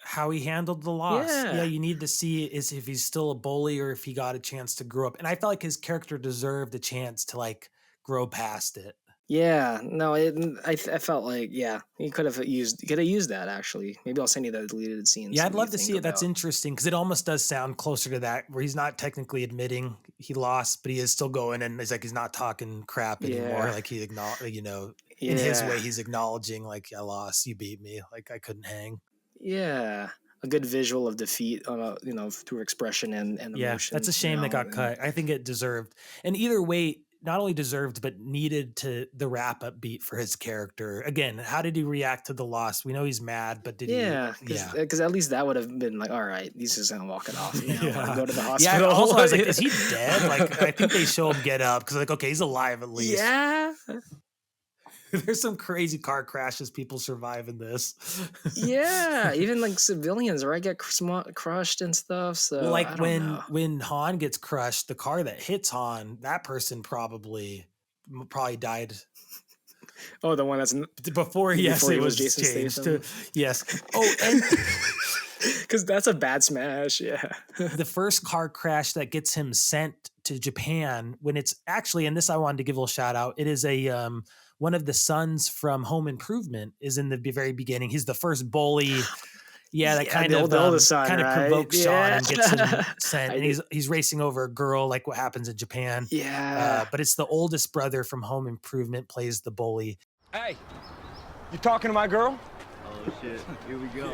How he handled the loss. Yeah. You need to see is if he's still a bully or if he got a chance to grow up. And I felt like his character deserved a chance to like grow past it. Yeah, no, I felt like, he could have used that actually. Maybe I'll send you the deleted scenes. Yeah, I'd love to see it. That's interesting, because it almost does sound closer to that, where he's not technically admitting he lost, but he is still going, and it's like he's not talking crap anymore. Like he you know, in his way, he's acknowledging like, I lost, you beat me, like I couldn't hang. Yeah, a good visual of defeat on you know, through expression and emotion. Yeah, that's a shame that got cut. I think it deserved, and either way, not only deserved, but needed to the wrap up beat for his character. Again, how did he react to the loss? We know he's mad, but did because at least that would have been like, all right, he's just gonna walk it off. You know, go to the hospital. Yeah, also I was like, is he dead? Like, I think they show him get up, because like, okay, he's alive at least. Yeah. There's some crazy car crashes people survive in this. Yeah, even like civilians, right, get crushed and stuff. So well, like when Han gets crushed, the car that hits Han, that person probably died. Oh, the one that's before he was Jason changed Statham. Yes. Oh, and because that's a bad smash. Yeah. The first car crash that gets him sent to Japan, when it's actually, and this I wanted to give a little shout out. It is a one of the sons from Home Improvement is in the very beginning. He's the first bully. Yeah, that kind of provokes Sean and gets him sent. And he's racing over a girl, like what happens in Japan. Yeah. But it's the oldest brother from Home Improvement plays the bully. Hey, you talking to my girl? Oh shit, here we go.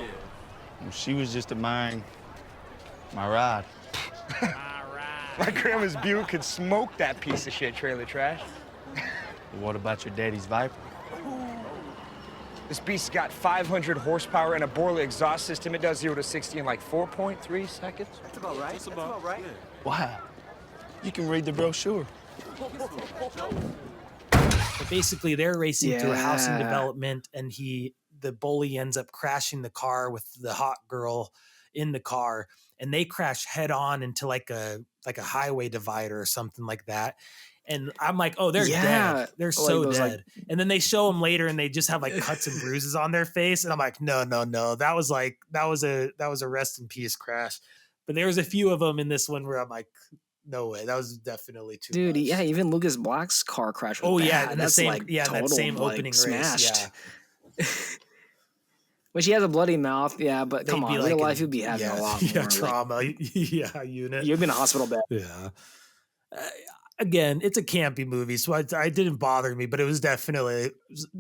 Well, she was just admiring my ride. My grandma's Buick could smoke that piece of shit trailer trash. What about your daddy's Viper? This beast's got 500 horsepower and a Borla exhaust system. It does 0 to 60 in like 4.3 seconds. That's about right. That's about right. Yeah. Wow. You can read the brochure. But basically, they're racing through a housing development, and the bully ends up crashing the car with the hot girl in the car, and they crash head on into like a highway divider or something like that. And I'm like, oh, they're dead. They're so dead. And then they show them later, and they just have like cuts and bruises on their face. And I'm like, no. That was a rest in peace crash. But there was a few of them in this one where I'm like, no way. That was too Dude, much. Yeah, even Lucas Black's car crash was bad. That same opening smashed. race. Yeah. When she has a bloody mouth, but come on, real life, you'd be having a lot more. Trauma. Unit. You'd be in a hospital bed. Yeah. Again, it's a campy movie, so it didn't bother me, but it was definitely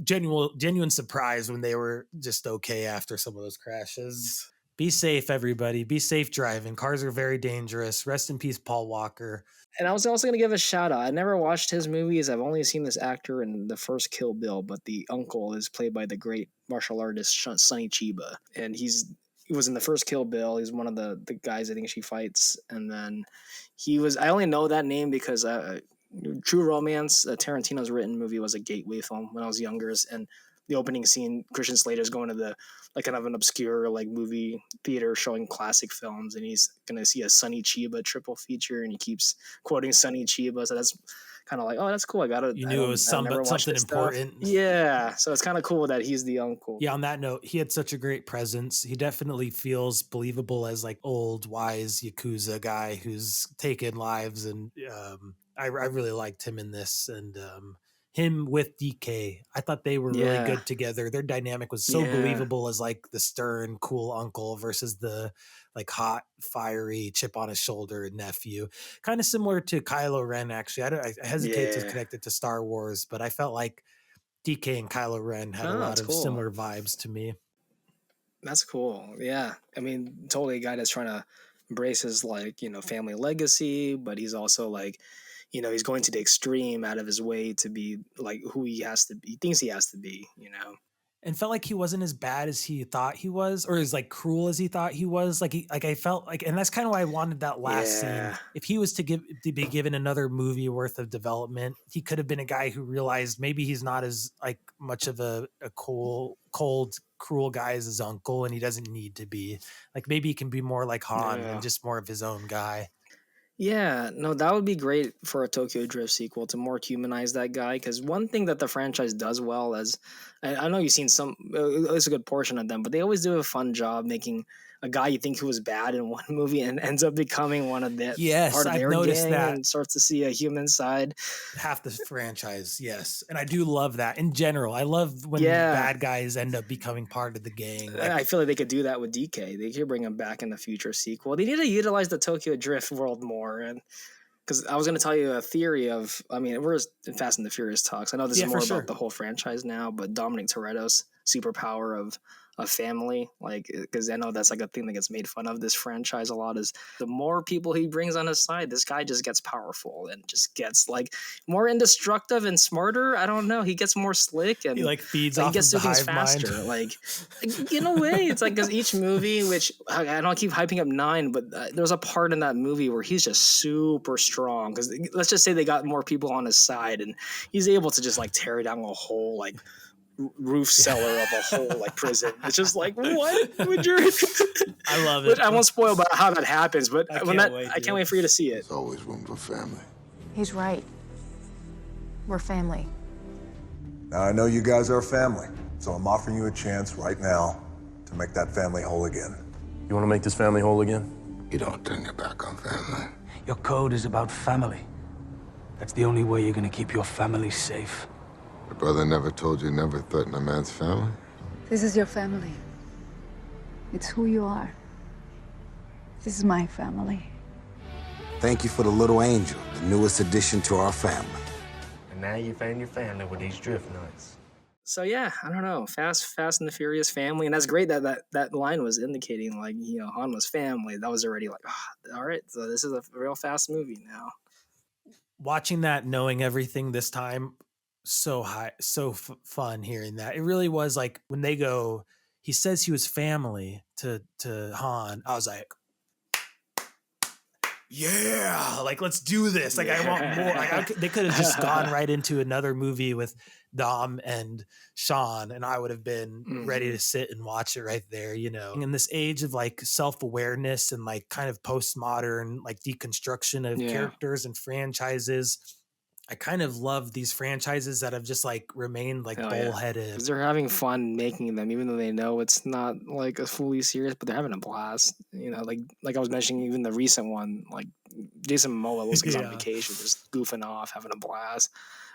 genuine surprise when they were just okay after some of those crashes. Be safe, everybody. Be safe driving. Cars are very dangerous. Rest in peace, Paul Walker. And I was also going to give a shout out. I never watched his movies. I've only seen this actor in the first Kill Bill, but the uncle is played by the great martial artist Sonny Chiba. And he's he was in the first Kill Bill. He's one of the guys I think she fights, and then he was. I only know that name because True Romance, Tarantino's written movie, was a gateway film when I was younger, and the opening scene, Christian Slater's going to the like kind of an obscure like movie theater showing classic films, and he's gonna see a Sonny Chiba triple feature, and he keeps quoting Sonny Chiba. So that's kind of like, oh, that's cool. I gotta. You knew it was something important. Yeah, so it's kind of cool that he's the uncle. Yeah. On that note, he had such a great presence. He definitely feels believable as like old, wise Yakuza guy who's taken lives, and I really liked him in this, and him with DK. I thought they were really good together. Their dynamic was so believable as like the stern, cool uncle versus the like hot, fiery chip on his shoulder nephew. Kind of similar to Kylo Ren, actually. I hesitate to connect it to Star Wars, but I felt like DK and Kylo Ren had a lot of similar vibes to me. That's cool. Yeah. I mean, totally a guy that's trying to embrace his like, family legacy, but he's also like, he's going to the extreme out of his way to be like who he thinks he has to be, And felt like he wasn't as bad as he thought he was, or as like cruel as he thought he was. I felt like, and that's kind of why I wanted that last scene. If he was to be given another movie worth of development, he could have been a guy who realized maybe he's not as like much of a cold, cruel guy as his uncle, and he doesn't need to be. Like maybe he can be more like Han and just more of his own guy. Yeah, no, that would be great for a Tokyo Drift sequel to more humanize that guy. Because one thing that the franchise does well is, I know you've seen it's a good portion of them, but they always do a fun job making a guy you think who was bad in one movie and ends up becoming one of the part of their gang and starts to see a human side. Half the franchise, yes, and I do love that in general. I love when bad guys end up becoming part of the gang. I feel like they could do that with DK. They could bring him back in the future sequel. They need to utilize the Tokyo Drift world more, and because I was going to tell you a theory of, I mean, we're in Fast and the Furious talks. I know this is more about the whole franchise now, but Dominic Toretto's superpower of family, like, because I know that's like a thing that gets made fun of this franchise a lot, is the more people he brings on his side, this guy just gets powerful and just gets like more indestructive and smarter. I don't know. He gets more slick and he like feeds off of the hive faster. Mind. Like in a way, it's like because each movie, which I don't keep hyping up 9, but there's a part in that movie where he's just super strong. Because let's just say they got more people on his side, and he's able to just like tear down a whole like roof cellar of a whole like prison. It's just like, what would you? I love it. I won't spoil about how that happens, but I can't wait for you to see it. There's always room for family. He's right. We're family. Now I know you guys are family, so I'm offering you a chance right now to make that family whole again. You want to make this family whole again? You don't turn your back on family. Your code is about family. That's the only way you're gonna keep your family safe. Your brother never told you never threaten a man's family? This is your family. It's who you are. This is my family. Thank you for the little angel, the newest addition to our family. And now you found your family with these drift nuts. So yeah, I don't know. Fast and the Furious family, and that's great that line was indicating like, Han was family. That was already like, all right, so this is a real fast movie now. Watching that, knowing everything this time, fun hearing that. It really was like when they go, he says he was family to Han. I was like, yeah, like let's do this. Like I want more. Like they could have just gone right into another movie with Dom and Sean, and I would have been ready to sit and watch it right there. In this age of like self-awareness and like kind of postmodern like deconstruction of characters and franchises, I kind of love these franchises that have just like remained like bullheaded. They're having fun making them, even though they know it's not like a fully serious, but they're having a blast. Like I was mentioning, even the recent one, like Jason Momoa looks like he's on vacation, just goofing off, having a blast,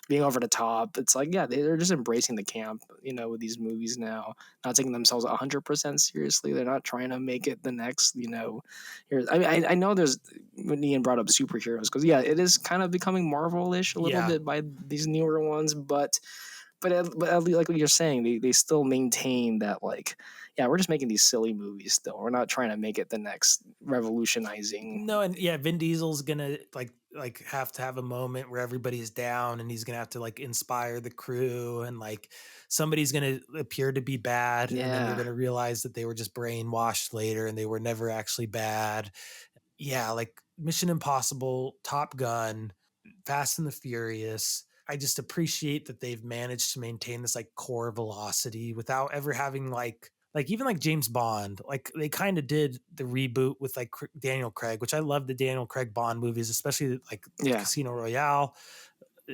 being over the top. It's like, they're just embracing the camp, with these movies now, not taking themselves 100% seriously. They're not trying to make it the next, I know there's, when Ian brought up superheroes, because it is kind of becoming Marvel-ish a little bit by these newer ones, but like what you're saying, they still maintain that like, we're just making these silly movies still. We're not trying to make it the next revolutionizing. No, and Vin Diesel's gonna like like have to have a moment where everybody's down and he's gonna have to like inspire the crew, and like somebody's gonna appear to be bad, and then you're gonna realize that they were just brainwashed later and they were never actually bad. Yeah, like Mission Impossible, Top Gun, Fast and the Furious. I just appreciate that they've managed to maintain this like core velocity without ever having like even like James Bond. Like they kind of did the reboot with like Daniel Craig, which I love the Daniel Craig Bond movies, especially like Casino Royale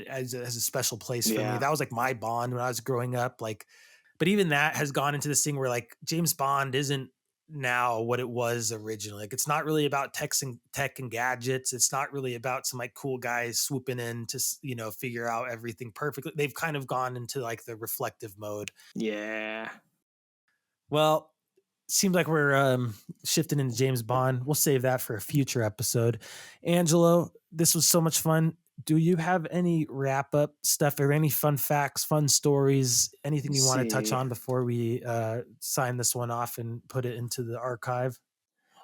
has a special place for me. That was like my Bond when I was growing up. Like, but even that has gone into this thing where like James Bond isn't now what it was originally. Like it's not really about tech and gadgets. It's not really about some like cool guys swooping in to, you know, figure out everything perfectly. They've kind of gone into like the reflective mode. Yeah. Well, seems like we're shifting into James Bond. We'll save that for a future episode. Angelo, this was so much fun. Do you have any wrap up stuff or any fun facts, fun stories, anything you want to touch on before we sign this one off and put it into the archive?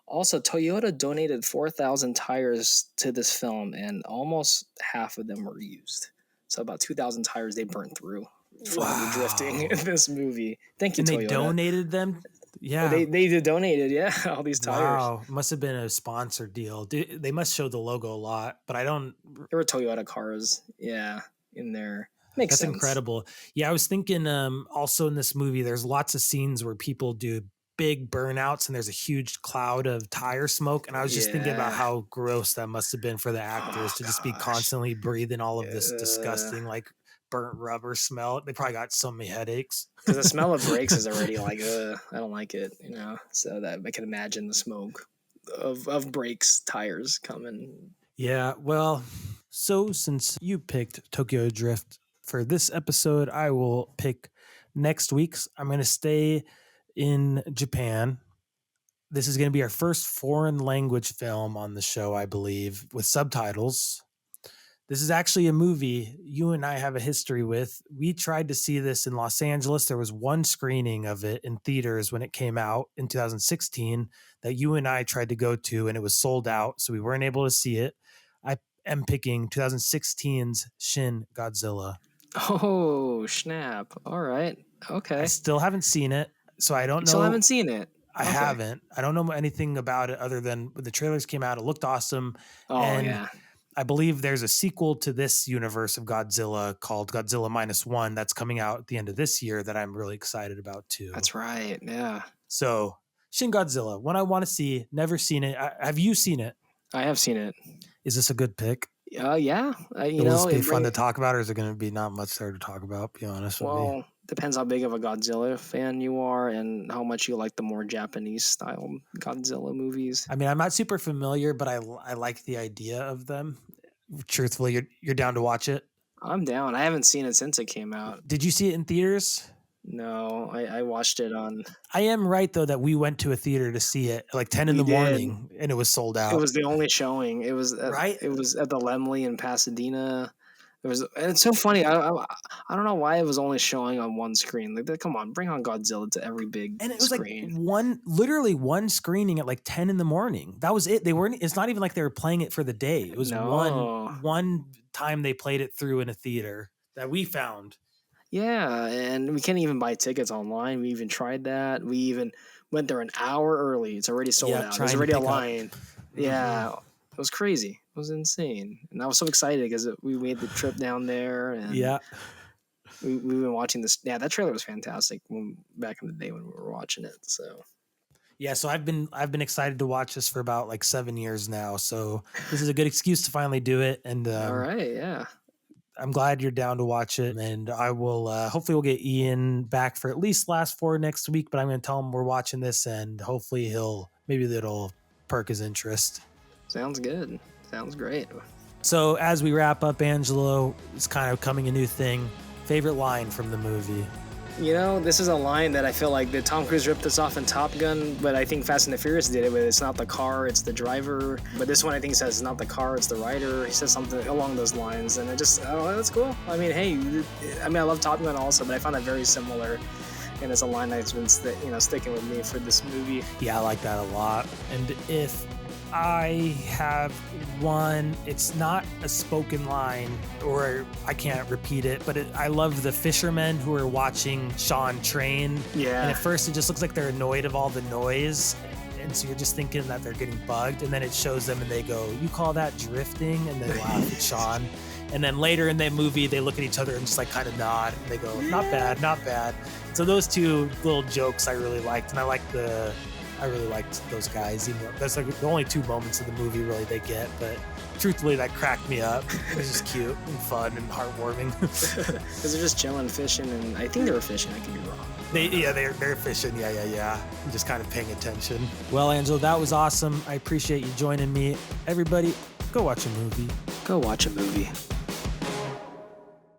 Also, Toyota donated 4,000 tires to this film, and almost half of them were used. So about 2,000 tires they burned through from drifting in this movie. Thank you, and Toyota. They donated them? Yeah. They donated, all these tires. Wow. Must have been a sponsor deal. They must show the logo a lot, but I don't. There were Toyota cars, in there. Makes That's sense. incredible. Yeah, I was thinking also in this movie, there's lots of scenes where people do big burnouts and there's a huge cloud of tire smoke. And I was just thinking about how gross that must have been for the actors to just be constantly breathing all of this disgusting, like burnt rubber smell. They probably got so many headaches. Because the smell of brakes is already like, I don't like it, So that I can imagine the smoke of brakes, tires coming. Yeah, well, so since you picked Tokyo Drift for this episode, I will pick next week's. I'm going to stay in Japan. This is going to be our first foreign language film on the show, I believe, with subtitles. This is actually a movie you and I have a history with. We tried to see this in Los Angeles. There was one screening of it in theaters when it came out in 2016 that you and I tried to go to, and it was sold out, so we weren't able to see it. I am picking 2016's Shin Godzilla. Oh, snap. All right. Okay. I still haven't seen it, so I don't know. Still haven't seen it? I haven't. I don't know anything about it other than the trailers came out. It looked awesome. Oh, and I believe there's a sequel to this universe of Godzilla called Godzilla -1 that's coming out at the end of this year that I'm really excited about too. That's right. Yeah. So Shin Godzilla, one I want to see, never seen it. Have you seen it? I have seen it. Is this a good pick? Yeah. Will this be fun to talk about, or is it going to be not much there to talk about? Be honest with me. Well, depends how big of a Godzilla fan you are and how much you like the more Japanese style Godzilla movies. I mean, I'm not super familiar, but I like the idea of them. Truthfully, you're down to watch it? I'm down. I haven't seen it since it came out. Did you see it in theaters? No, I watched it on. I am right though that we went to a theater to see it at like 10 in the morning, and it was sold out. It was the only showing. It was right. It was at the Laemmle in Pasadena. It was, and it's so funny. I don't know why it was only showing on one screen. Like, come on, bring on Godzilla to every big and it was screen. Like literally one screening at like 10 in the morning. That was it. They weren't. It's not even like they were playing it for the day. It was one time they played it through in a theater that we found. Yeah, and we can't even buy tickets online. We even tried that. We even went there an hour early. It's already sold out. There's already a line. Yeah, it was crazy. It was insane. And I was so excited because we made the trip down there. And we've been watching this. Yeah, that trailer was fantastic back in the day when we were watching it. So yeah, so I've been excited to watch this for about like 7 years now. So this is a good excuse to finally do it. And all right, yeah. I'm glad you're down to watch it, and I will hopefully we'll get Ian back for at least last 4 next week, but I'm going to tell him we're watching this, and hopefully maybe that'll perk his interest. Sounds good. Sounds great. So as we wrap up, Angelo, it's kind of coming a new thing. Favorite line from the movie? You know, this is a line that I feel like that Tom Cruise ripped this off in Top Gun, but I think Fast and the Furious did it with it's not the car, it's the driver. But this one I think says it's not the car, it's the rider. He says something along those lines, and that's cool. I mean, hey, I love Top Gun also, but I found that very similar, and it's a line that's been sticking with me for this movie. Yeah, I like that a lot. And if I have one. It's not a spoken line, or I can't repeat it, but I love the fishermen who are watching Sean train. Yeah. And at first it just looks like they're annoyed of all the noise. And so you're just thinking that they're getting bugged. And then it shows them and they go, "You call that drifting?" And they laugh at Sean. And then later in the movie, they look at each other and just like kind of nod. And they go, "Not bad, not bad." So those two little jokes I really liked. And I really liked those guys. Even though that's like the only two moments of the movie really they get, but truthfully that cracked me up. It was just cute and fun and heartwarming. Because they're just chilling, fishing, and I think they were fishing. I could be wrong. They're fishing. Yeah. I'm just kind of paying attention. Well, Angelo, that was awesome. I appreciate you joining me. Everybody, go watch a movie. Go watch a movie.